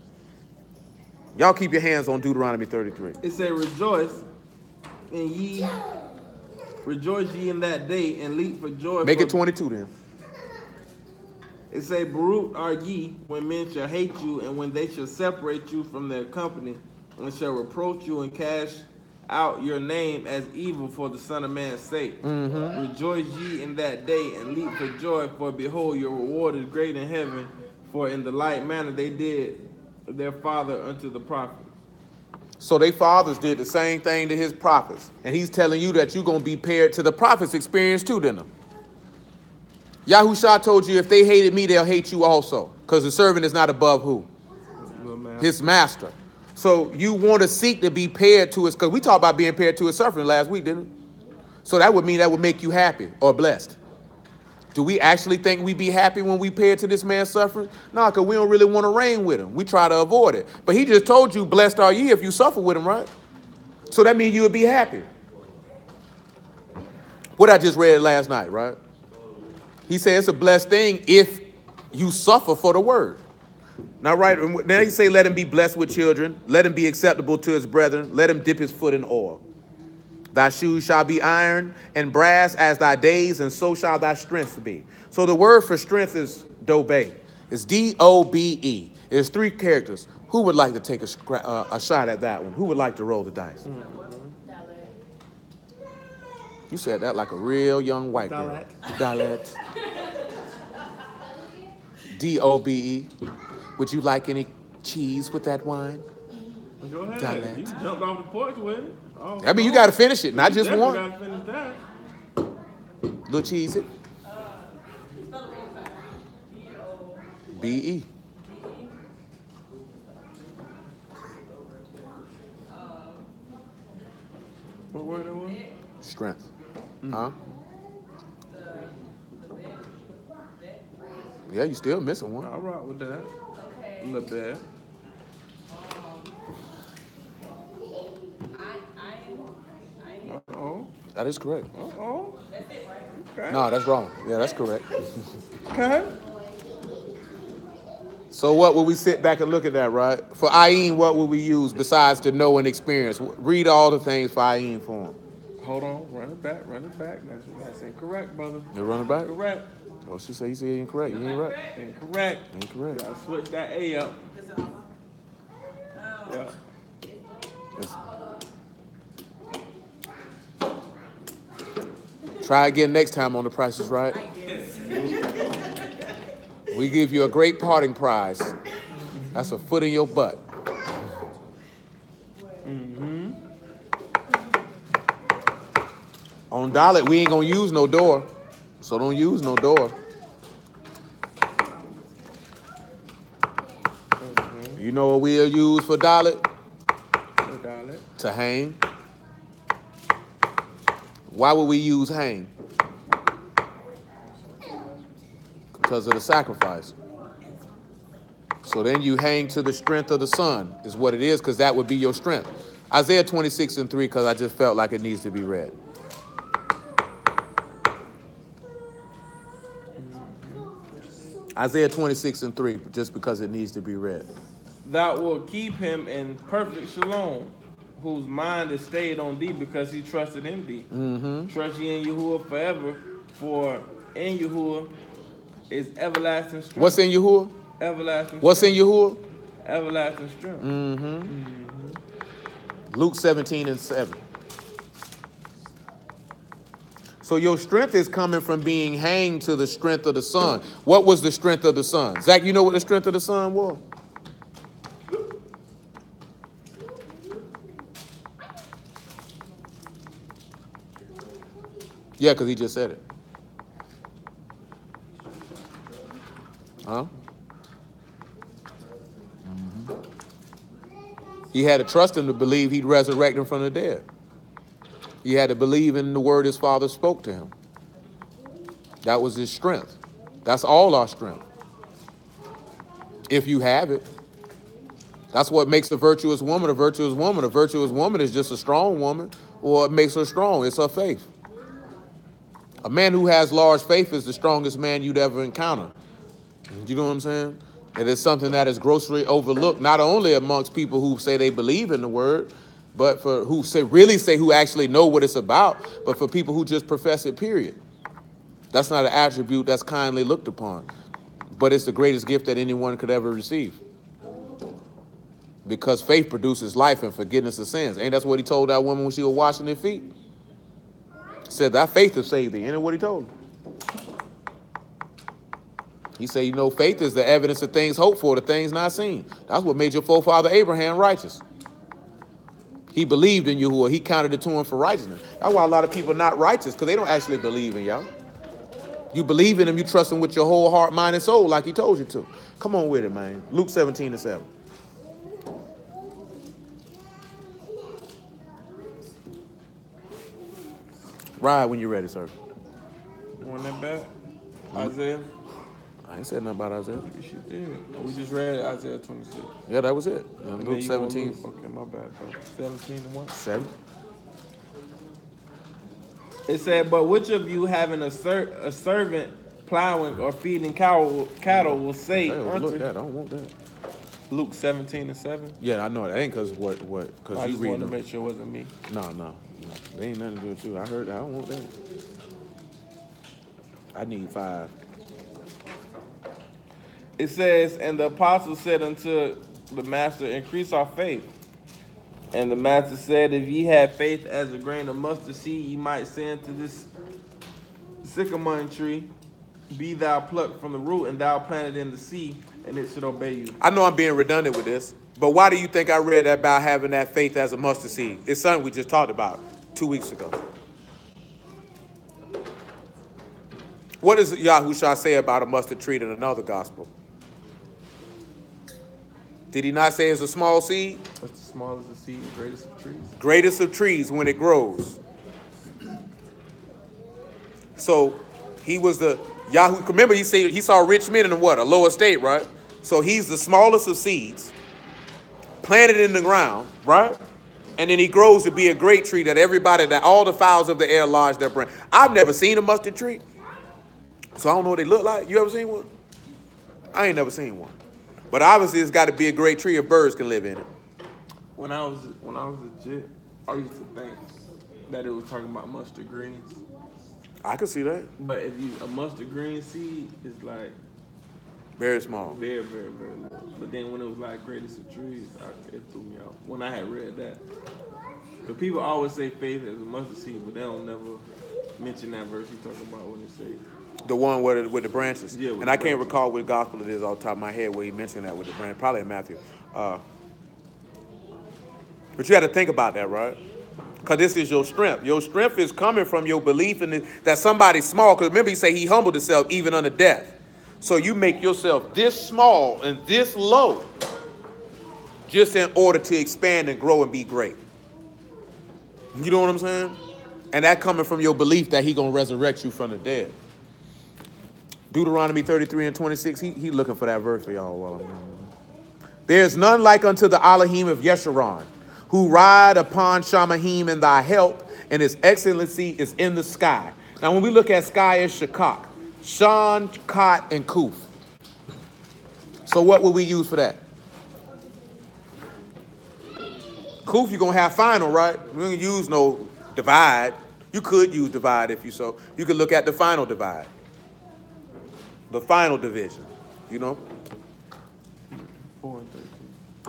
Y'all keep your hands on Deuteronomy 33. It said, rejoice ye in that day and leap for joy. Make it 22 then. It say, Baruch are ye when men shall hate you and when they shall separate you from their company and shall reproach you and cast out your name as evil for the Son of Man's sake. Mm-hmm. Rejoice ye in that day and leap for joy, for behold, your reward is great in heaven, for in the like manner they did their father unto the prophets. So they fathers did the same thing to his prophets. And he's telling you that you're going to be paired to the prophets' experience too, didn't he? Yahushua told you if they hated me, they'll hate you also. Because the servant is not above who? His master. So you want to seek to be paired to his, because we talked about being paired to his suffering last week, didn't we? So that would mean that would make you happy or blessed. Do we actually think we be happy when we paired to this man's suffering? No, because we don't really want to reign with him. We try to avoid it. But he just told you, blessed are ye if you suffer with him, right? So that means you would be happy. What I just read last night, right? He said it's a blessed thing if you suffer for the word. Now, right, now you say, let him be blessed with children. Let him be acceptable to his brethren. Let him dip his foot in oil. Thy shoes shall be iron and brass as thy days, and so shall thy strength be. So the word for strength is dobe. It's D-O-B-E. It's 3 characters. Who would like to take a shot at that one? Who would like to roll the dice? You said that like a real young white girl. Dalet. D-O-B-E. Would you like any cheese with that wine? Go ahead. Dialect. You can jump off the porch with it. Oh, I mean, you got to finish it, not just definitely one. gotta finish that. Little cheese it. B-E. What word that was? Strength. Huh? Yeah, you still missing one. I'll rock with that. A little bit. Uh-oh. That is correct. Uh-oh. Okay. No, that's wrong. Yeah, that's correct. Okay. So what would we sit back and look at that, right? For Ayin, what would we use besides to know and experience? Read all the things for Ayin for him. Hold on. Run it back. That's incorrect, brother. You run it back? Correct. Well, she said you said incorrect. You ain't right. Incorrect. Incorrect. Gotta switch that A up. Yeah. Try again next time on The Price is Right. We give you a great parting prize. That's a foot in your butt. On Dalit, we ain't gonna use no door. So don't use no door. You know what we'll use for Dalit? To hang. Why would we use hang? Because of the sacrifice. So then you hang to the strength of the sun, is what it is, because that would be your strength. Isaiah 26:3, because I just felt like it needs to be read. Isaiah 26:3, just because it needs to be read. Thou wilt keep him in perfect shalom, whose mind is stayed on thee because he trusted in thee. Trust ye in Yahuwah forever, for in Yahuwah is everlasting strength. What's in Yahuwah? Everlasting What's in Yahuwah? everlasting strength. Luke 17:7. So your strength is coming from being hanged to the strength of the sun. What was the strength of the sun? Zach, you know what the strength of the sun was? Yeah, because he just said it. Huh? He had to trust him to believe he'd resurrect him from the dead. He had to believe in the word his father spoke to him. That was his strength. That's all our strength. If you have it. That's what makes a virtuous woman a virtuous woman. A virtuous woman is just a strong woman, or it makes her strong. It's her faith. A man who has large faith is the strongest man you'd ever encounter. You know what I'm saying? It is something that is grossly overlooked, not only amongst people who say they believe in the word, but for who who actually know what it's about, but for people who just profess it, period. That's not an attribute that's kindly looked upon, but it's the greatest gift that anyone could ever receive. Because faith produces life and forgiveness of sins. Ain't that's what he told that woman when she was washing her feet? He said, that faith has saved thee. Ain't that what he told her? He said, you know, faith is the evidence of things hoped for, the things not seen. That's what made your forefather Abraham righteous. He believed in Yahuwah. He counted it to him for righteousness. That's why a lot of people are not righteous, because they don't actually believe in y'all. You believe in him, you trust him with your whole heart, mind, and soul, like he told you to. Come on with it, man. Luke 17:7. Ride when you're ready, sir. You want that back? Isaiah? I ain't said nothing about Isaiah. You should did. We just read Isaiah 26. Yeah, that was it. And then Luke you gonna 17. lose. Okay, my bad, bro. 17 and 1. 7. It said, but which of you having a servant plowing or feeding cattle will say Hey, overlook unto that. I don't want that. Luke 17:7. Yeah, I know that ain't because I because you just wanted reading to them. make sure it wasn't me. No. They ain't nothing to do with you. I heard that. I don't want that. I need 5. It says, and the apostle said unto the master, increase our faith. And the master said, if ye had faith as a grain of mustard seed, ye might say unto this sycamore tree, be thou plucked from the root, and thou planted in the sea, and it should obey you. I know I'm being redundant with this, but why do you think I read that about having that faith as a mustard seed? It's something we just talked about 2 weeks ago. What does Yahushua say about a mustard tree in another gospel? Did he not say it's a small seed? That's the smallest of seed, greatest of trees. Greatest of trees when it grows. So he was the Yahoo. Remember, he said he saw rich men in a what? A low estate, right? So he's the smallest of seeds, planted in the ground, right? And then he grows to be a great tree that all the fowls of the air lodge their branch. I've never seen a mustard tree, so I don't know what they look like. You ever seen one? I ain't never seen one. But obviously, it's got to be a great tree if birds can live in it. When I was legit, I used to think that it was talking about mustard greens. I could see that. But a mustard green seed is like Very small. very, very, very little. But then when it was like greatest of trees, it threw me out. When I had read that. But people always say faith as a mustard seed, but they don't never mention that verse you talking about when they say The one with the branches. Yeah, with and the I can't branches. recall what gospel it is off the top of my head where he mentioned that with the branch. Probably in Matthew. But you got to think about that, right? Because this is your strength. Your strength is coming from your belief in that somebody's small. Because remember, he said he humbled himself even unto death. So you make yourself this small and this low just in order to expand and grow and be great. You know what I'm saying? And that coming from your belief that he going to resurrect you from the dead. Deuteronomy 33:26, he looking for that verse for y'all. There's none like unto the Elohim of Yeshurun, who ride upon Shamahim in thy help, and his excellency is in the sky. Now, when we look at sky, it's Shakak, Shan, Kot, and Kuf. So what will we use for that? Kuf, you're going to have final, right? We don't use no divide. You could use divide if you so. You could look at the final divide. The final division, you know? 4 and 13.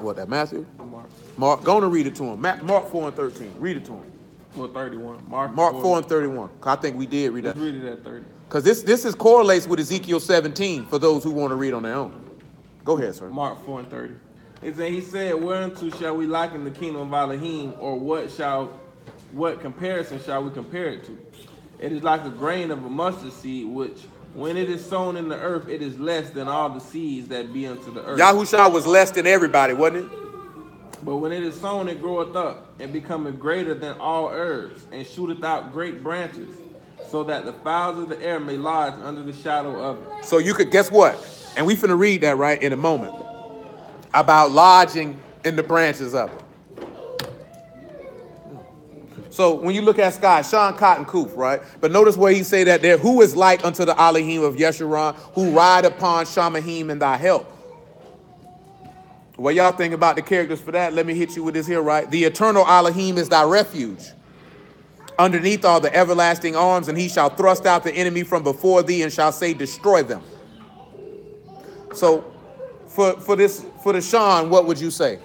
What, that Matthew? Mark. Mark, go on and read it to him. Mark 4 and 13. Read it to him. Well, 31. Mark 4 and 31. I think we did read that. Let's read it at 30. Because this correlates with Ezekiel 17 for those who want to read on their own. Go ahead, sir. Mark 4 and 30. He said, whereunto shall we liken the kingdom of Elohim, or what comparison shall we compare it to? It is like a grain of a mustard seed, which when it is sown in the earth, it is less than all the seeds that be unto the earth. Yahushua was less than everybody, wasn't it? But when it is sown, it groweth up, and becometh greater than all herbs, and shooteth out great branches, so that the fowls of the air may lodge under the shadow of it. So you could, guess what? And we finna read that right in a moment. About lodging in the branches of it. So when you look at sky, Shan, Kot, and Kuf, right? But notice where he say that there, who is like unto the Elohim of Yeshurun, who ride upon Shamahim in thy help. What y'all think about the characters for that? Let me hit you with this here, right? The eternal Elohim is thy refuge. Underneath are the everlasting arms, and he shall thrust out the enemy from before thee and shall say, destroy them. So for the Shan, what would you say?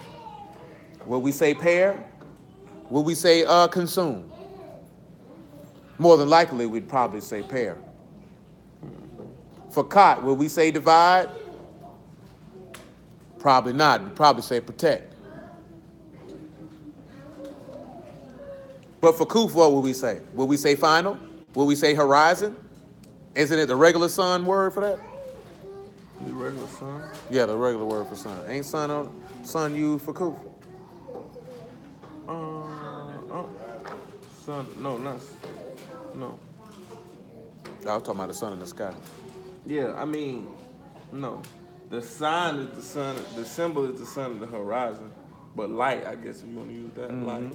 Will we say pair? Will we say consume? More than likely, we'd probably say pair. For Kot, will we say divide? Probably not. We'd probably say protect. But for Kuf, what will we say? Will we say final? Will we say horizon? Isn't it the regular sun word for that? The regular sun? Yeah, the regular word for sun. Ain't sun used for Kuf? Sun, no, not, no. I was talking about the sun in the sky. Yeah, I mean, no. The sign is the sun, the symbol is the sun of the horizon. But light, I guess if you want to use that, light.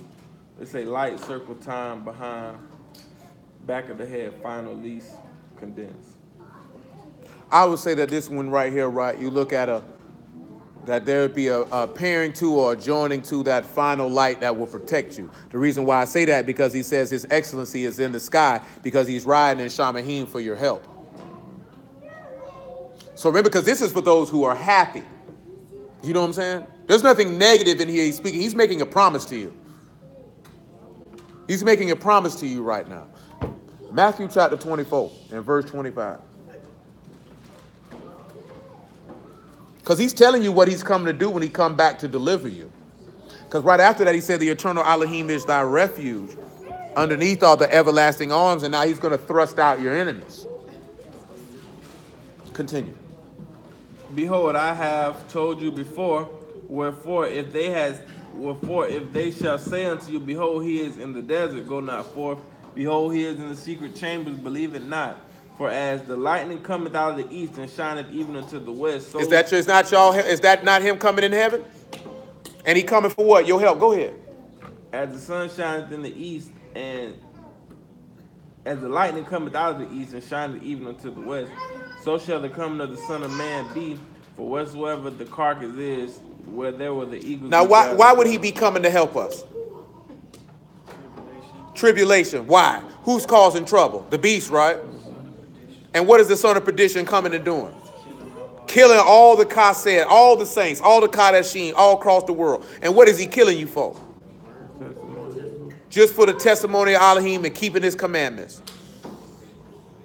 They say light, circle, time, behind, back of the head, final, least, condense. I would say that this one right here, right, you look at That there would be a pairing to or adjoining to that final light that will protect you. The reason why I say that, because he says his excellency is in the sky because he's riding in Shamahim for your help. So remember, because this is for those who are happy. You know what I'm saying? There's nothing negative in here he's speaking. He's making a promise to you. He's making a promise to you right now. Matthew chapter 24 and verse 25. Because he's telling you what he's coming to do when he come back to deliver you. Because right after that, he said, the eternal Elohim is thy refuge. Underneath are the everlasting arms, and now he's going to thrust out your enemies. Continue. Behold, I have told you before, wherefore if they shall say unto you, behold, he is in the desert, go not forth. Behold, he is in the secret chambers, believe it not. For as the lightning cometh out of the east and shineth even unto the west, so Is that not him coming in heaven? And he coming for what? Your help. Go ahead. as the sun shineth in the east, and as the lightning cometh out of the east and shineth even unto the west, so shall the coming of the Son of Man be. For whatsoever the carcass is, where there were the eagles. Now, why would he be coming to help us? Tribulation. Why? Who's causing trouble? The beast, right? And what is the son of perdition coming and doing? Killing all the Kased, all the saints, all the Kadeshim, all across the world. And what is he killing you for? Just for the testimony of Elohim and keeping his commandments.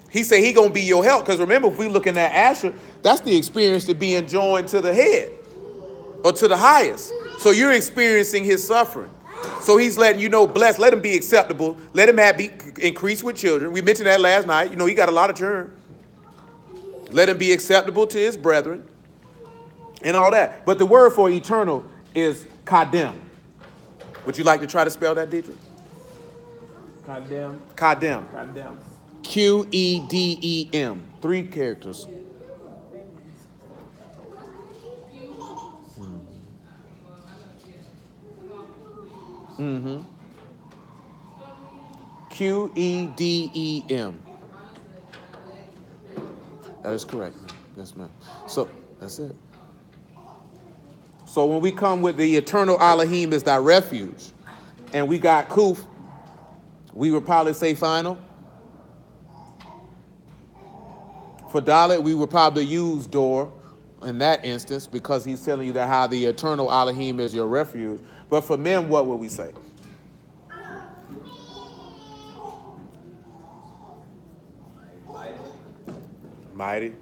He said he gonna be your help. Because remember, if we looking at Asher, that's the experience to being joined to the head or to the highest. So you're experiencing his suffering. So he's letting you know, bless, let him be acceptable. Let him increase with children. We mentioned that last night. You know, he got a lot of children. Let him be acceptable to his brethren and all that. But the word for eternal is kadem. Would you like to try to spell that, Dietrich? Condemn. Kadem. Condemn. Qedem. 3 characters. Qedem. That is correct. Yes, ma'am. So that's it. So when we come with the eternal Elohim is thy refuge, and we got Kuf, we would probably say final. For Dalet, we would probably use Dor in that instance because he's telling you that how the eternal Elohim is your refuge. But for men, what would we say? Mighty.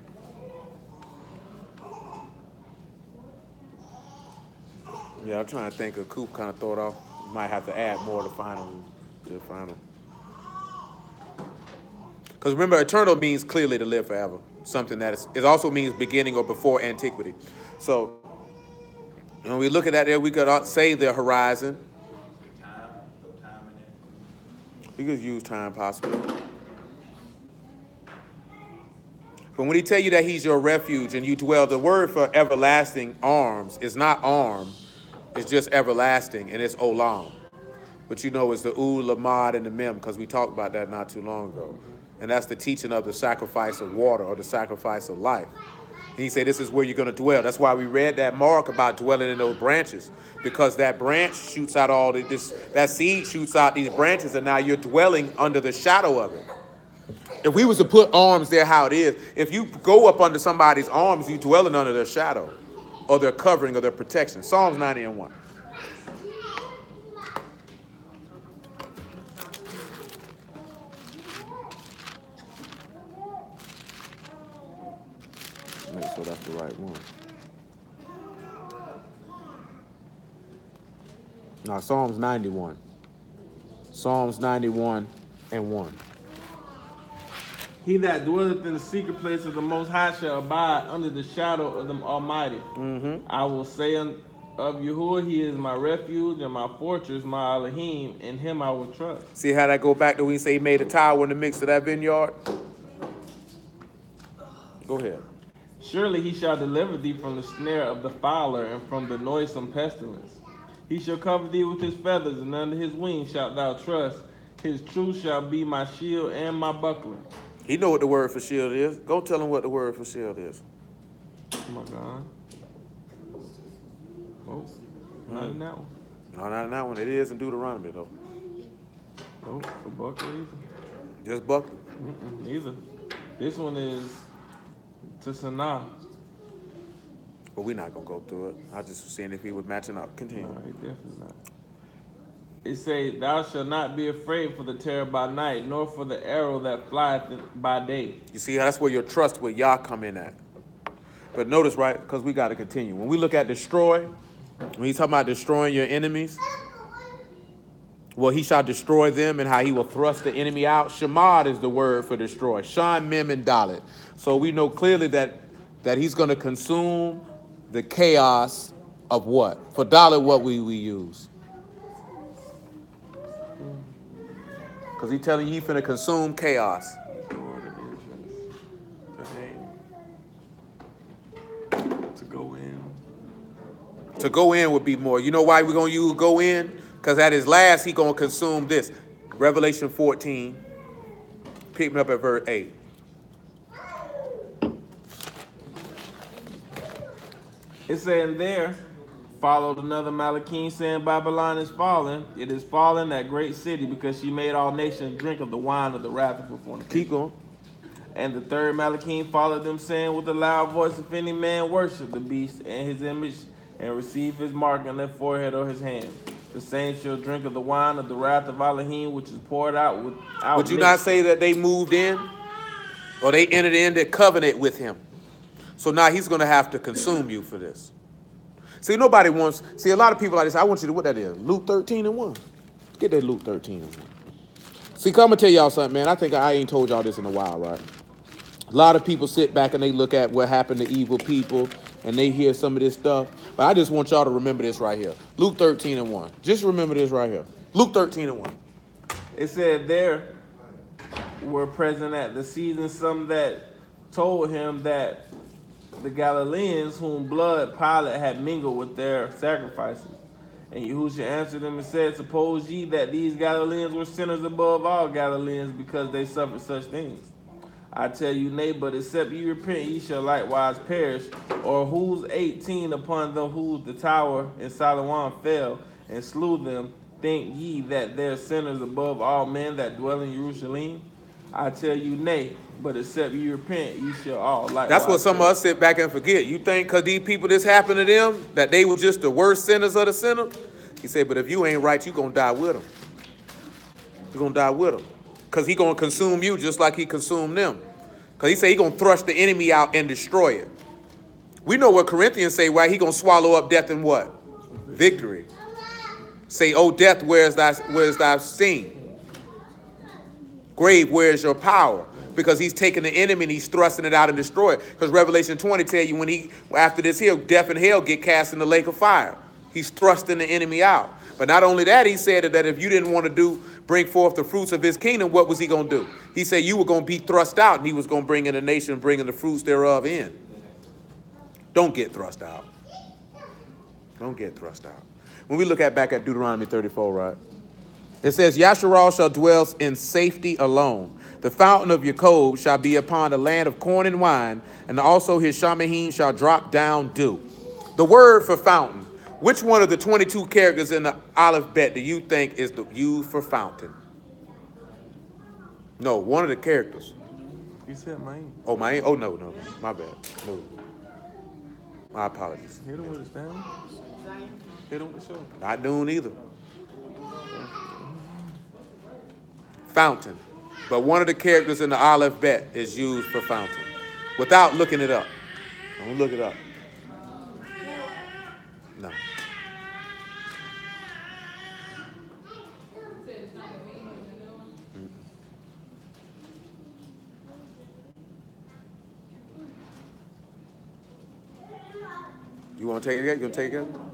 Yeah, I'm trying to think of Coop kind of throw it off. Might have to add more to the final. Because remember, eternal means clearly to live forever. Something that is, it also means beginning or before antiquity. So when we look at that there, we could say the horizon. We could use time possibly. But when he tell you that he's your refuge and you dwell, the word for everlasting arms is not arm, it's just everlasting, and it's olam. But you know it's the lamad and the mem, because we talked about that not too long ago. And that's the teaching of the sacrifice of water or the sacrifice of life. And he said this is where you're going to dwell. That's why we read that mark about dwelling in those branches, because that branch shoots out that seed shoots out these branches, and now you're dwelling under the shadow of it. If we was to put arms there how it is, if you go up under somebody's arms, you dwelling under their shadow or their covering or their protection. Psalms 90:1. Make sure that's the right one. Now, Psalms 91. Psalms 91:1. He that dwelleth in the secret place of the Most High shall abide under the shadow of the Almighty. I will say of Yahuwah, he is my refuge and my fortress, my Elohim, in him I will trust. See how that go back to when we say he made a tower in the midst of that vineyard? Go ahead. Surely he shall deliver thee from the snare of the fowler and from the noisome pestilence. He shall cover thee with his feathers, and under his wings shalt thou trust. His truth shall be my shield and my buckler. He know what the word for shield is. Go tell him what the word for shield is. Oh my God. Not in that one. No, not in that one. It is in Deuteronomy, though. Nope, for Buckler either. Just Buckler. Neither. This one is to Sanaa. But we're not going to go through it. I just was seeing if he was matching up. Continue. No, he definitely not. It say, "Thou shalt not be afraid for the terror by night, nor for the arrow that flieth by day." You see, that's where your trust with Yah come in at. But notice, right, because we got to continue. When we look at destroy, when he's talking about destroying your enemies, well, he shall destroy them and how he will thrust the enemy out. Shemad is the word for destroy. Shan, Mem, and Dalet. So we know clearly that he's going to consume the chaos of what? For Dalet, what we use? Because he's telling you he's finna consume chaos. To go in. To go in would be more. You know why we're going to use go in? Because at his last, he's going to consume this. Revelation 14, picking up at verse 8. It saying there, followed another Malachim saying, "Babylon is fallen. It is fallen, that great city, because she made all nations drink of the wine of the wrath of her fornication." Keep going. And the third Malachim followed them, saying with a loud voice, "If any man worship the beast and his image, and receive his mark in their forehead or his hand, the same shall drink of the wine of the wrath of Elohim, which is poured out without." Would you not say that they moved in? Or they entered into covenant with him? So now he's going to have to consume you for this. See, nobody wants... See, a lot of people like this, I want you to... What that is? Luke 13:1. Get that Luke 13:1. See, come and tell y'all something, man. I think I ain't told y'all this in a while, right? A lot of people sit back and they look at what happened to evil people and they hear some of this stuff. But I just want y'all to remember this right here. Luke 13:1. Just remember this right here. Luke 13:1. It said there were present at the season some that told him that the Galileans whom blood Pilate had mingled with their sacrifices. And Yahushua answered them and said, "Suppose ye that these Galileans were sinners above all Galileans, because they suffered such things? I tell you, nay, but except ye repent, ye shall likewise perish. Or whose 18 upon them whose the tower in Siloam fell and slew them, think ye that they're sinners above all men that dwell in Jerusalem? I tell you, nay, but except ye repent, ye shall all likewise." That's what some of us sit back and forget. You think because these people, this happened to them, that they were just the worst sinners of the sinner? He said, but if you ain't right, you're going to die with them. You're going to die with them. Because he's going to consume you just like he consumed them. Because he said he's going to thrust the enemy out and destroy it. We know what Corinthians say, right? He's going to swallow up death in what? Victory. Say, "O death, where is thy sting? Grave, where is your power?" Because he's taking the enemy and he's thrusting it out and destroy it. Because Revelation 20 tell you when after this here, death and hell get cast in the lake of fire. He's thrusting the enemy out. But not only that, he said that if you didn't want to bring forth the fruits of his kingdom, what was he going to do? He said you were going to be thrust out and he was going to bring in a nation, bringing the fruits thereof in. Don't get thrust out. Don't get thrust out. When we look back at Deuteronomy 34, right? It says, "Yasharal shall dwell in safety alone. The fountain of Jacob shall be upon the land of corn and wine, and also his Shamahim shall drop down dew." The word for fountain. Which one of the 22 characters in the Aleph Bet do you think is used for fountain? No, one of the characters. You said mine. Oh, my. Oh, no. My bad. No. My apologies. Hit him with his family. Hit him with the show. Not doing either. Fountain. But one of the characters in the Aleph Bet is used for fountain. Without looking it up. Don't look it up. No. You want to take it again? You going to take it again?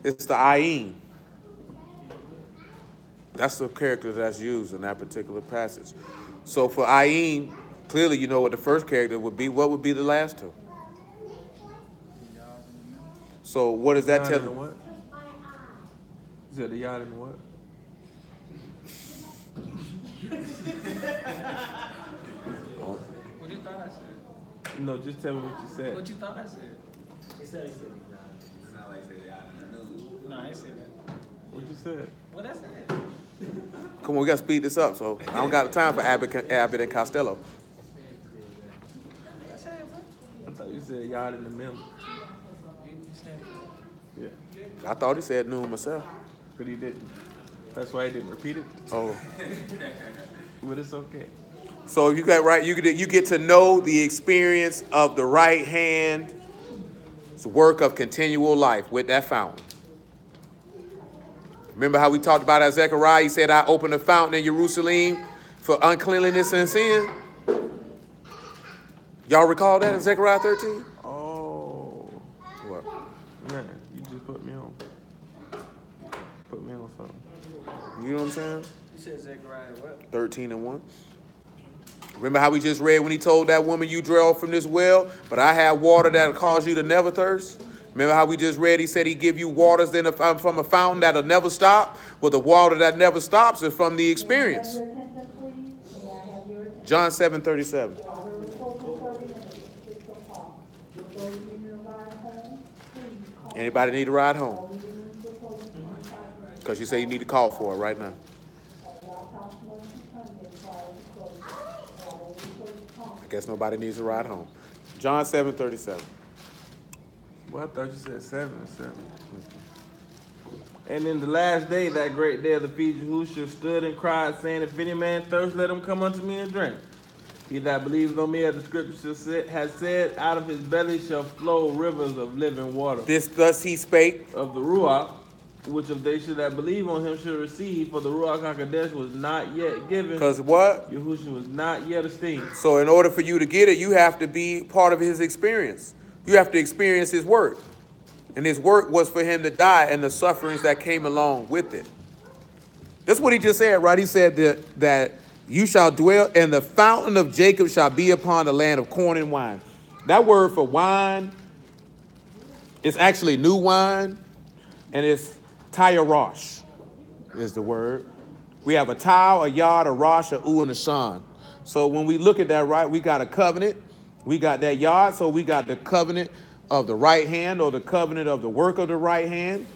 It's the Ayin. That's the character that's used in that particular passage. So for Ayin, clearly you know what the first character would be. What would be the last two? So what does that tell you? What? Is that the yard in what? What you thought I said? No, just tell me what you said. What you thought I said? He said, it's not like he said, yeah. No, I ain't said that. What you said? What I said? Come on, we got to speed this up, so I don't got the time for Abbott and Costello. I said, bro. I thought you said yard in the middle. You stand Yeah, I thought he said noon myself. but he didn't. That's why he didn't repeat it. Oh. But it's okay. So you got right. You get to know the experience of the right hand. It's a work of continual life with that fountain. Remember how we talked about that Zechariah? He said, "I opened a fountain in Jerusalem for uncleanliness and sin." Y'all recall that in Zechariah 13? Oh, What? man, you just put me on. Put me on something. You know what I'm saying? You said Zechariah what? 13:1. Remember how we just read when he told that woman, "You draw from this well, but I have water that'll cause you to never thirst." Remember how we just read, he said he give you waters from a fountain that'll never stop? Well, the water that never stops is from the experience. John 7:37. Anybody need a ride home? Because you say you need to call for it right now. I guess nobody needs a ride home. John 7:37. Well, I thought you said 7 and 7. And in the last day, that great day of the feast, Yahushua stood and cried, saying, "If any man thirst, let him come unto me and drink. He that believes on me, as the scripture has said, out of his belly shall flow rivers of living water." Thus he spake. Of the Ruach, which if they should that believe on him should receive, for the Ruach HaKodesh was not yet given. Because what? Yahushua was not yet esteemed. So in order for you to get it, you have to be part of his experience. You have to experience his work. And his work was for him to die and the sufferings that came along with it. That's what he just said, right? He said that you shall dwell, and the fountain of Jacob shall be upon the land of corn and wine. That word for wine is actually new wine, and it's Tayarosh is the word. We have a Tau, a Yad, a Rosh, a U, and a Shan. So when we look at that, right, we got a covenant. We got that Yad, so we got the covenant of the right hand, or the covenant of the work of the right hand.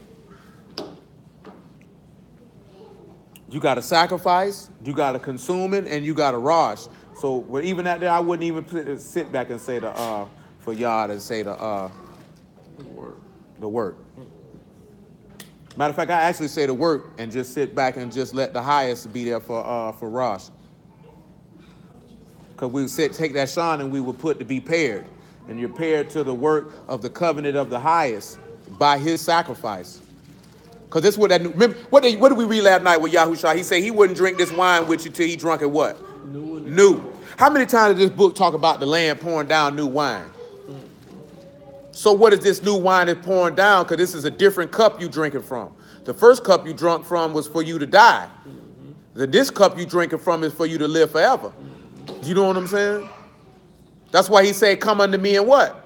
You got to sacrifice, you got to consume it, and you got to Rosh. So well, even at there, I wouldn't even sit back and say the for Yad and say the work. Matter of fact, I actually say the work and just sit back and just let the highest be there for Rosh. Because we would take that Shan and we would put to be paired. And you're paired to the work of the covenant of the highest by his sacrifice. Because this is what that, remember, what did we read last night with Yahushua? He said he wouldn't drink this wine with you till he drunk it what? New. How many times did this book talk about the land pouring down new wine? So what is this new wine that's pouring down? Because this is a different cup you drinking from. The first cup you drunk from was for you to die. This cup you drinking from is for you to live forever. You know what I'm saying? That's why he said, "Come unto me and what?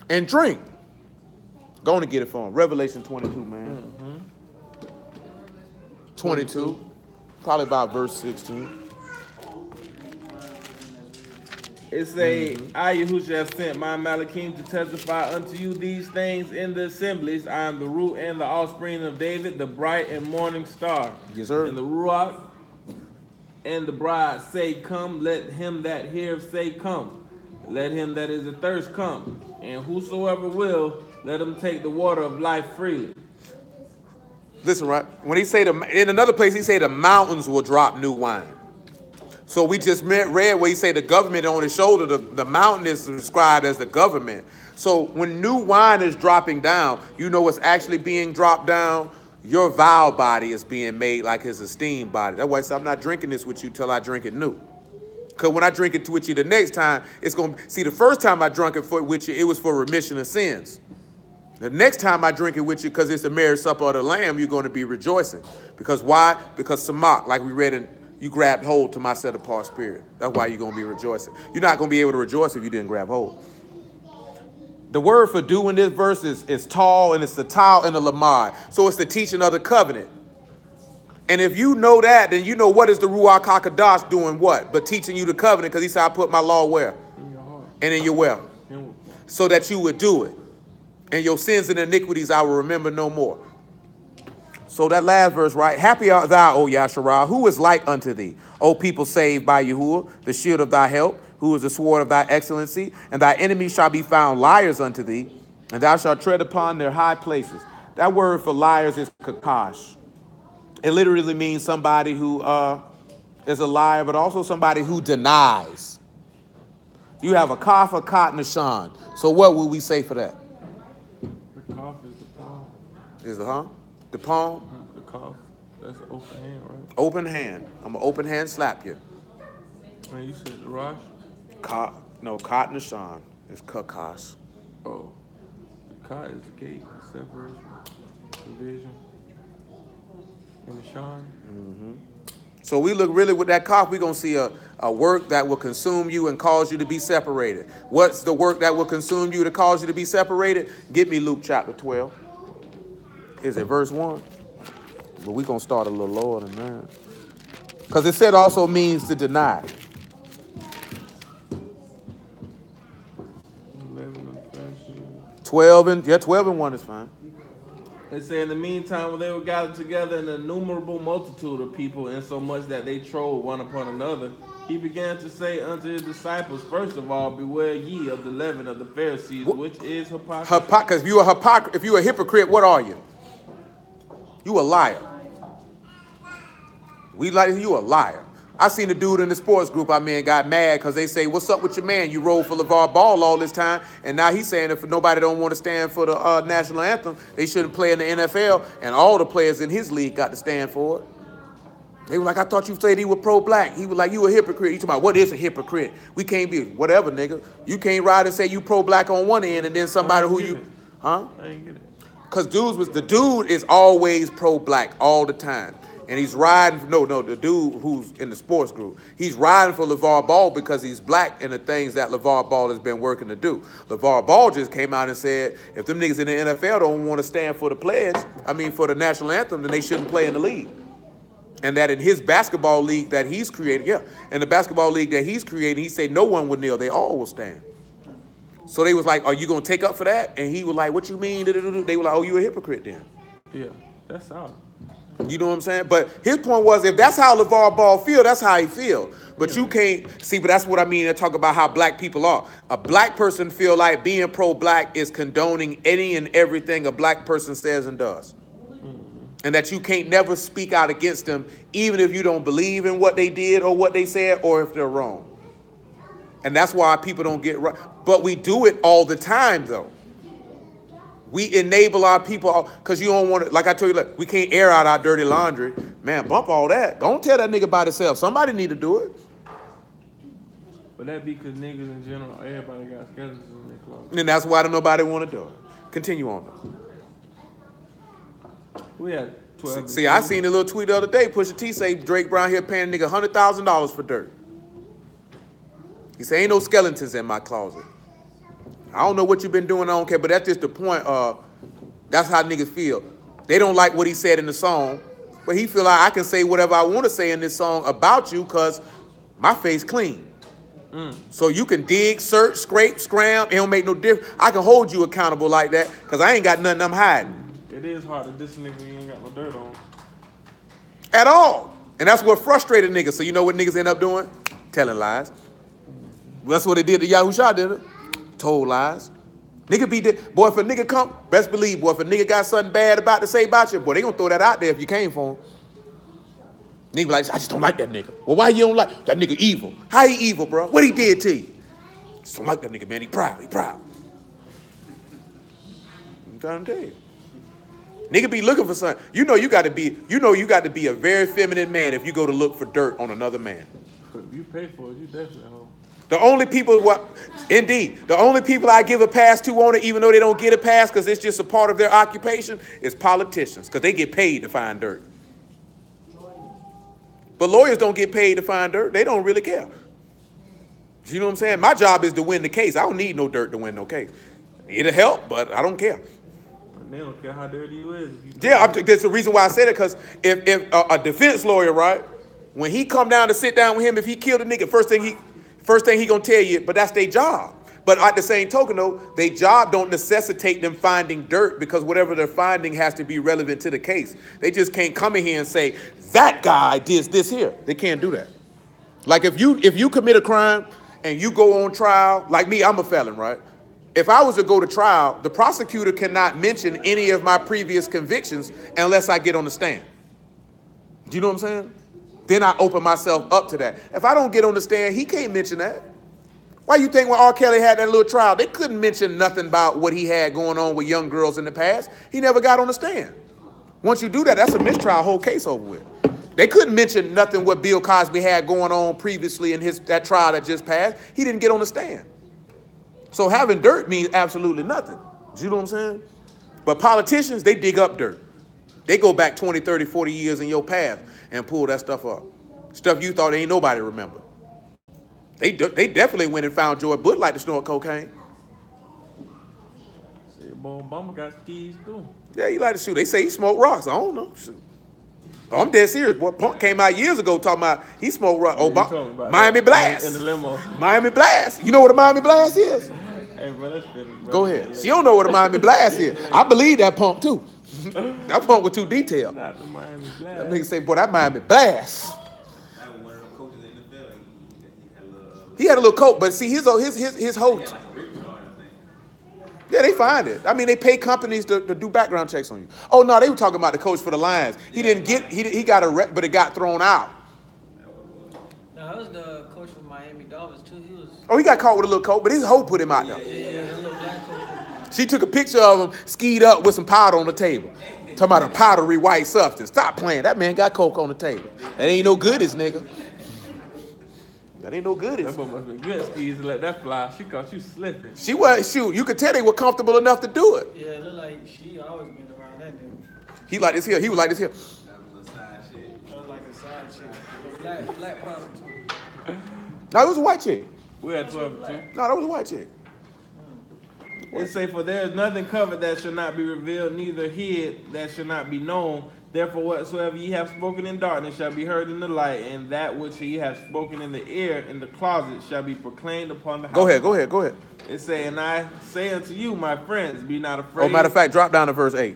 And drink." Go on and get it for him. Revelation 22, man. 22. Probably about verse 16. It say, "I, Yahushua, have sent my Malachim to testify unto you these things in the assemblies. I am the root and the offspring of David, the bright and morning star." Yes, sir. And the Ruach and the bride say, "Come." Let him that heareth say, "Come." Let him that is athirst come. And whosoever will, let him take the water of life freely. Listen, right? When he say in another place, he say the mountains will drop new wine. So we just read where he say the government on his shoulder, the mountain is described as the government. So when new wine is dropping down, you know what's actually being dropped down? Your vile body is being made like his esteemed body. That's why I said, "I'm not drinking this with you till I drink it new." Because when I drink it with you the next time, it's going to... See, the first time I drank it with you, it was for remission of sins. The next time I drink it with you, because it's the marriage supper of the Lamb, you're going to be rejoicing. Because why? Because Samach, like we read in, you grabbed hold to my set-apart spirit. That's why you're going to be rejoicing. You're not going to be able to rejoice if you didn't grab hold. The word for do in this verse is tall, and it's the tau and the lamad. So it's the teaching of the covenant. And if you know that, then you know what is the Ruach HaKodesh doing what? But teaching you the covenant, because he said, "I put my law where? In your heart. And in your well. So that you would do it. And your sins and iniquities I will remember no more." So that last verse, right? Happy art thou, O Yasharah, who is like unto thee, O people saved by Yahuwah, the shield of thy help, who is the sword of thy excellency, and thy enemies shall be found liars unto thee, and thou shalt tread upon their high places. That word for liars is kakash. It literally means somebody who is a liar, but also somebody who denies. You have a kaf, a kot, and a shan. So what would we say for that? The cough is the palm. Is it, huh? The palm? The cough, that's an open hand, right? Open hand. I'm an open hand slap you. Man, you said the Rosh? Kot, no, kot and a shan is kakash. Oh. The Ka is the gate, the separation, division. And the Shan? So we look really with that kaf, we're going to see a work that will consume you and cause you to be separated. What's the work that will consume you to cause you to be separated? Give me Luke chapter 12. Is it verse 1? But we're going to start a little lower than that. Because it said also means to deny. 11 and 13. 12 and 1 is fine. They say in the meantime, when they were gathered together an innumerable multitude of people, insomuch that they trode one upon another, he began to say unto his disciples, first of all, beware ye of the leaven of the Pharisees, which is hypocrisy. Because if you're a hypocrite, what are you? You a liar. We like you a liar. I seen a dude in the sports group I mean got mad because they say, what's up with your man? You rolled for LeVar Ball all this time, and now he's saying if nobody don't want to stand for the national anthem, they shouldn't play in the NFL, and all the players in his league got to stand for it. They were like, I thought you said he was pro-black. He was like, you a hypocrite. You talking about, what is a hypocrite? We can't be, whatever, nigga. You can't ride and say you pro-black on one end, and then somebody who you, huh? I ain't get it. Because the dude is always pro-black all the time. And he's riding, the dude who's in the sports group, he's riding for LeVar Ball because he's black and the things that LeVar Ball has been working to do. LeVar Ball just came out and said, if them niggas in the NFL don't want to stand for the pledge, for the national anthem, then they shouldn't play in the league. And that in his basketball league that he's created, in the basketball league that he's created, he said no one would kneel, they all will stand. So they was like, are you going to take up for that? And he was like, what you mean? They were like, oh, you a hypocrite then. Yeah, that's solid. You know what I'm saying? But his point was, if that's how LeVar Ball feel, that's how he feel. But you can't see. But that's what I mean. I talk about how black people are. A black person feel like being pro-black is condoning any and everything a black person says and does, and that you can't never speak out against them, even if you don't believe in what they did or what they said, or if they're wrong. And that's why people don't get right. But we do it all the time, though. We enable our people because you don't want to, like I told you, look, we can't air out our dirty laundry. Man, bump all that. Don't tell that nigga by himself. Somebody need to do it. But that be because niggas in general, everybody got skeletons in their closet. And that's why nobody want to do it. Continue on. We had 12. See, I seen a little tweet the other day. Pusha T say Drake Brown here paying a nigga $100,000 for dirt. He say ain't no skeletons in my closet. I don't know what you've been doing, I don't care, but that's just the point. That's how niggas feel. They don't like what he said in the song, but he feel like I can say whatever I want to say in this song about you because my face clean. So you can dig, search, scrape, scram, it don't make no difference. I can hold you accountable like that because I ain't got nothing I'm hiding. It is hard to diss a nigga when you ain't got no dirt on. At all. And that's what frustrated niggas. So you know what niggas end up doing? Telling lies. That's what they did to Yahusha, didn't it? Told lies. Nigga be dead. Boy, if a nigga come, best believe, boy, if a nigga got something bad about to say about you, boy, they gonna throw that out there if you came for him. Nigga be like, I just don't like that nigga. Well, why you don't like that nigga evil? How he evil, bro? What he did to you? Just don't like that nigga, man. He proud. I'm trying to tell you. Nigga be looking for something. You know you got to be a very feminine man if you go to look for dirt on another man. If you pay for it, you definitely hoe. The only people I give a pass to on it, even though they don't get a pass because it's just a part of their occupation, is politicians because they get paid to find dirt. But lawyers don't get paid to find dirt. They don't really care. You know what I'm saying? My job is to win the case. I don't need no dirt to win no case. It'll help, but I don't care. They don't care how dirty you is. That's the reason why I said it, because if a defense lawyer, right, when he come down to sit down with him, if he killed a nigga, first thing he gonna tell you, but that's their job. But at the same token, though, their job don't necessitate them finding dirt because whatever they're finding has to be relevant to the case. They just can't come in here and say, that guy did this here. They can't do that. Like if you commit a crime and you go on trial, like me, I'm a felon, right? If I was to go to trial, the prosecutor cannot mention any of my previous convictions unless I get on the stand. Do you know what I'm saying? Then I open myself up to that. If I don't get on the stand, he can't mention that. Why you think when R. Kelly had that little trial, they couldn't mention nothing about what he had going on with young girls in the past? He never got on the stand. Once you do that, that's a mistrial, whole case over with. They couldn't mention nothing what Bill Cosby had going on previously in that trial that just passed. He didn't get on the stand. So having dirt means absolutely nothing. You know what I'm saying? But politicians, they dig up dirt. They go back 20, 30, 40 years in your past and pull that stuff up. Stuff you thought ain't nobody remember. They definitely went and found Joy Bud like to snort cocaine. Boy, Obama got skis too. Yeah, he like to shoot. They say he smoked rocks. I don't know. Shoot. Oh, I'm dead serious. Boy, Punk came out years ago talking about he smoked rocks. Obama, Miami Blast. In the limo. Miami Blast. You know what a Miami Blast is? Hey, bro, that's finished, bro. Go ahead. She don't know what a Miami Blast is. I believe that Punk too. That Punk was too detailed. Not the Miami Blast. That nigga say, boy, that Miami Blast. He had a little coat, but see, his whole. Yeah, they find it. I mean, they pay companies to do background checks on you. Oh no, they were talking about the coach for the Lions. He got arrested, but it got thrown out. No, that was the coach from Miami Dolphins too. He got caught with a little coat, but his hoe put him out there. Yeah, that little black coach. She took a picture of him skied up with some powder on the table. Talking about a powdery white substance. Stop playing. That man got coke on the table. That ain't no good, this nigga. That ain't no good. That boy must have been good skis to let that fly. She caught you slipping. She was, shoot, you could tell they were comfortable enough to do it. Yeah, it looked like she always been around that nigga. He like this here. He was like this here. That was like a side chick. Black prostitute. No, it was a white chick. We had 12 too. No, that was a white chick. It say, for there is nothing covered that shall not be revealed, neither hid that shall not be known. Therefore, whatsoever ye have spoken in darkness shall be heard in the light, and that which ye have spoken in the ear in the closet shall be proclaimed upon the house. Go ahead. It say, and I say unto you, my friends, be not afraid. Oh, matter of fact, drop down to verse 8.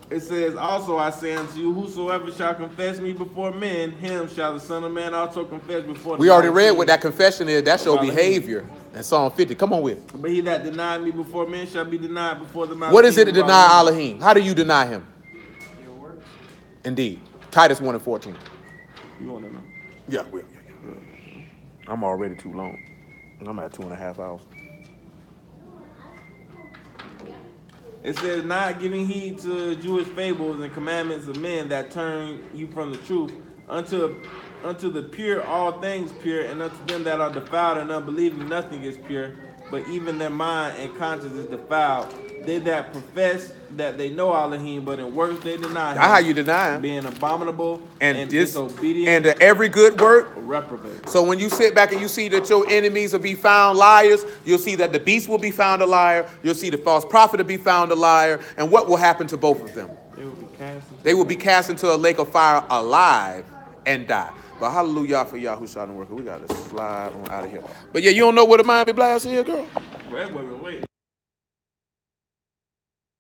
It says, also I say unto you, whosoever shall confess me before men, him shall the Son of Man also confess before the We already Father. read what that confession is. That's your behavior. In Psalm 50. Come on with it. But he that denied me before men shall be denied before the mouth. What is it to deny Elohim? How do you deny him? Your works. Indeed. Titus 1 and 14. You want to know? Yeah. I'm already too long. I'm at 2.5 hours. It says, not giving heed to Jewish fables and commandments of men that turn you from the truth, unto the pure all things pure, and unto them that are defiled and unbelieving nothing is pure, but even their mind and conscience is defiled. They that profess that they know Elohim, but in works they deny him. That's how you deny him. Being abominable And disobedient and to every good work. or reprobate. So when you sit back and you see that your enemies will be found liars, you'll see that the beast will be found a liar, you'll see the false prophet will be found a liar, and what will happen to both of them? They will be cast into a lake of fire alive and die. But hallelujah for Yahushua and worker. We got to slide on out of here. But yeah, you don't know what a Miami Blast is, girl? Wait.